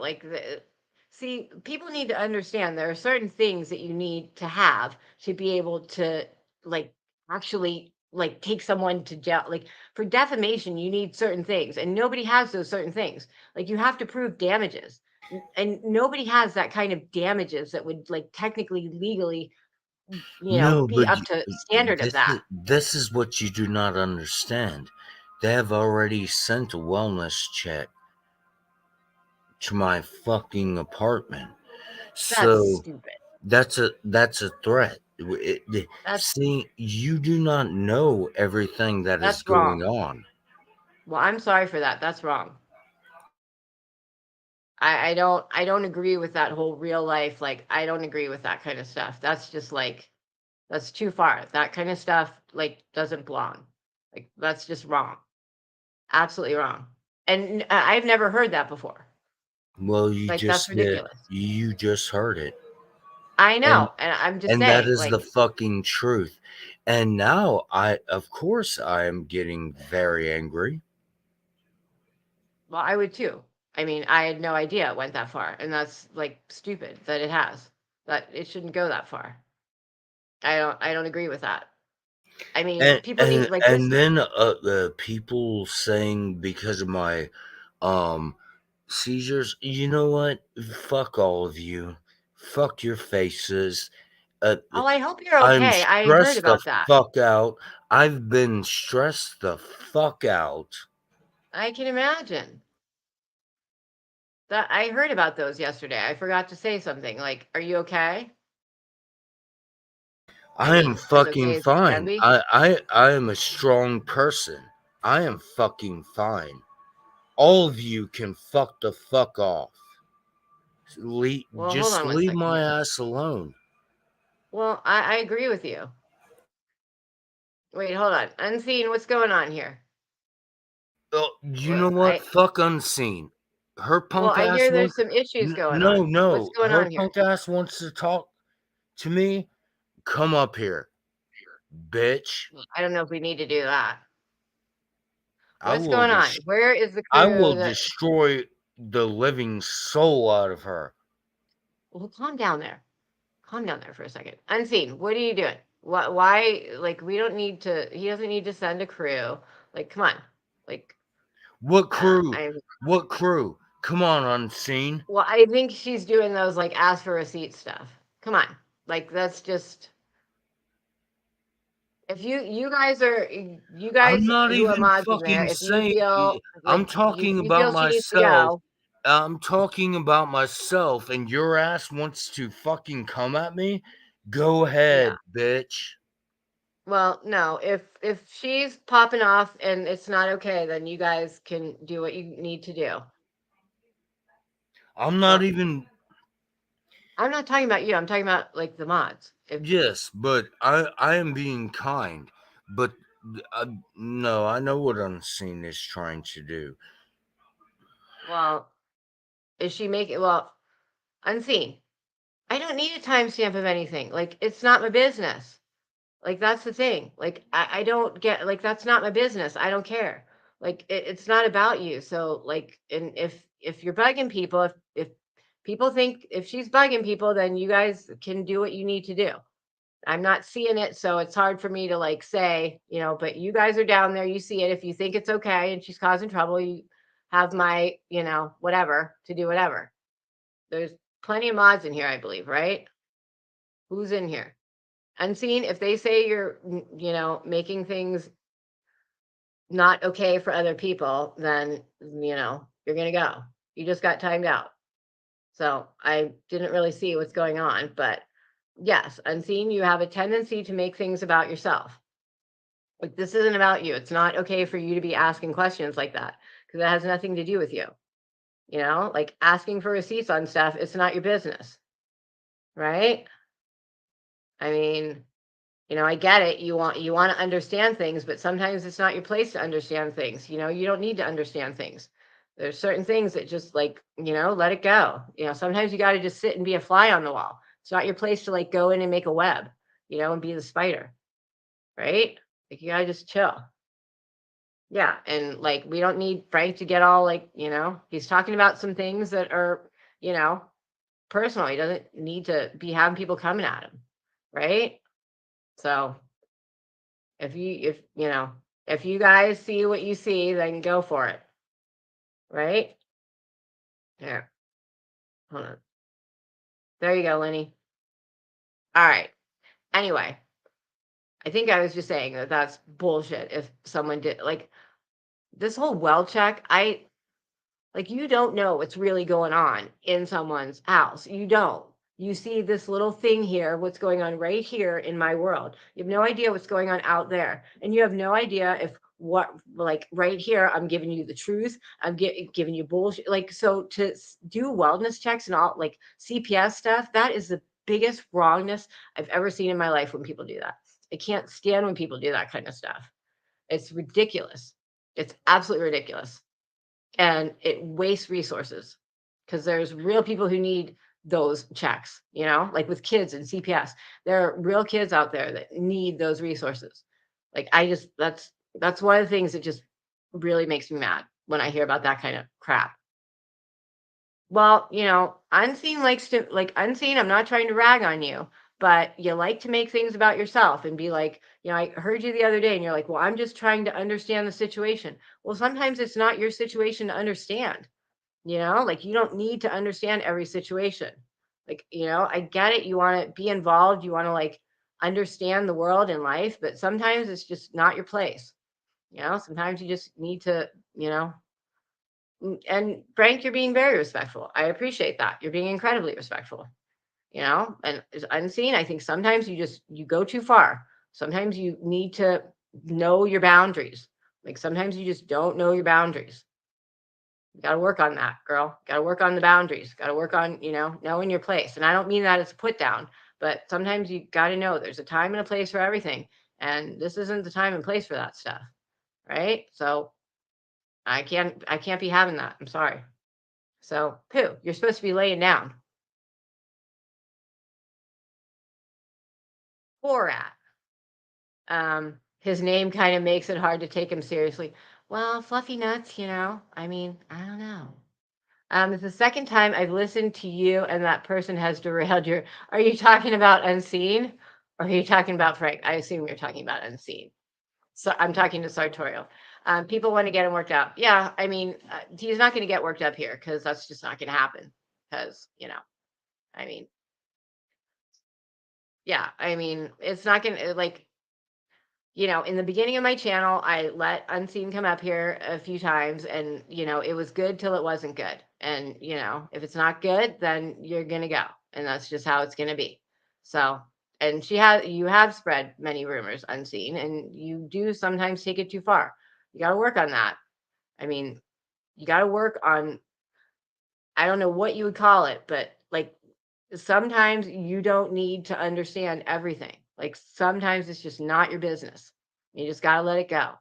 see, people need to understand there are certain things that you need to have to be able to like actually take someone to jail. Like for defamation, you need certain things, and nobody has those certain things. Like you have to prove damages. And nobody has that kind of damages that would technically legally, No, be but up to standard of that. this is what you do not understand. They have already sent a wellness check to my fucking apartment. That's So stupid. that's a threat. That's See, you do not know everything that is that's going wrong. on. Well, I'm sorry for that. That's wrong. I don't agree with that whole real life, I don't agree with that kind of stuff. That's just that's too far. That kind of stuff doesn't belong. Like that's just wrong. Absolutely wrong. And I've never heard that before. Well, you Like that's just did. ridiculous. You just heard it. I And know. And I'm just and that saying, is the fucking truth. And now I of course I am getting very angry. well, I would too. I mean, I had no idea it went that far. And that's stupid that it has. That it shouldn't go that far. I don't agree with that. I mean, people need And this. then people saying because of my um seizures, you know what? Fuck all of you. Fuck your faces. Uh, Oh, I hope you're I'm okay. I heard stressed the about that. fuck out. I've been stressed the fuck out. I can imagine. That I heard about those yesterday. I forgot to say something. Like, are you okay? I I am mean, as okay fucking as you can fine. be. I am a strong person. I am fucking fine. All of you can fuck the fuck off. Well, hold Just on one leave second my here. ass alone. Well, I agree with you. Wait, hold on. Unseen, what's going on here? You know what? Fuck Unseen. Her well, punk I ass hear there's wants. some issues going No, on. What's no. going Her on here? punk ass wants to talk to me. Come up here, bitch. I don't know if we need to do that. I What's will. going on? Where is the I crew will that? destroy the living soul out of her. Well, calm down there. Calm down there for a second. Unseen, what are you doing? Why? Like, we don't need to. He doesn't need to send a crew. Like, come on. Like, What crew? I'm. What crew? Come on, Unseen. Well, I think she's doing those like ask for receipt stuff. Come on. Like, that's just. If you guys are you I'm guys not who are even mods in there, fucking if you saying. feel I'm like you, if talking you about feel she needs to myself. go, I'm talking about myself, and your ass wants to fucking come at me? Go yeah. ahead, bitch. Well, no, if she's popping off and it's not okay, then you guys can do what you need to do. I'm So not even. I'm not talking about you. I'm talking about like the mods. If Yes, but I am being kind. But no, I know what Unseen is trying to do. well, is she making unseen? I don't need a timestamp of anything. Like it's not my business. Like that's the thing. Like I don't get like that's not my business. I don't care. Like it's not about you. So like and if you're bugging people, if people think if she's bugging people, then you guys can do what you need to do. I'm not seeing it, so it's hard for me to like say, but you guys are down there, you see it. If you think it's okay and she's causing trouble, you have my, whatever to do whatever. There's plenty of mods in here, I believe, right? Who's in here? Unseen, if they say you're, making things not okay for other people, then, you're going to go. You just got timed out. So I didn't really see what's going on, but yes, unseen, you have a tendency to make things about yourself. Like this isn't about you. It's not okay for you to be asking questions like that because it has nothing to do with you. Like asking for receipts on stuff, it's not your business, right? I mean, I get it. You want to understand things, but sometimes it's not your place to understand things. You don't need to understand things. There's certain things that just like, let it go. Sometimes you got to just sit and be a fly on the wall. It's not your place to like go in and make a web, and be the spider, right? Like you got to just chill. Yeah, and like we don't need Frank to get all like, he's talking about some things that are, you know, personal. He doesn't need to be having people coming at him, right? So if you guys see what you see, then go for it, right? There, hold on. There you go, Lenny. All right. Anyway, I think I was just saying that that's bullshit. If someone did like this whole well check, like you don't know what's really going on in someone's house. You don't. You see this little thing here, what's going on right here in my world. You have no idea what's going on out there. And you have no idea if what like right here I'm giving you the truth. I'm giving you bullshit. Like so to do wellness checks and all like CPS stuff, that is the biggest wrongness I've ever seen in my life when people do that. I can't stand when people do that kind of stuff. It's ridiculous. It's absolutely ridiculous and it wastes resources because there's real people who need those checks, like with kids and CPS. There are real kids out there that need those resources. Like I just that's one of the things that just really makes me mad when I hear about that kind of crap. Well, unseen likes to like unseen, I'm not trying to rag on you, but you like to make things about yourself and be like, I heard you the other day and you're like, well, I'm just trying to understand the situation. Well, sometimes it's not your situation to understand, like you don't need to understand every situation. Like, I get it. You want to be involved, you want to like understand the world and life, but sometimes it's just not your place. Sometimes you just need to, and Frank, you're being very respectful. I appreciate that. You're being incredibly respectful, and as unseen, I think sometimes you go too far. Sometimes you need to know your boundaries. Like sometimes you just don't know your boundaries. You got to work on that, girl. Got to work on the boundaries. Got to work on, knowing your place. And I don't mean that as a put down, but sometimes you got to know there's a time and a place for everything. And this isn't the time and place for that stuff. Right. So I can't be having that. I'm sorry. So, Pooh, you're supposed to be laying down. Borat. His name kind of makes it hard to take him seriously. Well, Fluffy Nuts, I mean, I don't know. It's the second time I've listened to you and that person has derailed your. Are you talking about Unseen? Or are you talking about Frank? I assume you're talking about Unseen. So I'm talking to Sartorial. People want to get him worked out. Yeah, I mean, he's not going to get worked up here because that's just not going to happen. Because, I mean, yeah, I mean, it's not going to, like, in the beginning of my channel, I let Unseen come up here a few times and, it was good till it wasn't good. And, if it's not good, then you're going to go. And that's just how it's going to be. So, and you have spread many rumors, Unseen, and you do sometimes take it too far. You got to work on that. I mean, you got to work on, I don't know what you would call it, but like sometimes you don't need to understand everything. Like sometimes it's just not your business. You just got to let it go,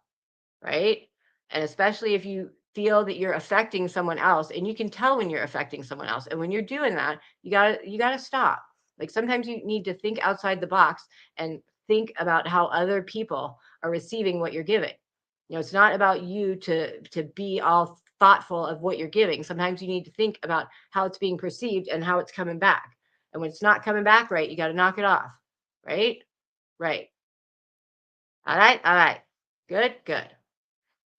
right? And especially if you feel that you're affecting someone else and you can tell when you're affecting someone else. And when you're doing that, you got to stop. Like sometimes you need to think outside the box and think about how other people are receiving what you're giving. It's not about you to be all thoughtful of what you're giving. Sometimes you need to think about how it's being perceived and how it's coming back. And when it's not coming back right, you got to knock it off. Right? Right. All right. All right. Good. Good.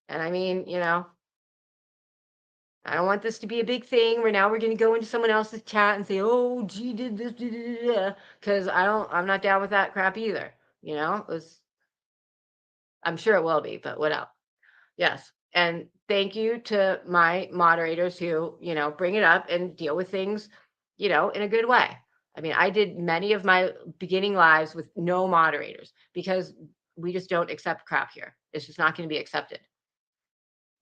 And I mean, I don't want this to be a big thing where now we're going to go into someone else's chat and say, "Oh, G did this," because I'm not down with that crap either. I'm sure it will be, but what else? Yes. And thank you to my moderators who, bring it up and deal with things, in a good way. I mean, I did many of my beginning lives with no moderators because we just don't accept crap here. It's just not going to be accepted.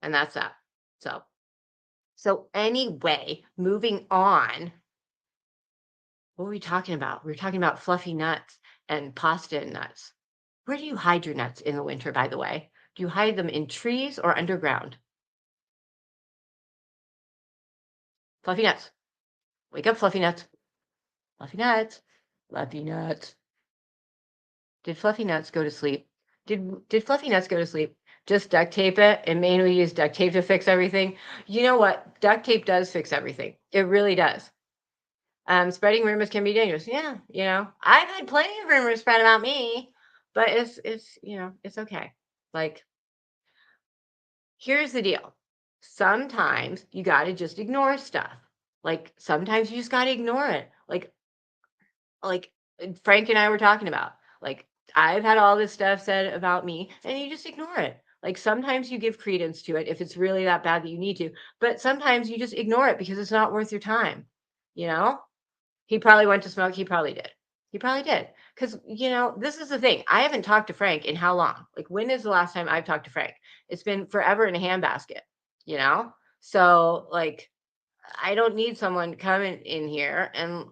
And that's that. So anyway, moving on. What were we talking about? We were talking about fluffy nuts and pasta and nuts. Where do you hide your nuts in the winter, by the way? Do you hide them in trees or underground? Fluffy nuts. Wake up, fluffy nuts. Fluffy nuts. Fluffy nuts. Did Fluffy Nuts go to sleep? Did Fluffy Nuts go to sleep? Just duct tape it and mainly use duct tape to fix everything. You know what? Duct tape does fix everything. It really does. Spreading rumors can be dangerous. Yeah, I've had plenty of rumors spread about me, but it's okay. Like, here's the deal. Sometimes you got to just ignore stuff. Like, sometimes you just got to ignore it. Like Frank and I were talking about. Like, I've had all this stuff said about me, and you just ignore it. Like, sometimes you give credence to it if it's really that bad that you need to, but sometimes you just ignore it because it's not worth your time. You know? He probably went to smoke. He probably did. He probably did. Because, this is the thing. I haven't talked to Frank in how long? Like, when is the last time I've talked to Frank? It's been forever in a handbasket, you know? So, like, I don't need someone coming in here and,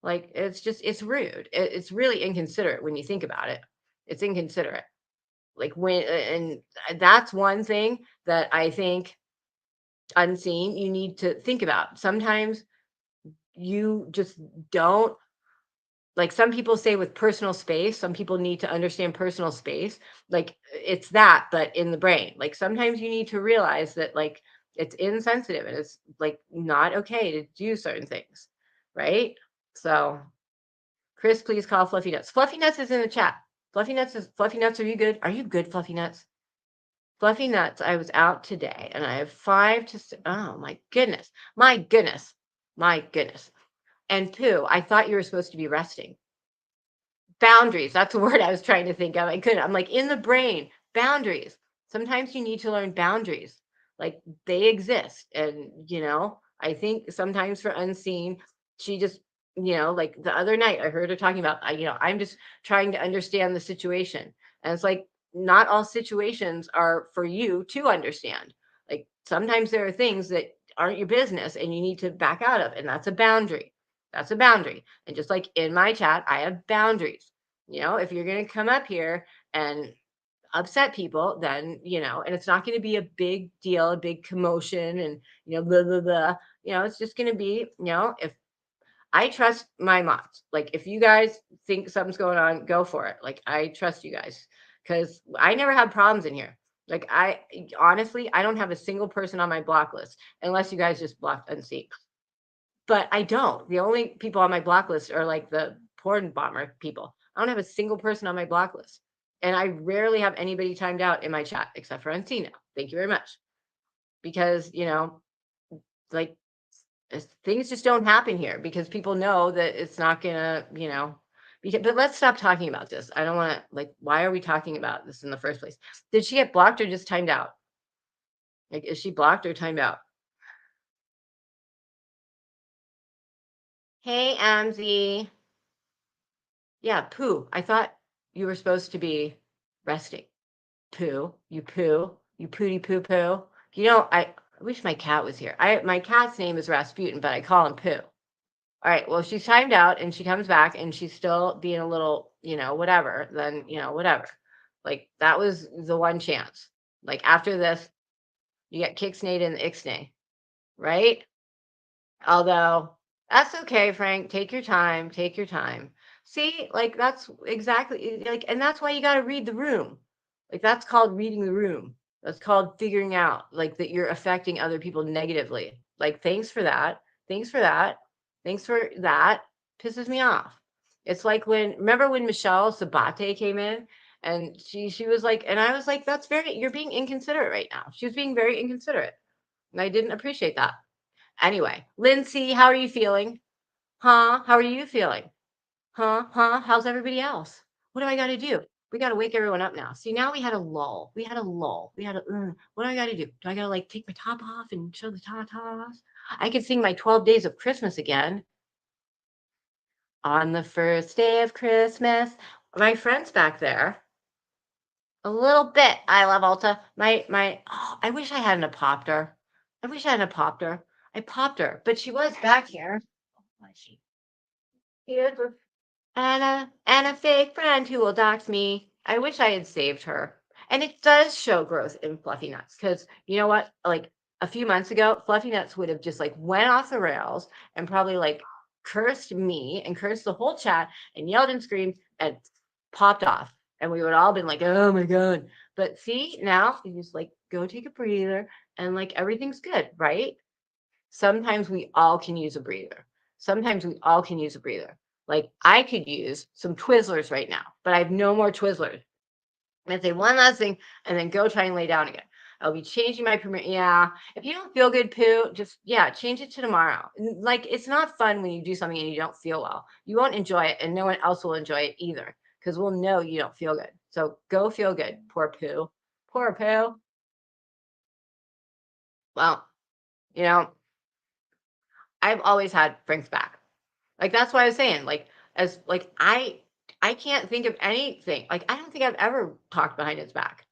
like, it's rude. It's really inconsiderate when you think about it. It's inconsiderate. Like, and that's one thing that I think Unseen, you need to think about. Sometimes you just don't, like, some people say with personal space, some people need to understand personal space. Like, it's that, but in the brain. Like, sometimes you need to realize that, like, it's insensitive and it's like not okay to do certain things, right? So, Chris, please call Fluffy Nuts. Fluffy Nuts is in the chat. Fluffy Nuts, are you good? Are you good, Fluffy Nuts? Fluffy Nuts, I was out today and I have 5 to oh my goodness. My goodness. My goodness. And Pooh, I thought you were supposed to be resting. Boundaries. That's the word I was trying to think of. I couldn't. I'm like, in the brain, boundaries. Sometimes you need to learn boundaries. Like, they exist. And, I think sometimes for Unseen, she just, like the other night, I heard her talking about, I'm just trying to understand the situation. And it's like, not all situations are for you to understand. Like, sometimes there are things that aren't your business and you need to back out of. And that's a boundary. That's a boundary. And just like in my chat, I have boundaries. If you're going to come up here and upset people, then, and it's not going to be a big deal, a big commotion, and, blah, blah, blah. It's just going to be, if I trust my moms. Like, if you guys think something's going on, go for it. Like, I trust you guys because I never had problems in here. Like, I honestly, I don't have a single person on my block list unless you guys just blocked unseen. But I don't. The only people on my block list are like the porn bomber people. I don't have a single person on my block list. And I rarely have anybody timed out in my chat except for unseen now. Thank you very much. Because, like, things just don't happen here because people know that it's not gonna, but let's stop talking about this. I don't want to, like, why are we talking about this in the first place? Did she get blocked or just timed out? Like, is she blocked or timed out? Hey, Amzy. Yeah, poo. I thought you were supposed to be resting. Poo. You poo. You pooty poo poo. I wish my cat was here. My cat's name is Rasputin, but I call him Poo. All right, well, she's timed out and she comes back and she's still being a little, whatever, then, whatever. Like, that was the one chance. Like, after this, you get Kixnade and Ixnay, right? Although, that's okay, Frank. Take your time. Take your time. See, like, that's exactly like, and that's why you got to read the room. Like, that's called reading the room. That's called figuring out, like, that you're affecting other people negatively. Like, thanks for that. Thanks for that. Thanks for that. Pisses me off. It's like remember when Michelle Sabate came in and she was like, and I was like, you're being inconsiderate right now. She was being very inconsiderate. And I didn't appreciate that. Anyway, Lindsay, how are you feeling? Huh? How are you feeling? Huh? Huh? How's everybody else? What do I got to do? We got to wake everyone up now. See, now we had a lull. We had a lull. We had a, what do I got to do? Do I got to like take my top off and show the tatas? I could sing my 12 days of Christmas again. On the first day of Christmas. My friend's back there. A little bit. I love Alta. I wish I hadn't popped her. I wish I hadn't popped her. I popped her, but she was back here. Was she? Here's a and a fake friend who will dox me. I wish I had saved her. And it does show growth in Fluffy Nuts because you know what? Like a few months ago, Fluffy Nuts would have just like went off the rails and probably like cursed me and cursed the whole chat and yelled and screamed and popped off. And we would all been like, oh my God. But see, now you just like go take a breather and like everything's good, right? Sometimes we all can use a breather. Sometimes we all can use a breather. Like I could use some Twizzlers right now, but I have no more Twizzlers. I'm gonna say one last thing and then go try and lay down again. I'll be changing my permit. Yeah. If you don't feel good, Poo, just change it to tomorrow. Like it's not fun when you do something and you don't feel well. You won't enjoy it, and no one else will enjoy it either because we'll know you don't feel good. So go feel good. Poor Poo. Poor Poo. Well, you know, I've always had Frank's back. Like that's why I was saying, like, as like I can't think of anything. Like, I don't think I've ever talked behind his back.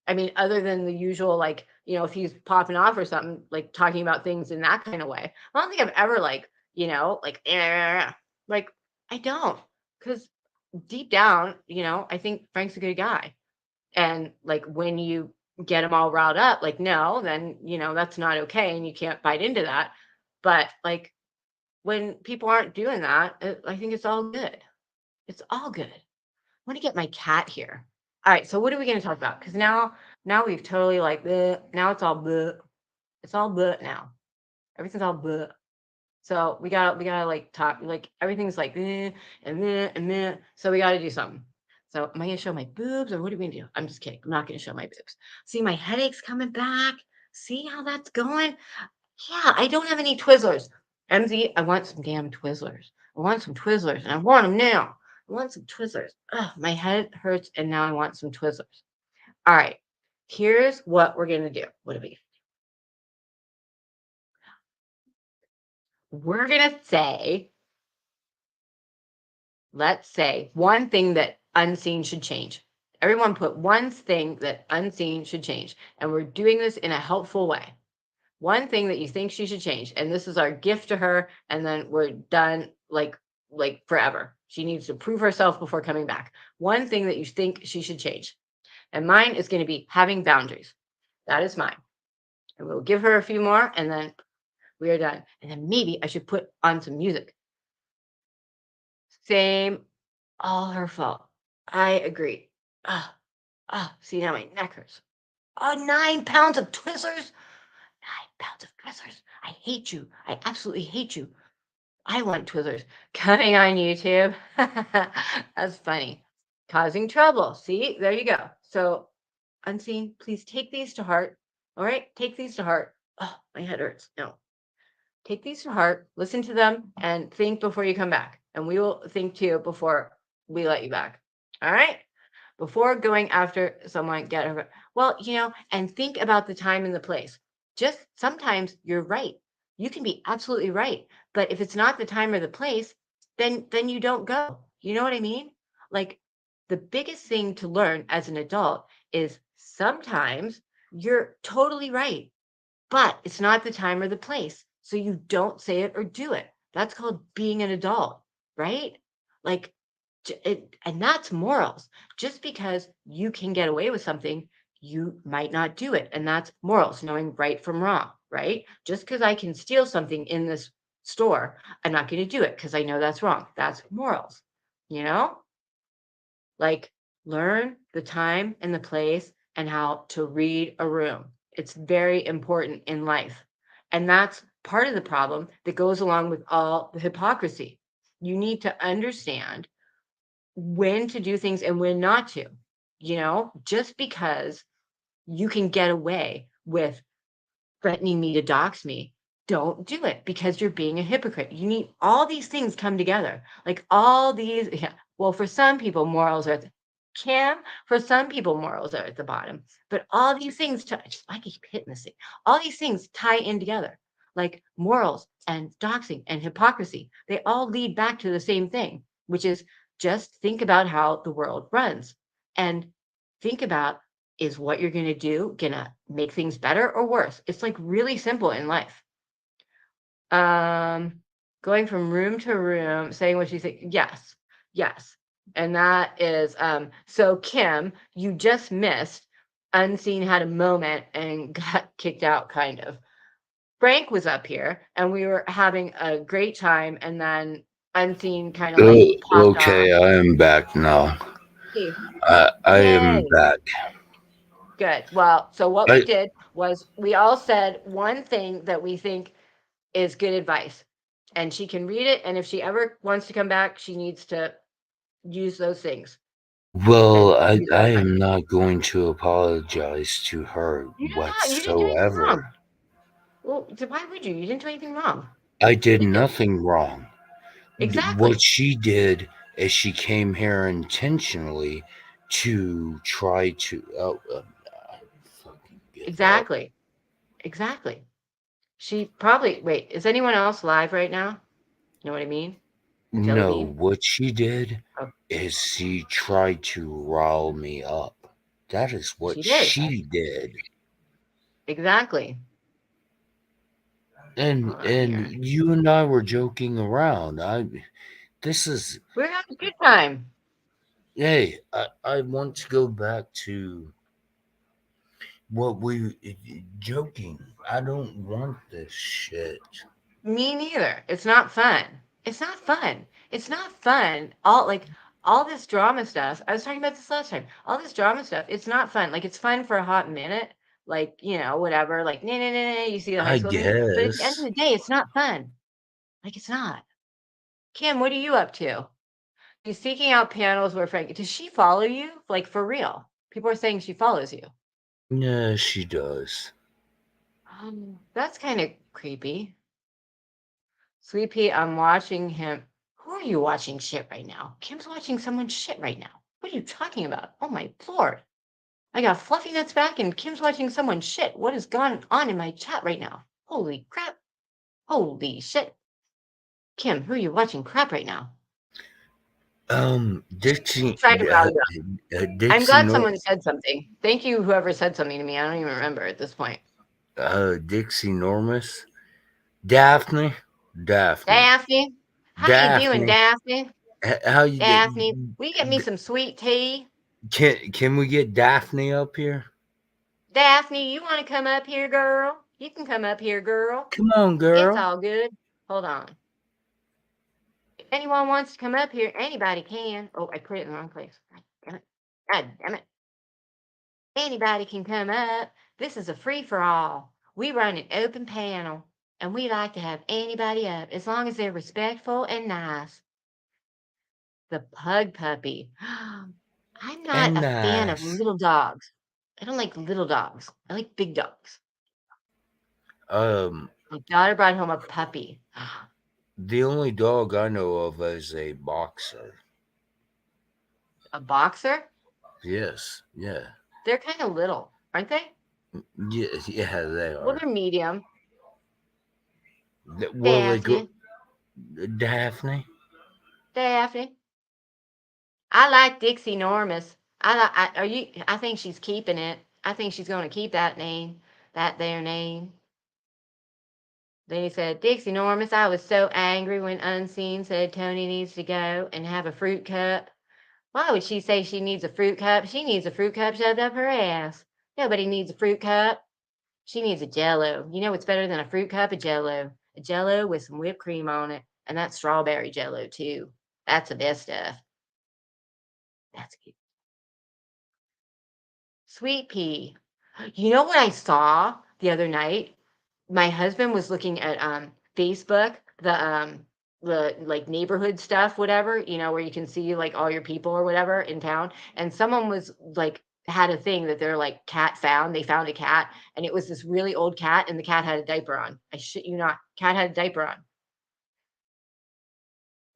I mean, other than the usual, like, if he's popping off or something, like talking about things in that kind of way. I don't think I've ever like, like, like I don't, because deep down, I think Frank's a good guy. And like when you get him all riled up, like, no, then that's not okay, and you can't bite into that. But like when people aren't doing that, I think it's all good. It's all good. I want to get my cat here. All right, so what are we going to talk about? Because now we've totally like now it's all bleh. It's all bleh now. Everything's all bleh. So we gotta like talk, like everything's like and then. So we gotta do something. So am I gonna show my boobs or what are we gonna do? I'm just kidding. I'm not gonna show my boobs. See, my headache's coming back. See how that's going? Yeah, I don't have any Twizzlers. MZ, I want some damn Twizzlers. I want some Twizzlers, and I want them now. I want some Twizzlers. Ugh, my head hurts, and now I want some Twizzlers. All right, here's what we're gonna do. What are we? We're gonna say, let's say, one thing that unseen should change. Everyone put one thing that unseen should change, and we're doing this in a helpful way. One thing that you think she should change, and this is our gift to her, and then we're done like forever. She needs to prove herself before coming back. One thing that you think she should change. And mine is going to be having boundaries. That is mine. And we'll give her a few more and then we are done. And then maybe I should put on some music. Same, all her fault. I agree. Ah, see now my neck hurts. Oh, 9 pounds of Twizzlers. 9 pounds of Twizzlers. I hate you. I absolutely hate you. I want Twizzlers. Coming on YouTube. That's funny. Causing trouble. See, there you go. So, Unseen, please take these to heart. All right, take these to heart. Oh, my head hurts. No, take these to heart, listen to them, and think before you come back. And we will think too before we let you back. All right. Before going after someone, get over. Well, and think about the time and the place. Just sometimes you're right. You can be absolutely right. But if it's not the time or the place, then you don't go. You know what I mean? Like the biggest thing to learn as an adult is sometimes you're totally right but it's not the time or the place. So you don't say it or do it. That's called being an adult, right? Like, and that's morals. Just because you can get away with something, you might not do it. And that's morals, knowing right from wrong, right? Just because I can steal something in this store, I'm not going to do it because I know that's wrong. That's morals, you know? Like, learn the time and the place and how to read a room. It's very important in life. And that's part of the problem that goes along with all the hypocrisy. You need to understand when to do things and when not to. Just because you can get away with threatening me to dox me, don't do it because you're being a hypocrite. You need all these things come together. Like all these, yeah. Well, for some people, morals are Kim, for some people, morals are at the bottom. But all these things, I keep hitting this thing. All these things tie in together, like morals and doxing and hypocrisy. They all lead back to the same thing, which is just think about how the world runs and think about is what you're going to do going to make things better or worse? It's like really simple in life. Going from room to room, saying what you think. Yes, yes. And that is so Kim, you just missed Unseen had a moment and got kicked out kind of. Frank was up here and we were having a great time and then Unseen kind of like popped off. Okay, I am back now. Hey, I am yay. back. Good. Well, so what we I did was we all said one thing that we think is good advice. And she can read it. And if she ever wants to come back, she needs to use those things well, and I use that I advice. am not going to apologize to her You didn't do anything whatsoever. wrong. Well, why would you? You didn't do anything wrong. I did Because nothing wrong. What exactly, she did is she came here intentionally to try to fucking give up. exactly, exactly. She probably, wait, is anyone else live right now? You know what I mean? Jelly No, bean? what she did Oh, is she tried to rile me up. That is she what did. she did. Exactly. And Hold on and here. you and I were joking around. This is We're having a good time. hey, I want to go back to what we joking. I don't want this shit. Me neither. It's not fun. It's not fun. It's not fun. All this drama stuff. I was talking about this last time. All this drama stuff. It's not fun. Like it's fun for a hot minute. Like whatever. Like nah, nah, nah, nah, you see the high I school thing. But at the end of guess. the day, it's not fun. Like it's not. Kim, what are you up to? She's seeking out panels where Frank. Does she follow you? Like for real? People are saying she follows you. Yeah, she does. That's kind of creepy. Sweet Pea, I'm watching him. Who are you watching shit right now? Kim's watching someone's shit right now. What are you talking about? Oh my lord. I got Fluffy Nuts back and Kim's watching someone's shit. What is going on in my chat right now? Holy crap. Holy shit. Kim, who are you watching crap right now? Dixie, Trying to rally you up. I'm Dixie, glad someone said something. Thank you, whoever said something to me. I don't even remember at this point. Dixie Normus, Daphne, Daphne, Daphne. How you doing, Daphne. Daphne? How you? Daphne. Will you get me some sweet tea? Can we get Daphne up here? Daphne, you want to come up here, girl? You can come up here, girl. Come on, It's girl. all good. Hold on. If anyone wants to come up here, anybody can. Oh, I put it in the wrong place. God damn it. God damn it. Anybody can come up. This is a free for all. We run an open panel, and we like to have anybody up as long as they're respectful and nice. The pug puppy. I'm not And a fan of nice. little dogs. I don't like little dogs. I like big dogs. Um, My daughter brought home a puppy. the only dog I know of is a boxer. A boxer? Yes, yeah, They're kind of little, aren't they? yeah, they Well, are. they're medium. Well, they go Daphne. Daphne. Daphne. I like Dixie Normus. Are you? I think she's keeping it. I think she's going to keep that name, that their name. Then he said, Dixie Normus, I was so angry when Unseen said Tony needs to go and have a fruit cup. Why would she say she needs a fruit cup? She needs a fruit cup shoved up her ass. Nobody needs a fruit cup. She needs a Jello. You know what's better than a fruit cup? A Jello. A Jello with some whipped cream on it, and that's strawberry Jello too. That's the best stuff. That's good. Sweet pea. You know what I saw the other night? My husband was looking at Facebook, the like neighborhood stuff, whatever, where you can see like all your people or whatever in town. And someone was like had a thing that they're like cat found. They found a cat, and it was this really old cat, and the cat had a diaper on. I shit you not. Cat had a diaper on.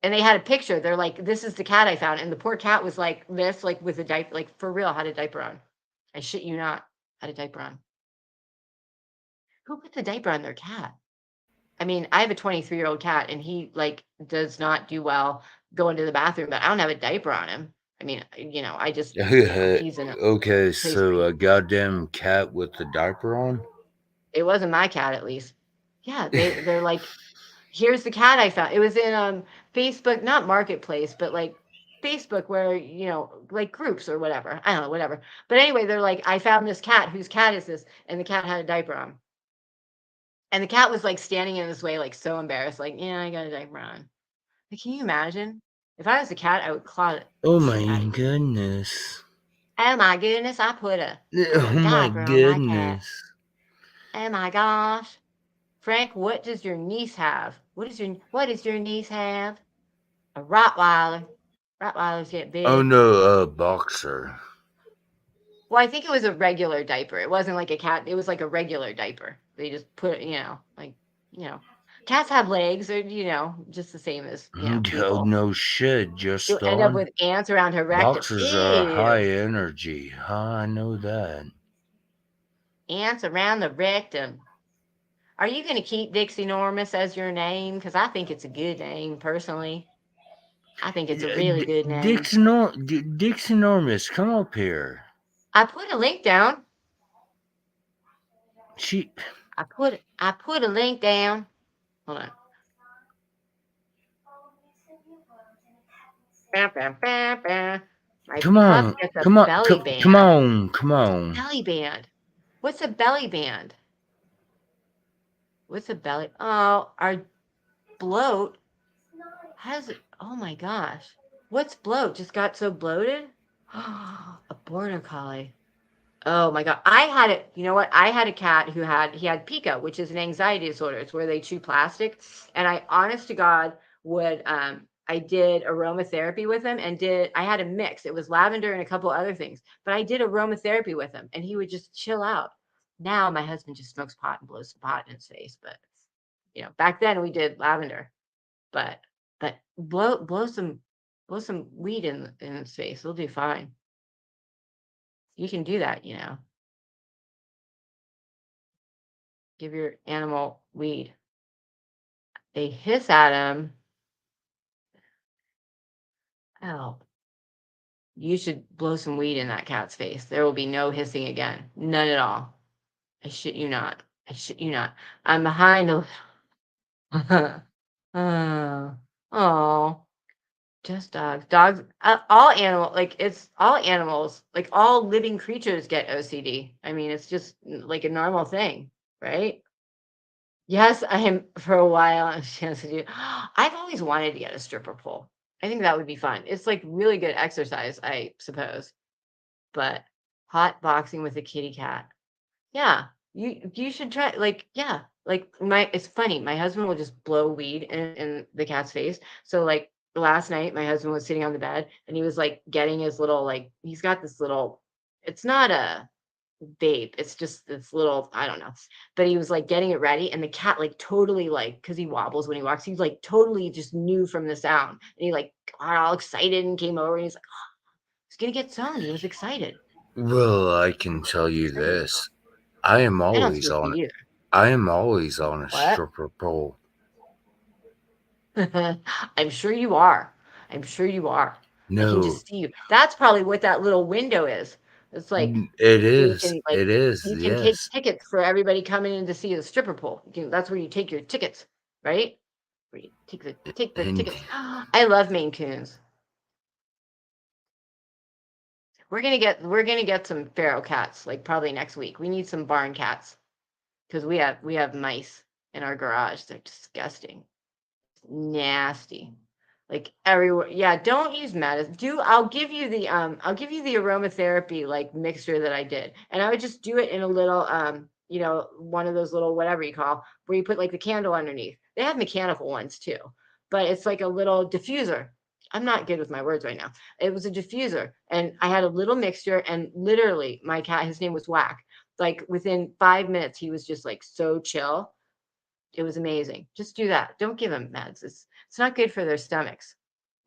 And they had a picture. They're like, this is the cat I found. And the poor cat was like this, like with a diaper, like for real, had a diaper on. I shit you not, had a diaper on. Who puts a diaper on their cat? I mean, I have a 23-year-old cat, and he, like, does not do well going to the bathroom, but I don't have a diaper on him. I mean, I just he's in a Okay, place where so a goddamn cat with the diaper on. it wasn't my cat, at least. Yeah, they're like, "Here's the cat I found." It was in, Facebook, not Marketplace, but, like, Facebook where, like, groups or whatever. I don't know, whatever. But anyway, they're like, "I found this cat. Whose cat is this?" And the cat had a diaper on. And the cat was, like, standing in his way, like, so embarrassed, like, "Yeah, I got a diaper on." Like, can you imagine? If I was a cat, I would claw Oh the my shit out of you. goodness. Oh my goodness, I put a Oh my diaper on my cat. goodness. Oh my gosh. Frank, what does your niece have? What does your niece have? A Rottweiler. Rottweilers get Oh big. no, a boxer. Well, I think it was a regular diaper. It wasn't like a cat. It was like a regular diaper. They just put, like, you know, cats have legs or, just the same as, Oh people. no shit, She'll just end up on. with ants around her rectum. Boxers are Ew. high energy. I know that. Ants around the rectum. Are you going to keep Dixie Normus as your name? Because I think it's a good name, personally. I think it's a really good name. Dix Enormous, come up here. I put a link down. She, I put a link down. Hold on. Bah, bah, bah, bah. My come pup on, gets a come on, belly come, come band. on, come on. Belly band. What's a belly band? What's a belly? Oh, our bloat has it. Oh my gosh. What's bloat? Just got so bloated? A border collie. Oh my god. I had it. You know what? I had a cat he had pico, which is an anxiety disorder. It's where they chew plastic. And I honest to God would I did aromatherapy with him and I had a mix. It was lavender and a couple other things. But I did aromatherapy with him and he would just chill out. Now my husband just smokes pot and blows some pot in his face. But back then we did lavender. But blow some weed in his face. He'll do fine. You can do that. Give your animal weed. They hiss at him. Oh, you should blow some weed in that cat's face. There will be no hissing again. None at all. I shit you not. I shit you not. I'm behind a. Oh, oh. Just dogs. Dogs, all animal, like it's all animals, like all living creatures get OCD. I mean, it's just like a normal thing, right? Yes, I am for a while. I'm chance to do. I've always wanted to get a stripper pole. I think that would be fun. It's like really good exercise, I suppose. But hot boxing with a kitty cat. Yeah, you should try. Like, yeah, like my. It's funny. My husband will just blow weed in the cat's face. So like last night, my husband was sitting on the bed and he was like getting his little like he's got this little. It's not a vape. It's just this little, I don't know. But he was like getting it ready, and the cat like totally like because he wobbles when he walks, he's like totally just knew from the sound. And he like got all excited and came over and he's like, oh, he's gonna get zoned. He was excited. Well, I can tell you this. I am I don't always smoke on weed either. I am always on a What? stripper pole. I'm sure you are. I'm sure you are. I can No, just see you. That's probably what that little window is. It's like it where is. It is. you can take Yes. tickets for everybody coming in to see the stripper pole. That's where you take your tickets, right? Where you take the And tickets. I love Maine Coons. We're gonna get some feral cats like probably next week. We need some barn cats because we have mice in our garage. They're disgusting. Nasty. Like everywhere. Yeah, don't use medicine. I'll give you the aromatherapy like mixture that I did. And I would just do it in a little one of those little whatever you call where you put like the candle underneath. They have mechanical ones too, but it's like a little diffuser. I'm not good with my words right now. It was a diffuser and I had a little mixture and literally my cat, his name was Whack. Like within 5 minutes, he was just like so chill. It was amazing. Just do that. Don't give them meds. It's not good for their stomachs.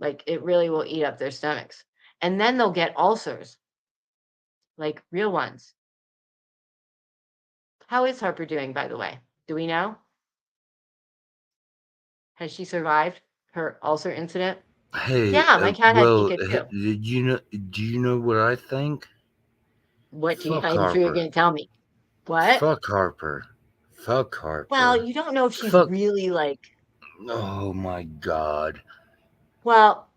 Like it really will eat up their stomachs. And then they'll get ulcers, like real ones. How is Harper doing, by the way? Do we know? Has she survived her ulcer incident? hey, Yeah, my cat had well, Zika too. did you know? Do you know what I think? What do you? Fuck I'm sure you're Harper. going to tell me. What? Fuck Harper. Fuck Well, Harper. you don't know if she's Fuck. really like. Oh my God. Well,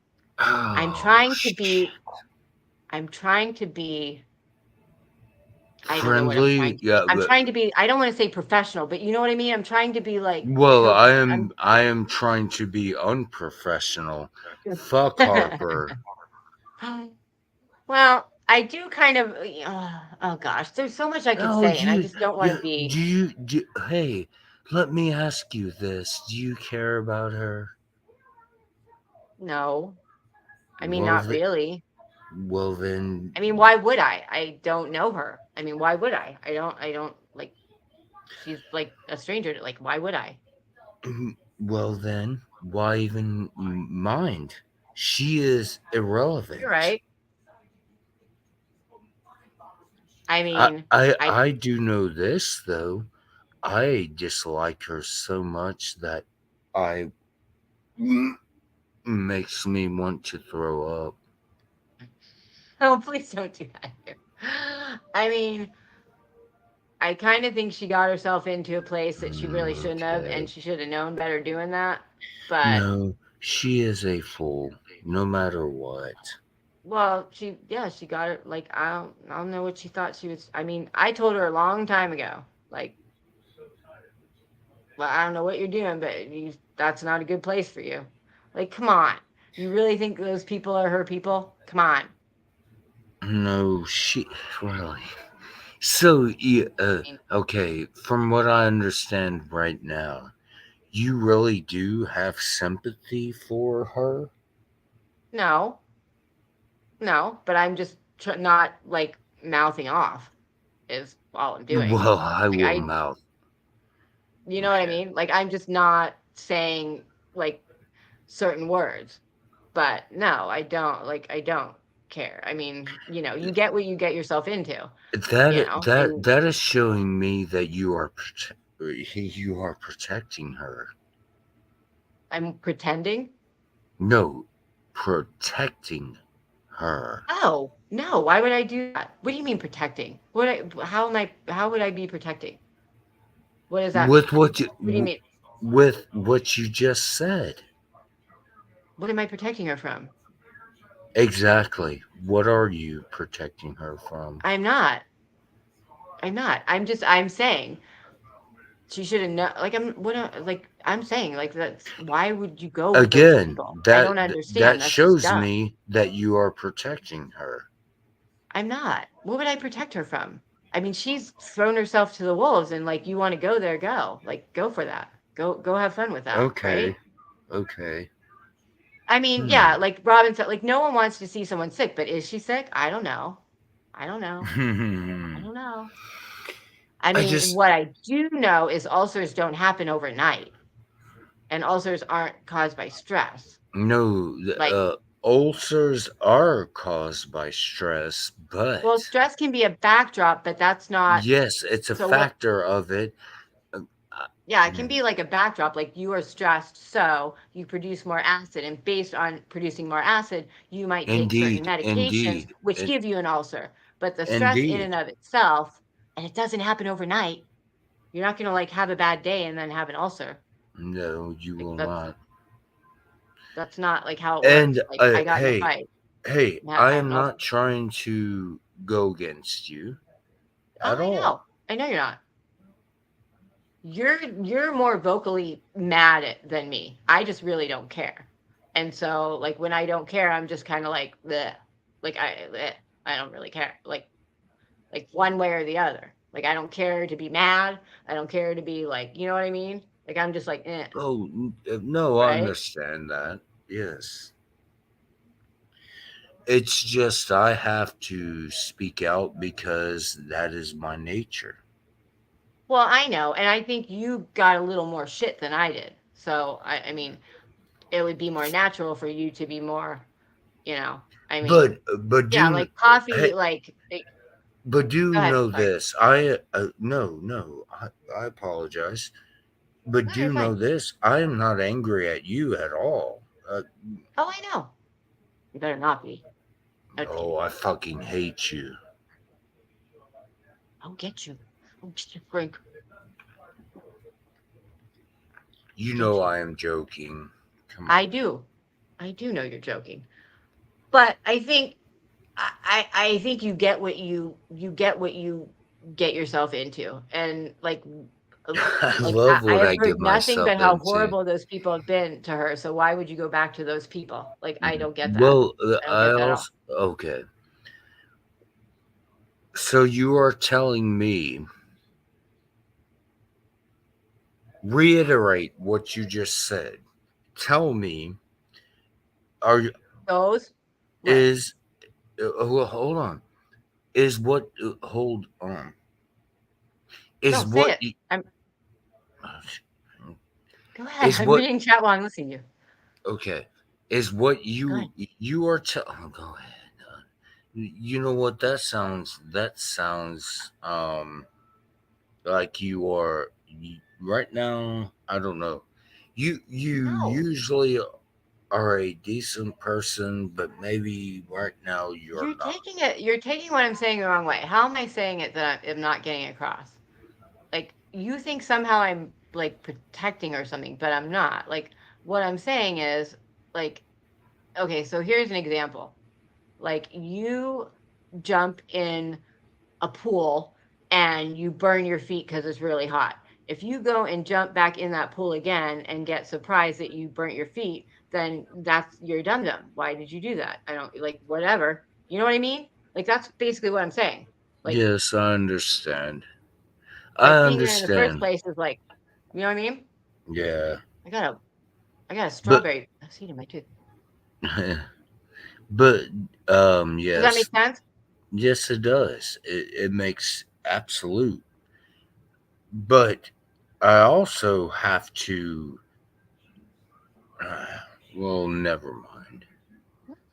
I'm Oh trying to shit. be. I'm trying to be I don't know what I'm trying Friendly. to Yeah. I'm trying to be I don't wanna say professional, but you know what I mean? I'm trying to be like Well, coach I I'm am. I am trying to be unprofessional. Fuck Harper. Well, I do kind of oh gosh, there's so much I could Oh, say, and I you. just don't wanna Yeah. be Do you? Hey, let me ask you this. Do you care about her? no. I mean, Well, not really. well then. I mean, why would I? I don't know her. I mean, why would I? I don't like she's like a stranger to like, why would I? Well then, why even mind? She is You're irrelevant. right. I I, mean, I I I do know this though. I dislike her so much that I makes me want to throw up. oh, please don't do that here. I mean, I kind of think she got herself into a place that she really shouldn't have, and Okay. she should have known better doing that. But No, she is a fool, no matter what. well, yeah, she got it. Like I don't know what she thought she was. I mean, I told her a long time ago, like, well, I don't know what you're doing, but that's not a good place for you. Like, come on, you really think those people are her people? Come on. No, she really. So, I mean, okay, from what I understand right now, you really do have sympathy for her? no, no, but I'm just not like mouthing off is all I'm doing. Well, I Like will mouth. you know what I Okay. mean? Like I'm just not saying like certain words. But no, I don't care. I mean, you get what you get yourself into, That and that is showing me that you are protecting her. I'm pretending. No, protecting her. Oh, no, why would I do that? What do you mean protecting? How would I be protecting? What does that With mean? what What do you mean? with what you just said. What am I protecting her from? Exactly. What are you protecting her from? I'm not. I'm not. I'm saying she should have known. Like I'm saying like that's why would you go with those Again, people? I that don't that understand. That's just shows dumb. me that you are protecting her. I'm not. What would I protect her from? I mean, she's thrown herself to the wolves, and like you want to go there, go. Like go for that. Go have fun with that, Okay. right? Okay. I mean, yeah, Hmm. like Robin said, like no one wants to see someone sick, but is she sick? I don't know. I don't know. I don't know. I I mean, just what I do know is ulcers don't happen overnight, and ulcers aren't caused by stress. know Like, ulcers are caused by stress, well, but stress can be a backdrop, but that's not. yes, it's a So what? factor of it. Yeah, it can Mm, be like a backdrop. Like you are stressed, so you produce more acid, and based on producing more acid, you might take certain indeed, medications, indeed, which give you an ulcer. But the stress in and indeed. of itself, and it doesn't happen overnight. You're not gonna like have a bad day and then have an ulcer. No, you Like will not. that's not like how it And works. Like I got in a hey, fight. hey, I I have an am ulcer. not trying to go against you Oh, at all. I know you're not. You're more vocally mad than me. I just really don't care. And so like when I don't care, I'm just kind of like the like I don't really care. Like one way or the other. Like I don't care to be mad. I don't care to be like, you know what I mean? Like I'm just like, Oh, no, I right? understand that. Yes. It's just I have to speak out because that is my nature. Well, I know, and I think you got a little more shit than I did. So I mean, it would be more natural for you to be more, you know. I mean, But yeah, do like coffee, hey, like but go do ahead. know Sorry. this. No, I apologize. But No, you're do know fine. this. I am not angry at you at all. Oh, I know. You better not be. Okay. Oh, I fucking hate you. I'll get you. I'll get you, Frank. You Get know you. I am joking. Come I on. do. I do know you're joking. But I think I think you get what you get yourself into. And I love I what have I get heard nothing myself but how into. horrible those people have been to her. So why would you go back to those people? Like I don't get that. Well, I don't I get that at all. also okay. So you are telling me reiterate what you just said. Tell me, are you Those what? is well, hold on. Is what hold on. No, Is say what it. I'm go ahead. is I'm what reading chat while I'm listening to you. okay? Is what Go ahead. you are oh, go ahead. You know what that sounds like you are right now. I don't know. You No. usually are a decent person, but maybe right now you're not. You're taking what I'm saying the wrong way. How am I saying it that I'm not getting across? Like you think somehow I'm like protecting or something, but I'm not. Like what I'm saying is like okay, so here's an example. Like you jump in a pool and you burn your feet because it's really hot. If you go and jump back in that pool again and get surprised that you burnt your feet, then that's you're dum dum. Why did you do that? I don't like whatever. You know what I mean? Like that's basically what I'm saying. Like Yes, I understand. I like being there in the first understand. place is like, you know what I mean? Yeah, I got a I got a but strawberry seed in my tooth. but Does that make yes, sense? yes, it does. It makes absolute. But I also have to. Uh, well, never mind.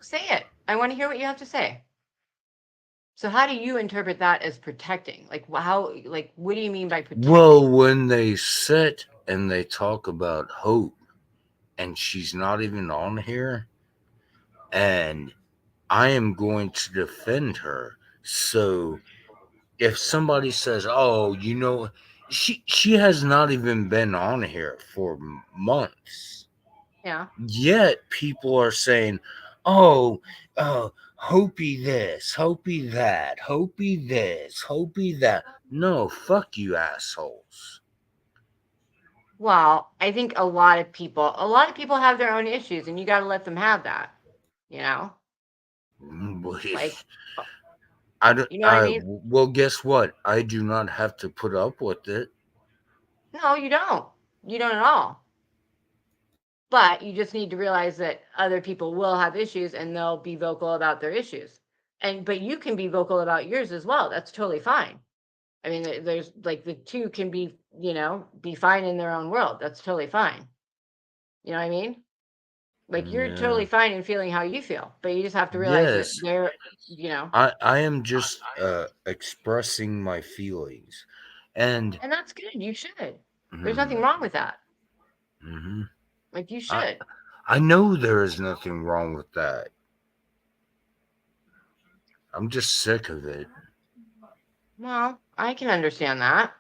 Say it. I want to hear what you have to say. So how do you interpret that as protecting? Like how like what do you mean by protecting? Well, when they sit and they talk about hope, and she's not even on here, and I am going to defend her. So if somebody says, "Oh, she has not even been on here for months," Yeah. Yet people are saying, "Oh, Hopi this, Hopi that, Hopi this, Hopi that." No, fuck you, assholes. Well, I think a lot of people have their own issues, and you got to let them have that. You know, like, I don't. you know what I mean? Well, guess what? I do not have to put up with it. No, you don't. You don't at all. But you just need to realize that other people will have issues, and they'll be vocal about their issues. But you can be vocal about yours as well. That's totally fine. I mean, there's like the two can be, be fine in their own world. That's totally fine. You know what I mean? Like, you're Yeah. totally fine in feeling how you feel, but you just have to realize that Yes. they're, you know, I am just expressing my feelings, and and that's good. You should. There's nothing mm, wrong with that. mhm. Like, you I should. I know there is nothing wrong with that. I'm just sick of it. Well, I can understand that.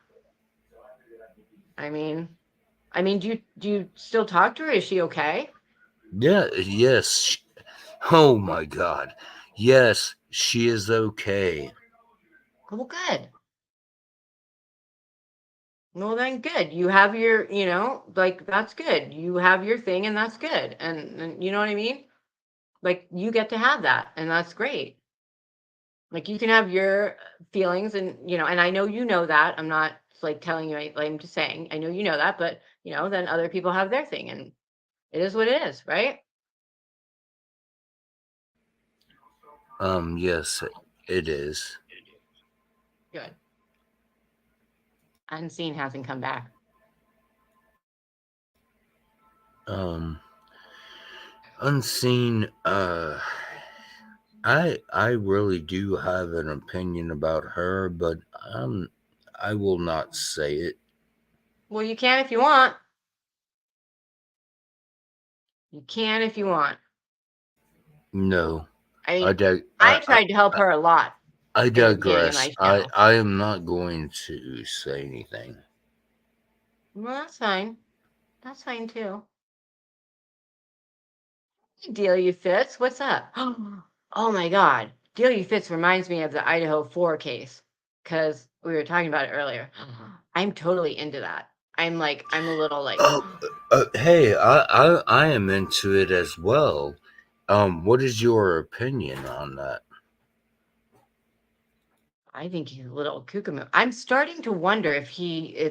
I mean, do you still talk to her? Is she okay? Yeah, yes. Oh my God. Yes, she is okay. Well, good. Well, then good. You have your, like, that's good. You have your thing, and that's good. And you know what I mean? Like, you get to have that, and that's great. Like, you can have your feelings, and and I know you know that. I'm not like telling you, I'm just saying, I know you know that, but then other people have their thing, and it is what it is, right? Yes, it is. Good. Unseen hasn't come back. Um, Unseen, I really do have an opinion about her, but I will not say it. Well, you can if you want. You can if you want. No. I I mean, dig I tried to help her a lot I in the beginning of digress. my channel. I am not going to say anything. Well, that's fine. That's fine too. Deal you fits. What's up? Oh my God. Deal you fits reminds me of the Idaho 4 case because we were talking about it earlier. I'm totally into that. I'm a little like, Oh, hey, I am into it as well. What is your opinion on that? I think he's a little cuckoo. I'm starting to wonder if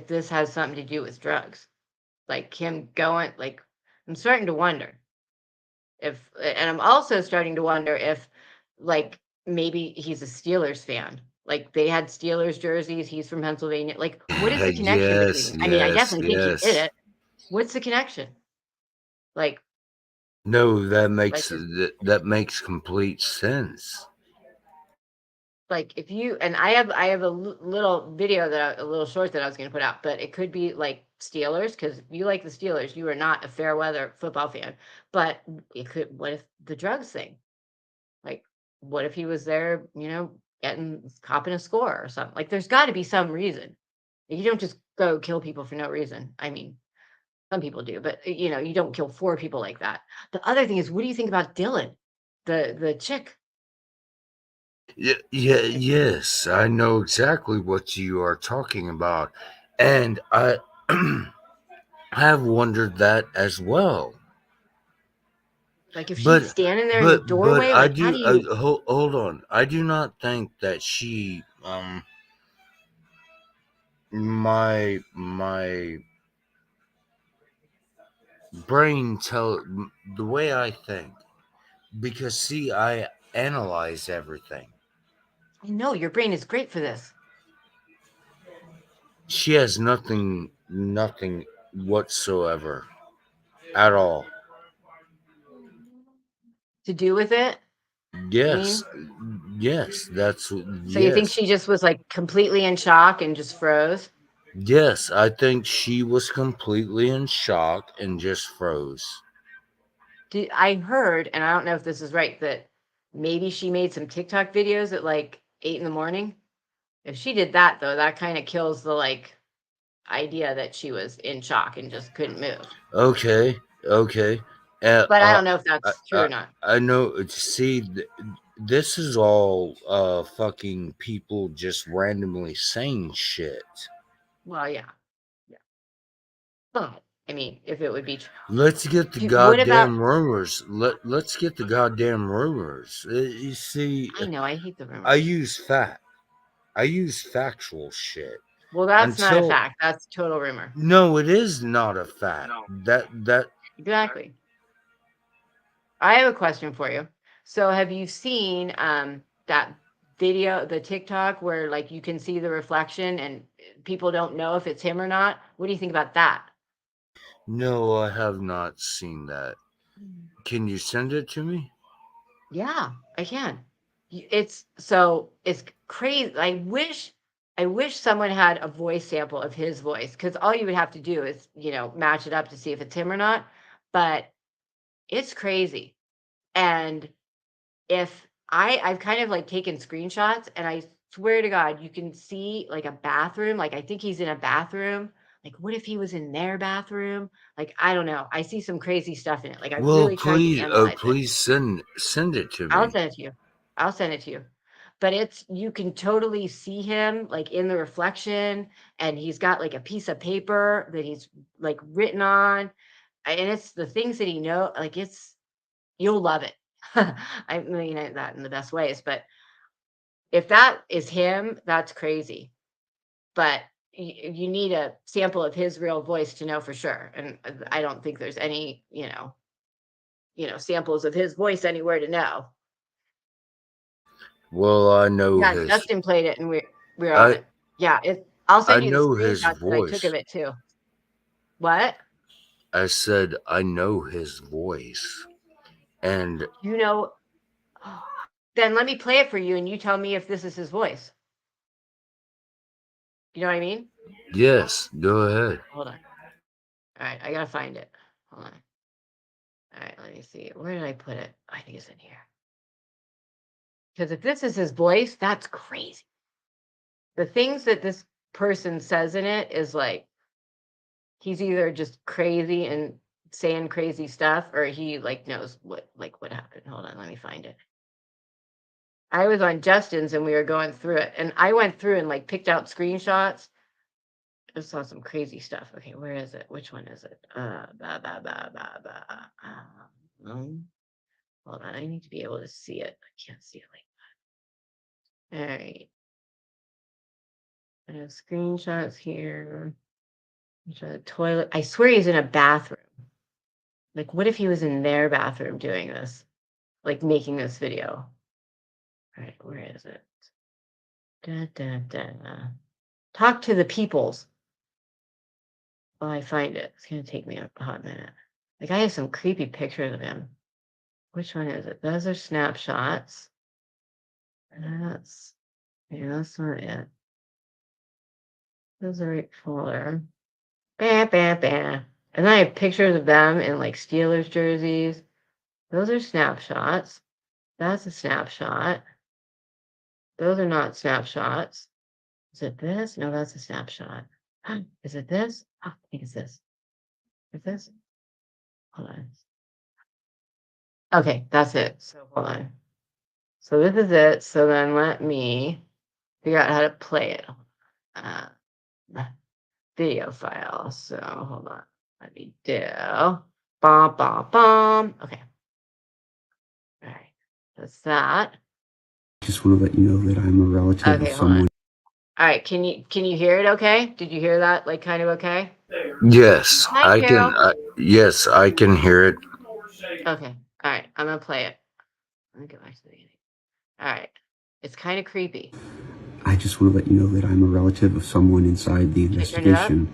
this has something to do with drugs. Like him going, like, I'm starting to wonder. And I'm also starting to wonder if, like, maybe he's a Steelers fan. Like, they had Steelers jerseys, he's from Pennsylvania. Like, what is the connection between Yes, them? I mean, I yes, definitely think he did yes. it. What's the connection? Like No, like is that makes complete sense. like if you and I have a little video a little short that I was going to put out, but it could be like Steelers because if you like the Steelers, you are not a fair weather football fan. But it could. What if the drugs thing? Like, what if he was there, getting copping a score or something? Like, there's got to be some reason. You don't just go kill people for no reason. I mean, some people do, but you don't kill four people like that. The other thing is, what do you think about Dylan, the chick? Yeah, Like, yes, I know exactly what you are talking about, and I have wondered that as well. like if she's But standing there in the doorway, I like how do do you? hold on. I do not think that she my brain tell the way I think, because see, I analyze everything. I know your brain is great for this. She has nothing whatsoever at all. To do with it. You Yes, mean? yes, So you think yes, she just was like completely in shock and just froze? yes. I think she was completely in shock and just froze. I heard, and I don't know if this is right, that maybe she made some TikTok videos at like 8 in the morning. If she did that though, that kind of kills the like idea that she was in shock and just couldn't move. Okay, okay. But I I, don't know if I, that's true I, or not. I know. See, this is all fucking people just randomly saying shit. Well, yeah. Yeah. But I mean, if it would be Let's get the what about goddamn rumors. Let's get the goddamn rumors. You see, I know, I hate the I rumors. use fact. I use factual shit Well, that's not a until fact. That's total rumor. no, it is not a fact. That Exactly. I have a question for you. So have you seen that video, the TikTok where like you can see the reflection and people don't know if it's him or not? What do you think about that? no, I have not seen that. Can you send it to me? Yeah, I can. It's crazy. I wish someone had a voice sample of his voice because all you would have to do is, match it up to see if it's him or not. But it's crazy. And if I've kind of like taken screenshots and I swear to God, you can see like a bathroom. Like I think he's in a bathroom. Like, what if he was in their bathroom? Like, I don't know. I see some crazy stuff in it. Like I Well, really tried to please, analyze it. please send it to I'll me. send it to you. I'll send it to you. But you can totally see him like in the reflection, and he's got like a piece of paper that he's like written on. And it's the things that he like you'll love it. I mean that in the best ways, but if that is him, that's crazy. But you need a sample of his real voice to know for sure. And I don't think there's any, samples of his voice anywhere to know. Well, I know Yeah, his. Justin played it and we're on I it. Yeah, I'll I send you the know his screenshots that I took of voice. it too. What? I said I know his voice, and You know, then let me play it for you and you tell me if this is his voice. You know what I mean? yes, go ahead. Hold on. All right, I gotta find it. Hold on. All right, let me see. Where did I put it? I think it's in here. Because if this is his voice, that's crazy. The things that this person says in it is like he's either just crazy and saying crazy stuff, or he like knows what happened. Hold on, let me find it. I was on Justin's and we were going through it, and I went through and like picked out screenshots. I saw some crazy stuff. Okay, where is it? Which one is it? Hold on, I need to be able to see it. I can't see it like that. All right. I have screenshots here. The toilet. I swear he's in a bathroom. Like, what if he was in their bathroom doing this? Like making this video. All right, where is it? Da, da, da. Talk to the peoples. Well, I find it. It's gonna take me a hot minute. Like I have some creepy pictures of him. Which one is it? Those are snapshots. That's that's not it. Those are right folder. Bam, bam, bam. And then I have pictures of them in like Steelers jerseys. Those are snapshots. That's a snapshot. Those are not snapshots. Is it this? No, that's a snapshot. Is it this? I think it's this. Is this? Hold on. Okay, that's it. So hold on. So this is it. So then let me figure out how to play it. Uh, video file. So hold on. Let me do bom bom bom. Okay. All right. That's that. Just want to let you know that I'm a relative Okay, of hold on. someone. All right. Can you hear it okay? Did you hear that? Like kind of okay? Yes, Hi, I Carol. can. Yes, I can hear it. Okay. All right. I'm gonna play it. Let me go back to the beginning. All right. It's kind of creepy. I just want to let you know that I'm a relative of someone inside the Can I turn it up? investigation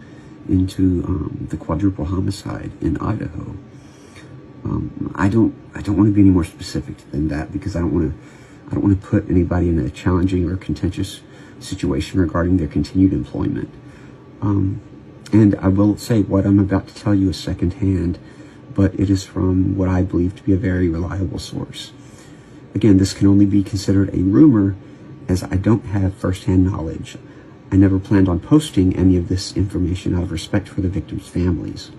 into the quadruple homicide in Idaho. I don't want to be any more specific than that because I don't want to put anybody in a challenging or contentious situation regarding their continued employment. And I will say what I'm about to tell you is secondhand, but it is from what I believe to be a very reliable source. Again, this can only be considered a rumor as I don't have firsthand knowledge. I never planned on posting any of this information out of respect for the victims' families.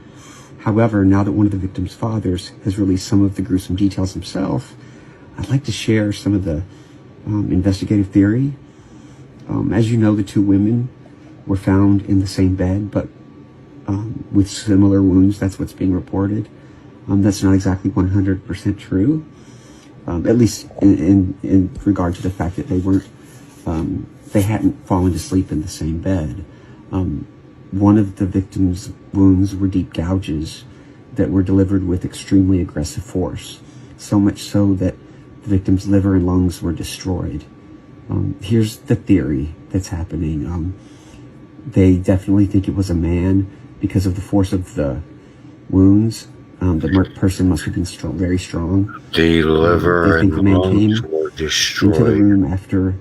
However, now that one of the victim's fathers has released some of the gruesome details himself, I'd like to share some of the investigative theory. As you know, the two women were found in the same bed, but with similar wounds. That's what's being reported. That's not exactly 100% true, at least in regard to the fact that they hadn't fallen to sleep in the same bed. One of the victim's wounds were deep gouges that were delivered with extremely aggressive force, so much so that the victim's liver and lungs were destroyed. Here's the theory that's happening. They definitely think it was a man because of the force of the wounds. The person must have been very strong. The liver they think and the man lungs came were into the destroyed. room after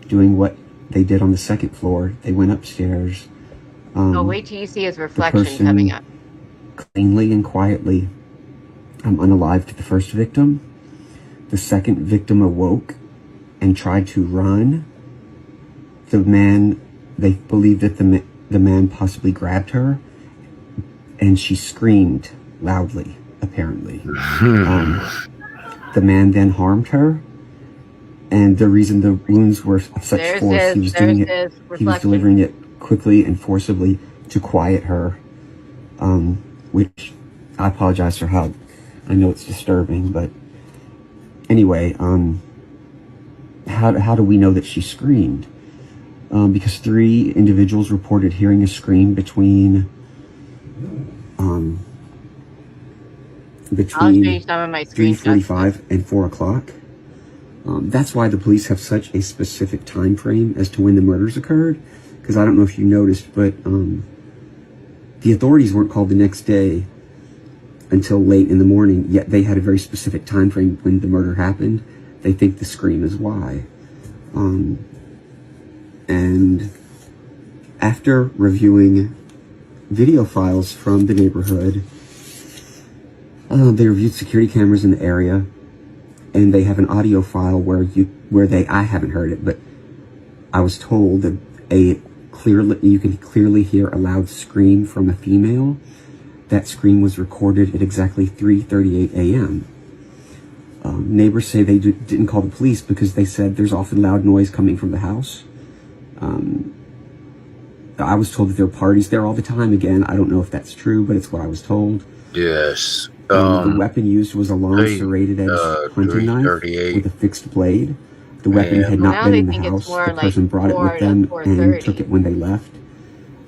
doing what they did on the second floor. They went upstairs. Oh, wait till you see his reflection coming up. Cleanly and quietly unalived the first victim. The second victim awoke and tried to run. They believed that the man possibly grabbed her, and she screamed loudly, apparently. The man then harmed her, and the reason the wounds were of such force, he was delivering it quickly and forcibly to quiet her, which I apologize for how I know it's disturbing, but anyway, how do we know that she screamed? Because 3 individuals reported hearing a scream between 3:45 and 4 o'clock. That's why the police have such a specific time frame as to when the murders occurred, because I don't know if you noticed, but the authorities weren't called the next day until late in the morning, yet they had a very specific time frame when the murder happened. They think the scream is why. And after reviewing video files from the neighborhood, they reviewed security cameras in the area, and they have an audio file I haven't heard it, but I was told that you can clearly hear a loud scream from a female. That scream was recorded at exactly 3:38 a.m. Neighbors say they didn't call the police because they said there's often loud noise coming from the house. I was told that there are parties there all the time. Again, I don't know if that's true, but it's what I was told. Yes. The weapon used was a long serrated edge hunting knife with a fixed blade. The weapon had not been in the house. The person brought it with them and took it when they left.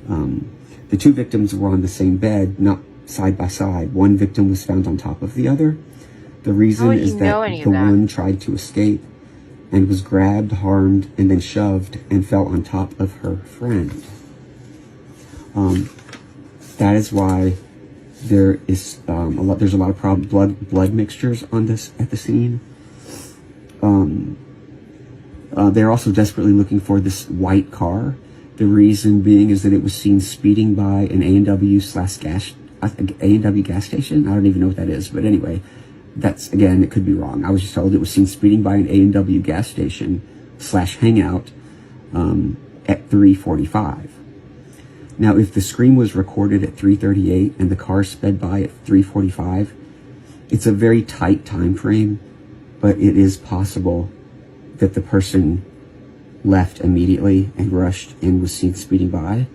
The 2 victims were on the same bed, not side by side. One victim was found on top of the other. The reason is that the one tried to escape and was grabbed, harmed, and then shoved and fell on top of her friend. That is why there's a lot of blood mixtures at the scene. They're also desperately looking for this white car. The reason being is that it was seen speeding by an A&W gas station. I don't even know what that is, but anyway, again, it could be wrong. I was just told it was seen speeding by an A&W gas station / hangout at 3:45. Now, if the scream was recorded at 3:38 and the car sped by at 3:45, it's a very tight time frame, but it is possible that the person left immediately and rushed and was seen speeding by.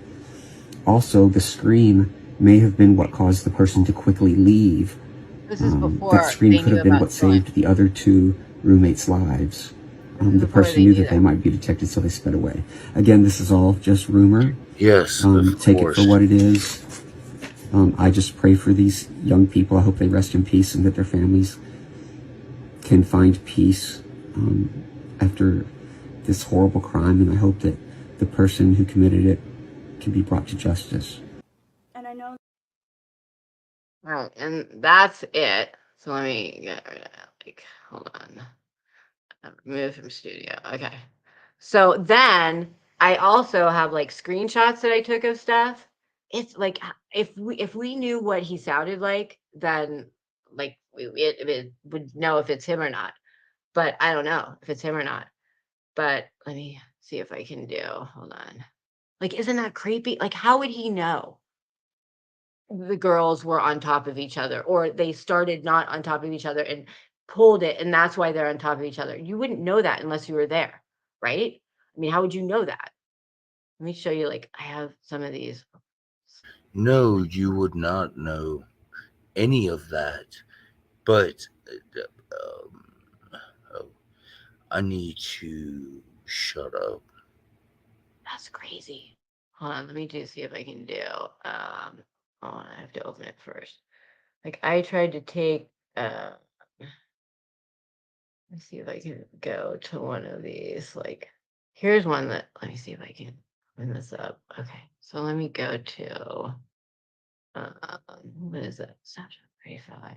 Also, the scream may have been what caused the person to quickly leave. This is before that scream could have been what saved the other 2 roommates' lives. The person knew that they might be detected, so they sped away. Again, this is all just rumor. Yes, take it for what it is. I just pray for these young people. I hope they rest in peace and that their families can find peace after this horrible crime. And I hope that the person who committed it can be brought to justice. And I know. All right, and that's it. So let me get rid of that. Hold on. Remove from studio. Okay. So then I also have screenshots that I took of stuff. It's if we knew what he sounded like, then it would know if it's him or not. But I don't know if it's him or not. But let me see if I can do. Hold on. Isn't that creepy? How would he know? the girls were on top of each other, or they started not on top of each other and pulled it, and that's why they're on top of each other. You wouldn't know that unless you were there, right? I mean, how would you know that? Let me show you, like, I have some of these. No, you would not know any of that. But oh, I need to shut up. That's crazy. Hold on, let me see if I can do. Oh, I have to open it first. Like, I tried to take. Let's see if I can go to one of these. Like, here's one that. Let me see if I can open this up. Okay, so let me go to. What is it? Snapchat 35.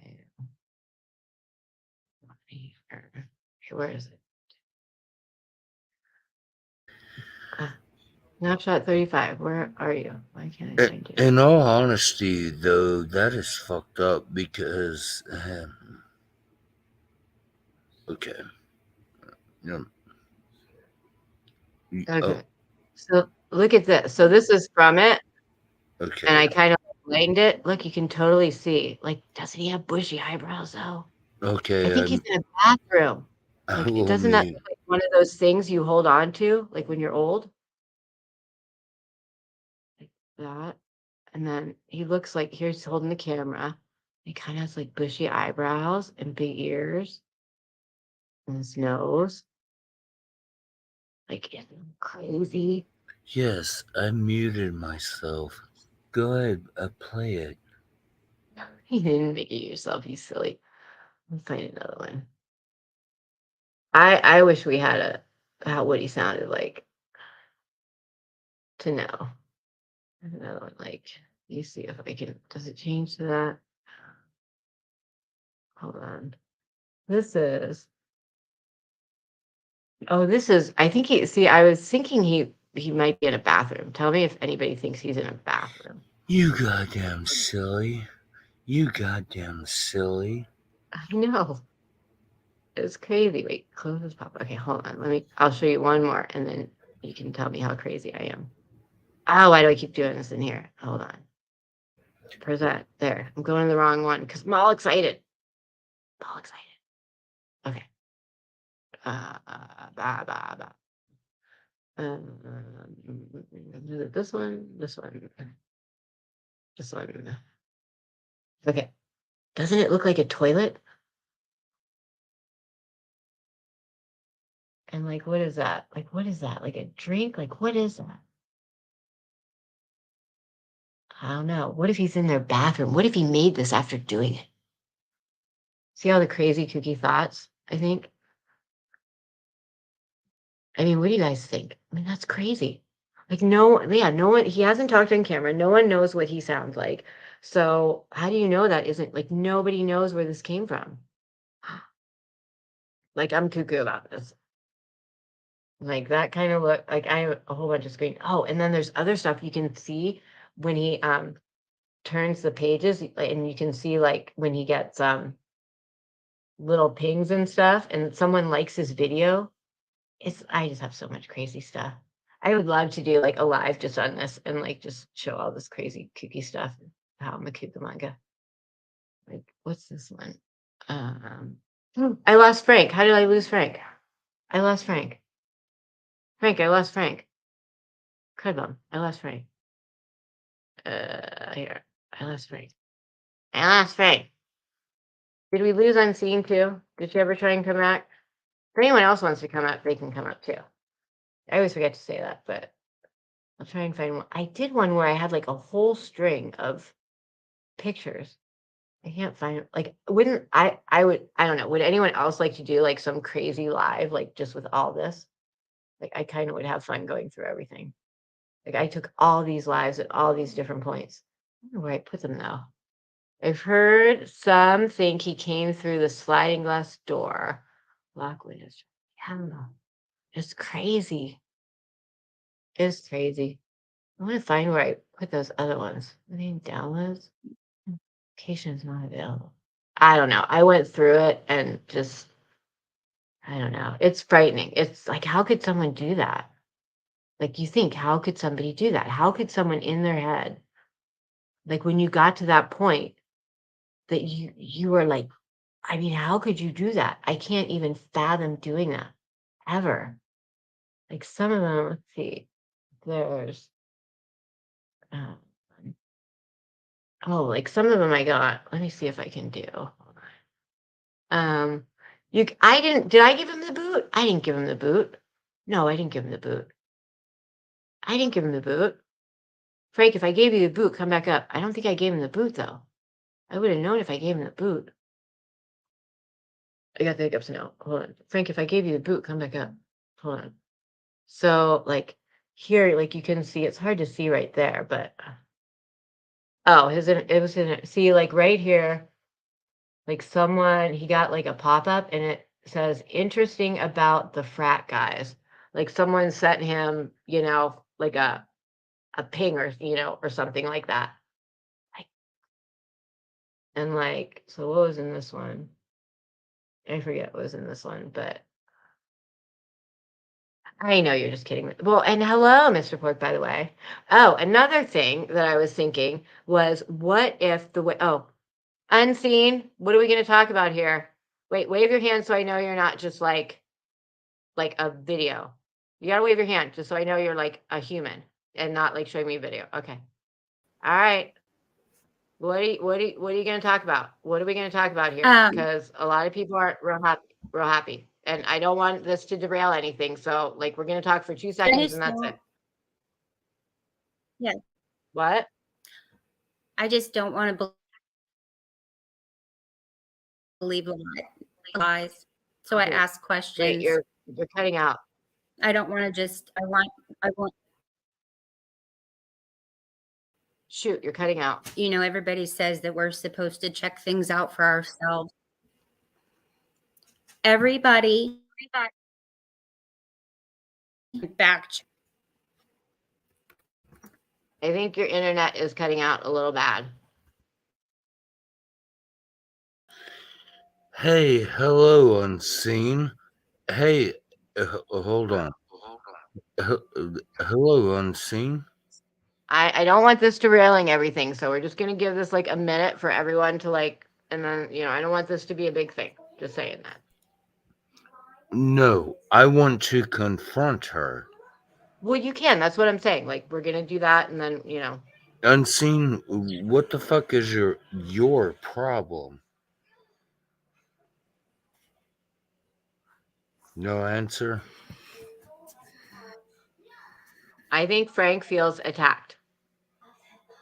Where is it? Snapshot 35. Where are you? Why can't I find you? In all honesty, though, that is fucked up because. Okay. Okay. Oh, So look at this. So this is from it, and okay. I kind of lightened it. Look, you can totally see. Like, doesn't he have bushy eyebrows though? I think he's Okay. in a bathroom. I Like, will doesn't that mute. look like one of those things you hold on to, like when you're old? Like that. And then he looks like here's holding the camera. He kind of has like bushy eyebrows and big ears and his nose. Like, it's crazy. Yes, I muted myself. Go ahead, play it. You didn't make it yourself, you silly. Let's find another one. I wish we had what he sounded like to know. Another one, like, you see if I can. Does it change to that? Hold on. This is. Oh, this is. I think he. See, I was thinking he might be in a bathroom. Tell me if anybody thinks he's in a bathroom. You goddamn silly. You goddamn silly. I know. It's crazy. Wait, close this pop. Okay, hold on. I'll show you one more, and then you can tell me how crazy I am. Oh, why do I keep doing this in here? Hold on. Present. There. I'm going to the wrong one because I'm all excited. All excited. Okay. Bah, bah, bah. This one, this one, this one. Okay. Doesn't it look like a toilet? And like, what is that? Like, what is that? Like a drink? Like, what is that? I don't know. What if he's in their bathroom? What if he made this after doing it? See all the crazy, kooky thoughts, I think? I mean, what do you guys think? I mean, that's crazy. Like, no, yeah, no one, he hasn't talked on camera. No one knows what he sounds like. So, how do you know that isn't like nobody knows where this came from? Like, I'm cuckoo about this. Like, that kind of look, like, I have a whole bunch of screen. Oh, and then there's other stuff you can see when he turns the pages, and you can see like when he gets little pings and stuff, and someone likes his video. I just have so much crazy stuff. I would love to do like a live just on this and like just show all this crazy kooky stuff. How I'm a cucamonga. Like, what's this one? I lost Frank. How did I lose Frank? I lost Frank. Frank, I lost Frank. Crudbum. I lost Frank. Here. I lost Frank. I lost Frank. Did we lose Unseen too? Did you ever try and come back? If anyone else wants to come up, they can come up too. I always forget to say that, but I'll try and find one. I did one where I had like a whole string of pictures. I can't find like wouldn't I would I don't know. Would anyone else like to do like some crazy live, like just with all this? Like I kind of would have fun going through everything. Like I took all these lives at all these different points. I don't know where I put them though. I've heard some think he came through the sliding glass door. Lock windows. I don't know. It's crazy. It's crazy. I want to find where I put those other ones. I mean, downloads. Location is not available. I don't know. I went through it and just, I don't know. It's frightening. It's like, how could someone do that? Like, you think, how could somebody do that? How could someone in their head Like when you got to that point that you were like, I mean, how could you do that? I can't even fathom doing that ever. Like some of them, let's see, there's, um, oh, like some of them I got. Let me see if I can do. Hold on. Did I give him the boot? I didn't give him the boot. No, I didn't give him the boot. I didn't give him the boot. Frank, if I gave you the boot, come back up. I don't think I gave him the boot though. I would have known if I gave him the boot. I got the hiccups now. Hold on. Frank, if I gave you the boot, come back up. Hold on. So like here, like you can see, it's hard to see right there, but oh, it was in it. See, like right here, like someone, he got like a pop-up and it says interesting about the frat guys. Like someone sent him, you know, like a ping or, you know, or something like that. Like, and like, so what was in this one? I forget what was in this one, but I know you're just kidding. Well, and hello, Mr. Pork, by the way. Oh, another thing that I was thinking was what if the way, oh, unseen, what are we going to talk about here? Wait, wave your hand so I know you're not just like a video. You got to wave your hand just so I know you're like a human and not like showing me a video. Okay. All right. What are you going to talk about? What are we going to talk about here? Because a lot of people aren't real happy. And I don't want this to derail anything. So like, we're going to talk for 2 seconds and that's it. Yeah. What? I just don't want to believe lies. So I ask questions. Wait, you're cutting out. I don't want to just, I want. Shoot, you're cutting out. You know, everybody says that we're supposed to check things out for ourselves. Everybody back. I think your internet is cutting out a little bad. Hey, hello, unseen. Hey, hold on. Hello, unseen. I don't want this derailing everything, so we're just gonna give this like a minute for everyone to like, and then you know, I don't want this to be a big thing. Just saying that. No, I want to confront her. Well, you can. That's what I'm saying. Like, we're gonna do that, and then you know. Unseen, what the fuck is your problem? No answer. I think Frank feels attacked.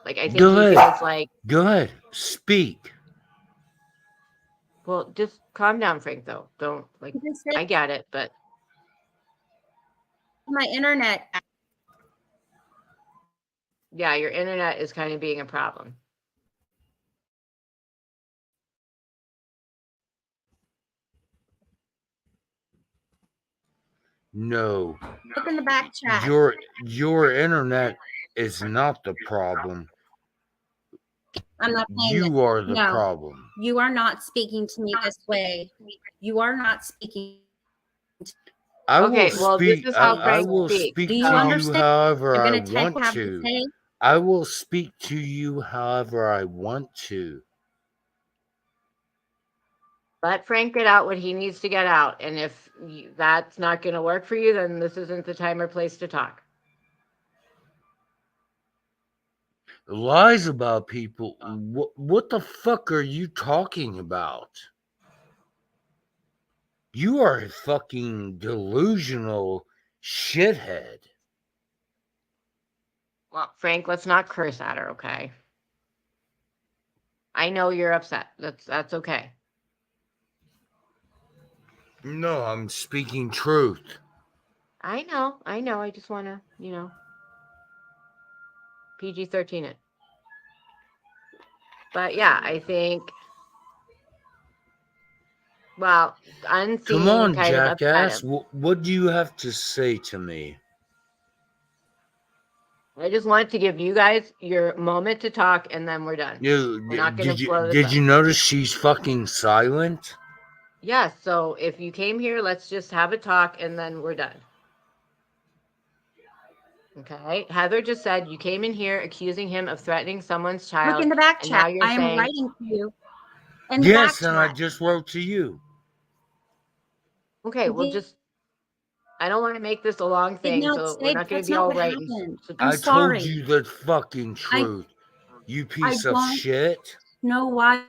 Like, I think Go he ahead. feels like. Go ahead. Speak. Well, just calm down, Frank. Though, don't like. I get it, but My internet. yeah, your internet is kind of being a problem. No. Look in the back chat. Your internet is not the problem. I'm not saying You are the no. problem. You are not speaking to me this way. You are not speaking. I Okay, will well, speak. this is how I Frank will speaks. speak Do to you you understand? however You're I going to type want what I have to. to say. I will speak to you however I want to. Let Frank get out what he needs to get out, and if that's not going to work for you, then this isn't the time or place to talk. Lies about people. What the fuck are you talking about? You are a fucking delusional shithead. Well, Frank, let's not curse at her, okay? I know you're upset. That's okay. No, I'm speaking truth. I know. I just want to, you know, PG-13 it. But yeah, I think, well, unseen Come on, kind of upset jackass. him. What do you have to say to me? I just want to give you guys your moment to talk, and then we're done. We're not going to blow this Did up. you notice she's fucking silent? Yes, so if you came here, let's just have a talk, and then we're done. Okay. Heather just said you came in here accusing him of threatening someone's Look child. in the back And chat. now you're I am saying, writing to you in the back Yes, and I chat. just wrote to you. okay, well, Did just, I don't want to make this a long thing, not so we're say not going to that's be not all what right. happened. So, I'm I told sorry. you the fucking I truth. You I piece of don't shit. know why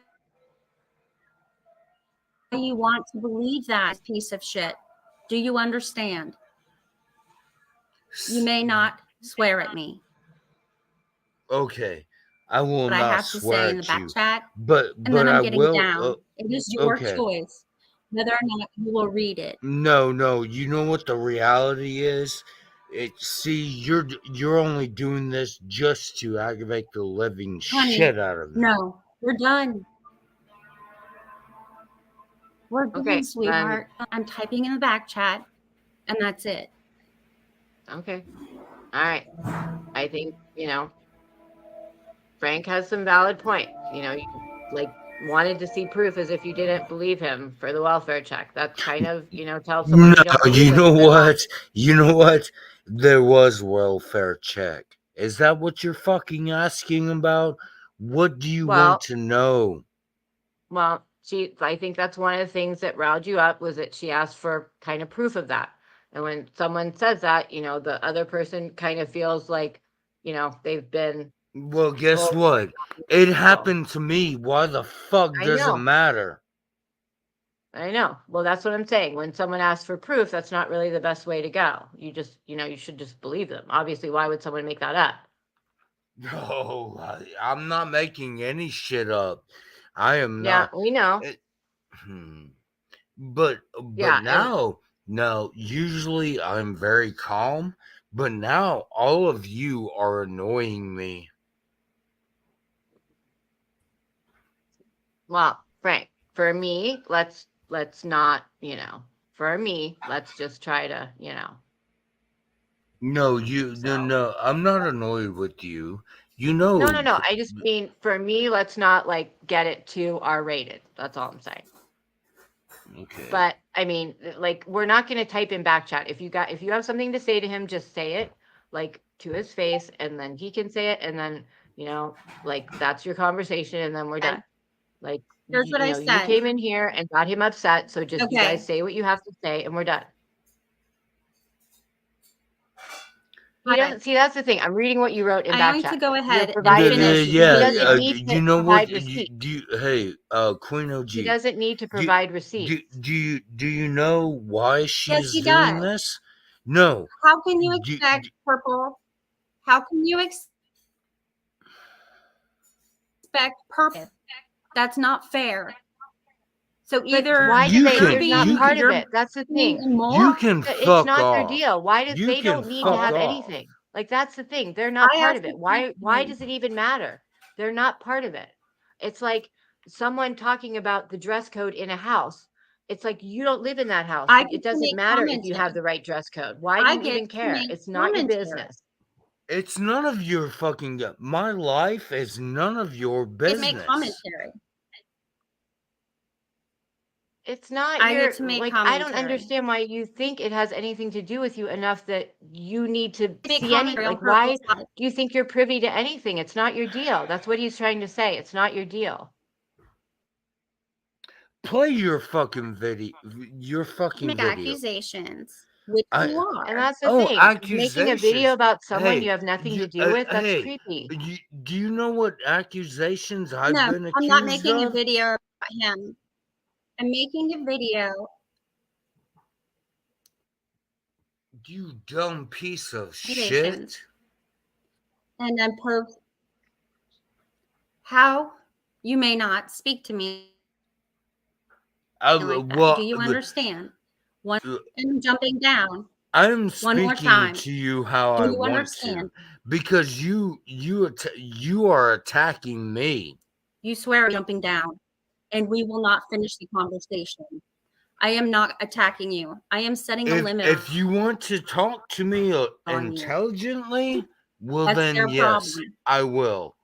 you want to believe that piece of shit. Do you understand? You may not swear at me. Okay, I will What I not have to say swear in the at back you, chat, but and then I I'm getting will. down. It is your Okay. choice whether or not you will read it. No. You know what the reality is? See, you're only doing this just to aggravate the living Honey, shit out of me. no, we're done. We're done, okay, sweetheart. I'm typing in the back chat, and that's it. okay. All right. I think, Frank has some valid points. You like wanted to see proof as if you didn't believe him for the welfare check. That's kind of, tell someone No, you don't believe you them. know They're lying. what? You know what? There was welfare check. Is that what you're fucking asking about? What do you Well, want to know? Well, I think that's one of the things that riled you up was that she asked for kind of proof of that. And when someone says that, the other person kind of feels like, they've been Well, guess told. what? It happened to me. Why the fuck I does it know. matter? I know. Well, that's what I'm saying. When someone asks for proof, that's not really the best way to go. You just, you should just believe them. Obviously, why would someone make that up? No, I'm not making any shit up. I am Yeah, not. we know. But Yeah, and now usually I'm very calm, but now all of you are annoying me. well, Frank, for me, let's not, for me, let's just try to, No, so. no, I'm not annoyed with you. You No, know, no, no. I just mean for me, let's not like get it too R-rated. That's all I'm saying. okay. But I mean, like we're not going to type in back chat. If you have something to say to him, just say it like to his face, and then he can say it, and then like that's your conversation, and then we're done. Like Here's what I you said. came in here and got him upset, so just you guys Okay. say what you have to say, and we're done. He Okay. doesn't see. That's the thing. I'm reading what you wrote in I back want chat. to go You're ahead and providing. finish He the doesn't video. need to you know what? provide receipts. Hey, Queen OG. He doesn't need to provide receipts. Do you know why Yes, she's he doing does. this? No. How can you expect purple? How can you expect purple? That's not fair. So either why do You they? can- There's not you part can- of it. That's the being thing. immoral. You can It's fuck not their off. deal. Why do You they can don't need to fuck have off. anything? Like that's the thing. They're not I part asked of it. the Why question. does it even matter? They're not part of it. It's like someone talking about the dress code in a house. It's like you don't live in that house. I get It to doesn't make matter if you have commentary. the right dress code. Why do I you get even to care? make It's not your commentary. business. It's none of your fucking. My life is none of your I get to business. make commentary. It's not I your get to make like I don't commentary. understand why you think it has anything to do with you enough that you need to Make see any commentary on like why purple's side. do you think you're privy to anything? It's not your deal. That's what he's trying to say. It's not your deal. Play your fucking video. Your fucking Make video. accusations, which I- you are. And that's the Oh, thing. Making a accusations. video about someone Hey, you have nothing to you- do with, that's hey, creepy. do you know what accusations I've No, been accused I'm not making a of? video about him. I'm making a video. You dumb piece of shit. Accusations. And then post how you may not speak to me like that. Do you understand? One and jumping down. I'm One more speaking time. to you how Do I you want understand? to, because you are attacking me. You swear jumping down, and we will not finish the conversation. I am not attacking you. I am setting a limit. If you want to talk to me on you. intelligently, well That's then their yes, problem. I will.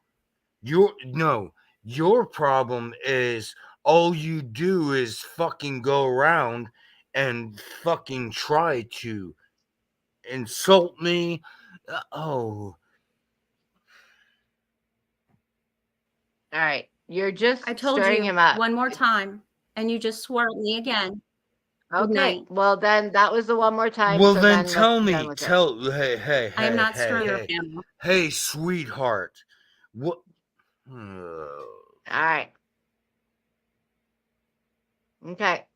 Your problem is all you do is fucking go around and fucking try to insult me, Oh, All right. You're just I told stirring you him up. one more time, and you just swore at me again. Good Okay. night. Well, then that was the one more time. well So then then let's tell be done me. with it. Hey, I am not hey, stirring your hey, family. hey, sweetheart. What? All right. Okay.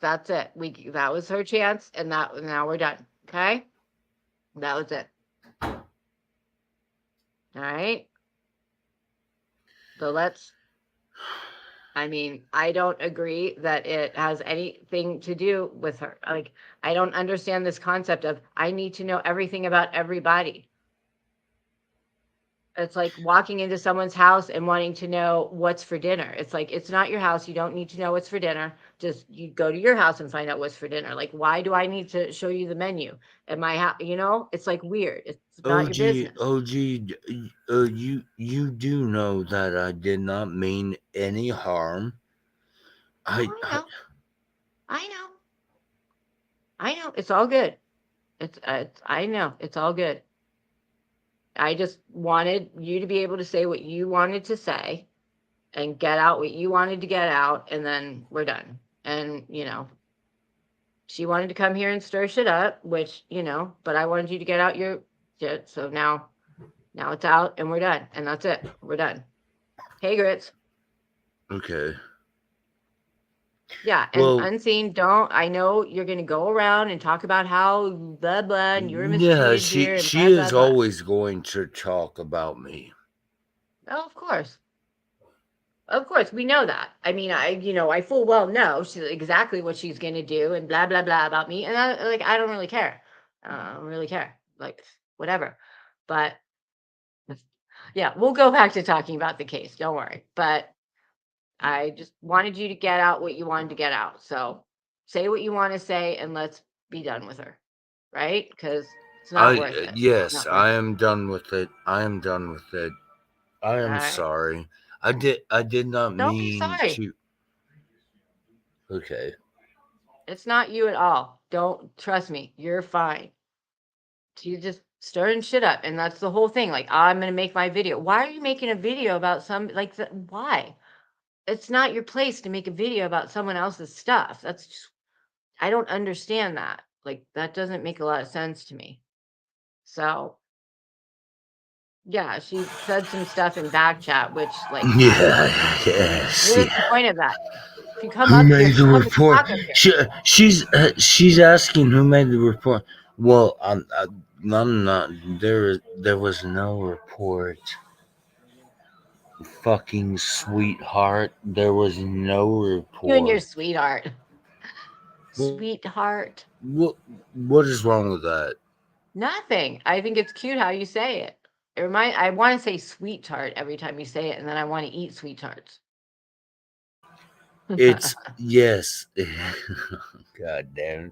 That's it. That was her chance, and now we're done. Okay. That was it. All right. So I mean, I don't agree that it has anything to do with her. Like, I don't understand this concept of I need to know everything about everybody. It's like walking into someone's house and wanting to know what's for dinner. It's like, it's not your house. You don't need to know what's for dinner. Just you go to your house and find out what's for dinner. Like, why do I need to show you the menu at my house? You know, it's like weird. It's not your business. you do know that I did not mean any harm. Oh, I know. I know. I know. It's all good. I know. It's all good. I just wanted you to be able to say what you wanted to say and get out what you wanted to get out, and then we're done. And, she wanted to come here and stir shit up, which, but I wanted you to get out your shit. So now it's out and we're done. And that's it. We're done. Hey, Grits. Okay. Yeah. And Well, Unseen, I know you're going to go around and talk about how blah, blah, and you were yeah, mistreated here and she blah, blah, is blah. always going to talk about me. Oh, of course. Of course, we know that. I mean, I full well know she's exactly what she's going to do and blah, blah, blah about me. And I don't really care. I don't really care. Like, whatever. But yeah, we'll go back to talking about the case. Don't worry. But I just wanted you to get out what you wanted to get out. So say what you want to say and let's be done with her. Right? Because it's not worth it. Yes, Not worth I it. am done with it. I am done with it. I am All right. sorry. I did not Don't be mean sorry. to. Okay. It's not you at all. Don't trust me. You're fine. You just stirring shit up, and that's the whole thing. Like, I'm gonna make my video. Why are you making a video about why? It's not your place to make a video about someone else's stuff. That's just, I don't understand that. Like, that doesn't make a lot of sense to me. So yeah, she said some stuff in back chat, which Yes. what is the point of that? If you come Who up here, made the come and report? talk up here. She's asking who made the report. Well, I'm not. There was no report. Fucking sweetheart, there was no You and your report. sweetheart. Sweetheart. What is wrong with that? Nothing. I think it's cute how you say it. I want to say sweet tart every time you say it, and then I want to eat sweet tarts. It's yes. God damn.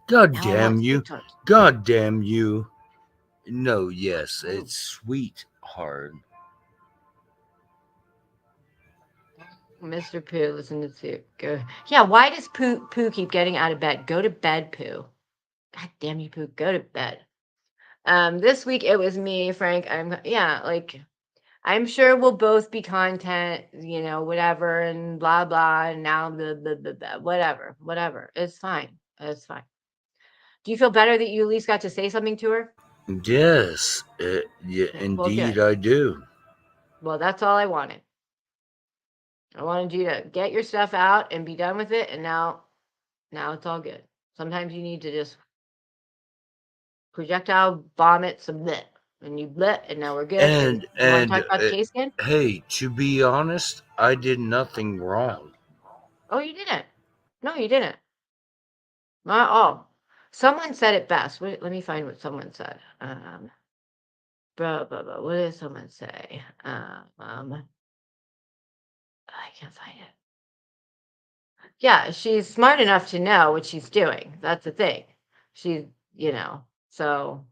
God Now I want damn you. sweet tarts. God damn you. No, yes, Oh. it's sweetheart. Mr. Pooh, listen to Sue. Go. Yeah, why does Pooh keep getting out of bed? Go to bed, Pooh. God damn you, Pooh. Go to bed. This week it was me, Frank. I'm sure we'll both be content, whatever, and blah blah. And now the whatever. It's fine. It's fine. Do you feel better that you at least got to say something to her? Yes, yeah, Yeah, well, indeed good. I do. Well, that's all I wanted. I wanted you to get your stuff out and be done with it, and now it's all good. Sometimes you need to just projectile vomit some blit, and you blit, and now we're good. And you want to talk about the case again? Hey, to be honest, I did nothing wrong. Oh, you didn't. No, you didn't. Not all. Someone said it best. Wait, let me find what someone said. Blah, blah, blah. What did someone say? I can't find it. Yeah, she's smart enough to know what she's doing. That's the thing. She's, so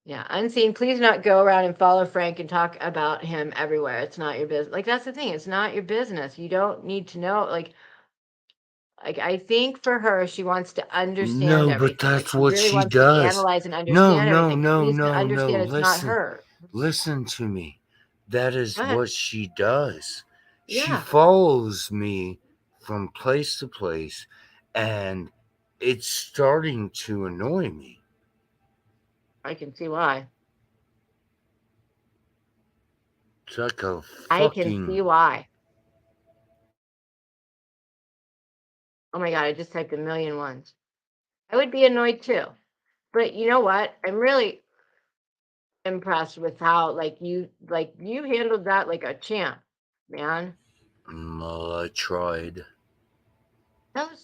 yeah. Unseen, please not go around and follow Frank and talk about him everywhere. It's not your business. Like, that's the thing. It's not your business. You don't need to know. Like, Like, I think for her, she wants to understand No, but everything. Like, that's she what really she wants to does. analyze and No, understand no, everything. no, We just gotta no, no. understand it's not Listen, her. listen to me. That is Go ahead. what she does. She Yeah. follows me from place to place, and it's starting to annoy me. I can see why. It's like a I can see fucking. why. Oh my God, I just typed a million ones. I would be annoyed too. But you know what? I'm really impressed with how you handled that like a champ, man. I tried.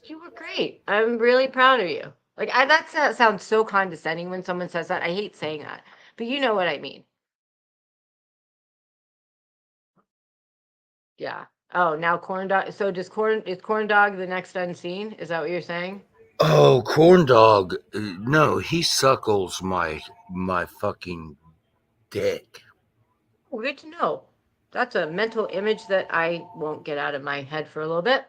You were great. I'm really proud of you. Like that sounds so condescending when someone says that. I hate saying that. But you know what I mean. Yeah. Oh, now corn dog. So is corn dog the next unseen? Is that what you're saying? Oh, corn dog. No, he suckles my fucking dick. Oh, good to know. That's a mental image that I won't get out of my head for a little bit.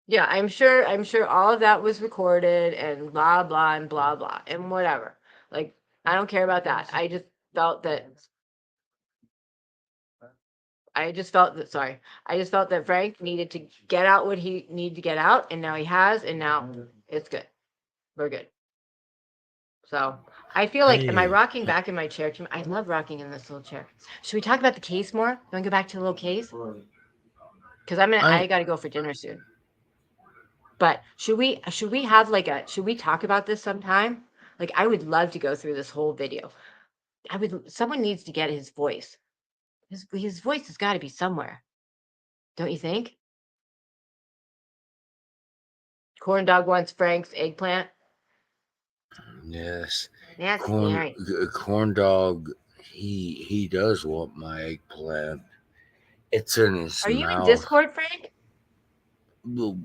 Yeah, I'm sure all of that was recorded and blah blah and blah blah and whatever. Like, I don't care about that. Felt that sorry. I just felt that Frank needed to get out what he needed to get out, and now he has, and now it's good. We're good. So I feel like, am I Hey, rocking back in my chair too? I love rocking in this little chair. Should we talk about the case more? You want to go back to the little case? Because I I gotta go for dinner soon. But should we have should we talk about this sometime? Like, I would love to go through this whole video. Someone needs to get his voice. His voice has got to be somewhere. Don't you think? Corn dog wants Frank's eggplant. yes, That's scary. corn dog. He does want my eggplant. It's in his Are you in mouth. Discord, Frank? Well,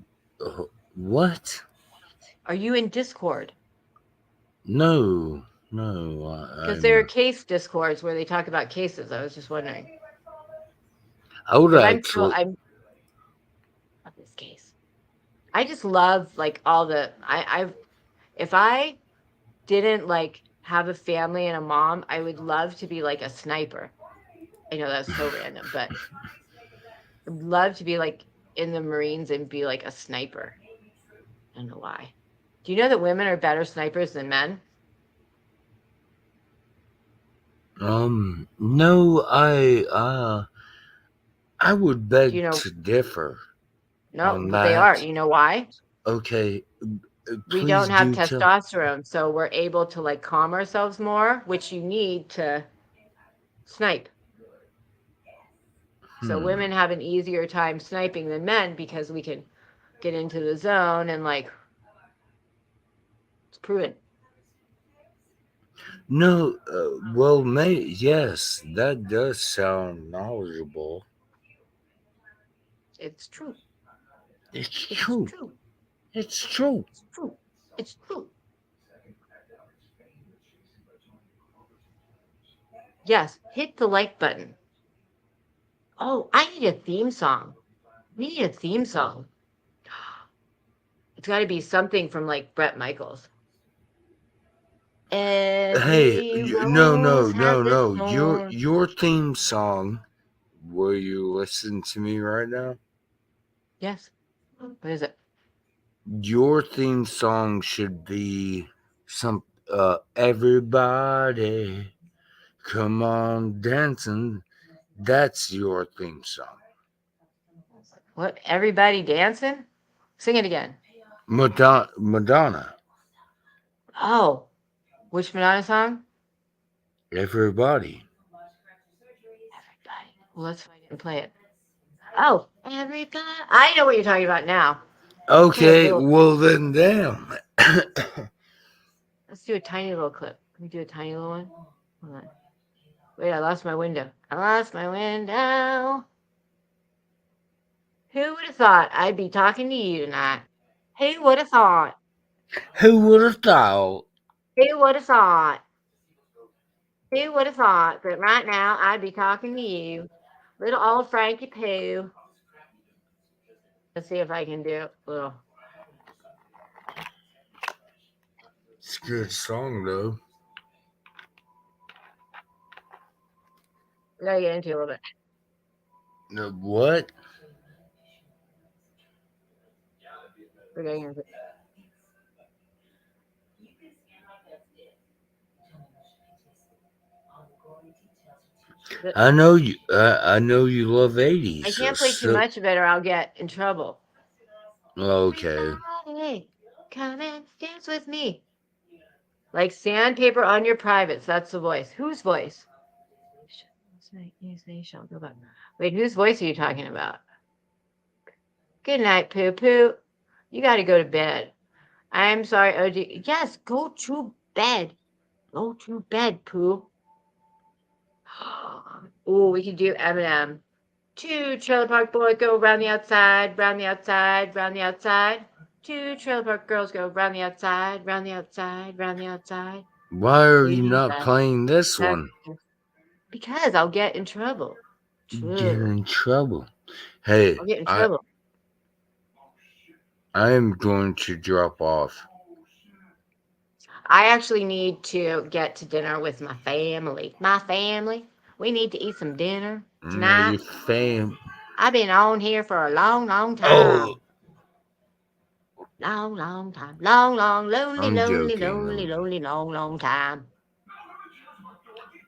what? Are you in Discord? No, Because I'm there are not. case discords where they talk about cases. I was just wondering. I would Because actually. I'm of this case. I just love like all the if I didn't like have a family and a mom, I would love to be like a sniper. I know that's so random, but I'd love to be like in the Marines and be like a sniper. I don't know why. Do you know that women are better snipers than men? No, I would Do you beg know? to differ No, on but they are. that. You know why? Okay, We don't please have do tell. testosterone, so we're able to like calm ourselves more, which you need to snipe. So Hmm. women have an easier time sniping than men because we can get into the zone and like it's proven. No, well, yes, that does sound knowledgeable. It's true. It's It's true. true. It's true. It's true. It's true. Yes, hit the like button. Oh, I need a theme song. We need a theme song. It's got to be something from like Bret Michaels. Hey, Every no, rose no, has no, its no. thorn. Your theme song. Will you listen to me right now? Yes. What is it? Your theme song should be some. Everybody, come on, dancing. That's your theme song. What? Everybody dancing? Sing it again. Madonna. Oh, which Madonna song? Everybody. Everybody. Well, let's find it and play it. Oh, everybody. I know what you're talking about now. Play a Okay, little. well then, damn. Let's do a tiny little clip. Can we do a tiny little one? Hold on. Wait, I lost my window. I lost my window. Who would have thought I'd be talking to you tonight? Who would have thought? Who would have thought? Who would have thought? Who would have thought that right now I'd be talking to you? Little old Frankie Pooh. Let's see if I can do a little. It's a good song, though. I gotta get into it a little bit. No, what? We're getting into it. I know you. I know you love 80s. I can't play too much of it or I'll get in trouble. Okay. Everybody, come and dance with me. Like sandpaper on your privates. That's the voice. Whose voice? They shall go back. Wait, whose voice are you talking about? Good night, Poo Poo. You got to go to bed. I'm sorry, OG. Yes, go to bed. Go to bed, Pooh. Oh, we can do Eminem. Two trailer park boys go round the outside, round the outside, round the outside. Two trailer park girls go round the outside, round the outside, round the outside. Why are you not playing this one? Because I'll get in trouble. Get in trouble. Hey, I'll get in trouble. I am going to drop off. I actually need to get to dinner with my family. My family. We need to eat some dinner tonight. Your fam. I've been on here for a long, long time. Oh, Long, long time. Long, long, lonely, I'm lonely, joking, lonely, though. lonely, long, long time.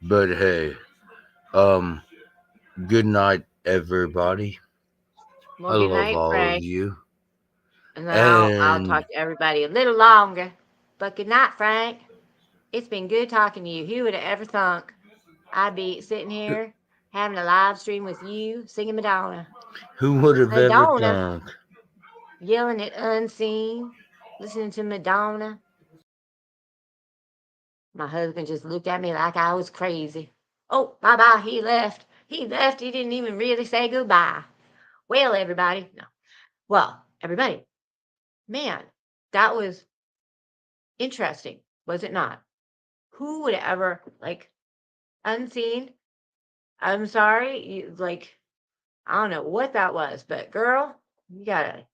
But hey, good night, everybody. Well, I good love night, all Frank. of you. And then I'll talk to everybody a little longer. But good night, Frank. It's been good talking to you. Who would have ever thunk I'd be sitting here having a live stream with you singing Madonna? Who would have ever Madonna. thunk? Yelling at Unseen, listening to Madonna. My husband just looked at me like I was crazy. Oh, bye-bye, he left. He left. He didn't even really say goodbye. Well, everybody. No. Well, everybody. Man, that was interesting, was it not? Who would ever, like, Unseen? I'm sorry, you, like, I don't know what that was, but girl, you gotta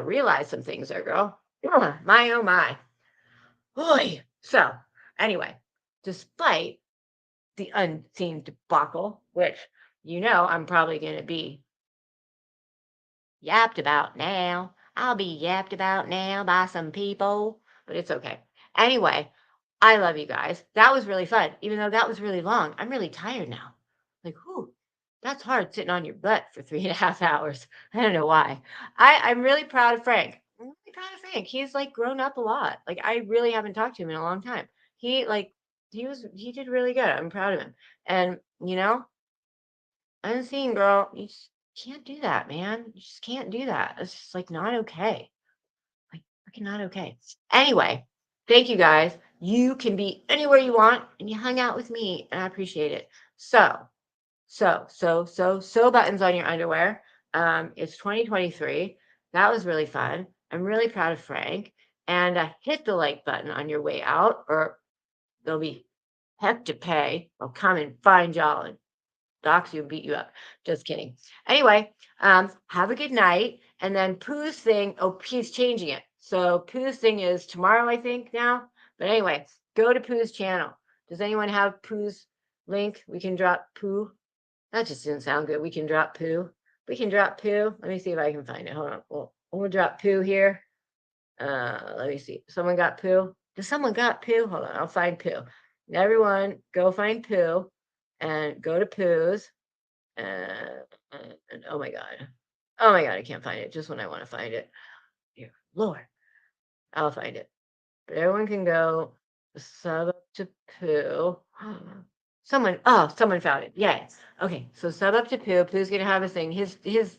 realize some things there, girl. My oh my. Oy. So anyway, despite the Unseen debacle, which I'm probably gonna be yapped about now. I'll be yapped about now by some people, but it's okay. Anyway, I love you guys. That was really fun, even though that was really long. I'm really tired now. Like, whew, that's hard sitting on your butt for 3.5 hours. I don't know why. I'm really proud of Frank. I'm really proud of Frank. He's like grown up a lot. Like, I really haven't talked to him in a long time. He did really good. I'm proud of him. And Unseen girl, you just can't do that, man. You just can't do that. It's just like not okay. Like freaking not okay. Anyway, thank you guys. You can be anywhere you want and you hung out with me and I appreciate it. So buttons on your underwear. It's 2023. That was really fun. I'm really proud of Frank. And hit the like button on your way out or there'll be heck to pay. I'll come and find y'all and dox you and beat you up. Just kidding. Anyway, have a good night. And then Pooh's thing, he's changing it. So Pooh's thing is tomorrow, I think now. But anyway, go to Pooh's channel. Does anyone have Pooh's link? We can drop Pooh. That just didn't sound good. We can drop Pooh. We can drop Pooh. Let me see if I can find it. Hold on. We'll drop Pooh here. Let me see. Someone got Pooh? Does someone got Pooh? Hold on. I'll find Pooh. Everyone, go find Pooh and go to Pooh's. And oh my God. Oh my God, I can't find it just when I want to find it. Dear Lord, I'll find it. But everyone can go sub up to Pooh. Someone found it. Yeah. Okay, so sub up to Pooh. Pooh's gonna have a thing. His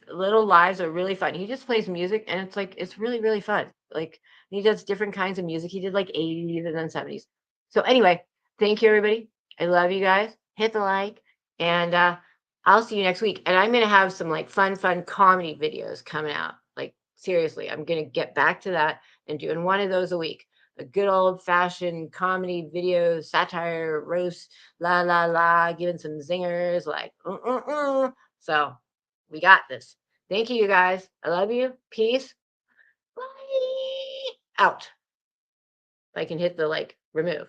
little lives are really fun. He just plays music and it's really, really fun. Like he does different kinds of music. He did like 80s and then 70s. So anyway, thank you everybody. I love you guys. Hit the like and I'll see you next week. And I'm going to have some like fun comedy videos coming out. Like seriously, I'm going to get back to that and doing one of those a week. A good old fashioned comedy video, satire, roast, la, giving some zingers like, So we got this. Thank you, you guys. I love you. Peace. Bye. Out. If I can hit the like remove.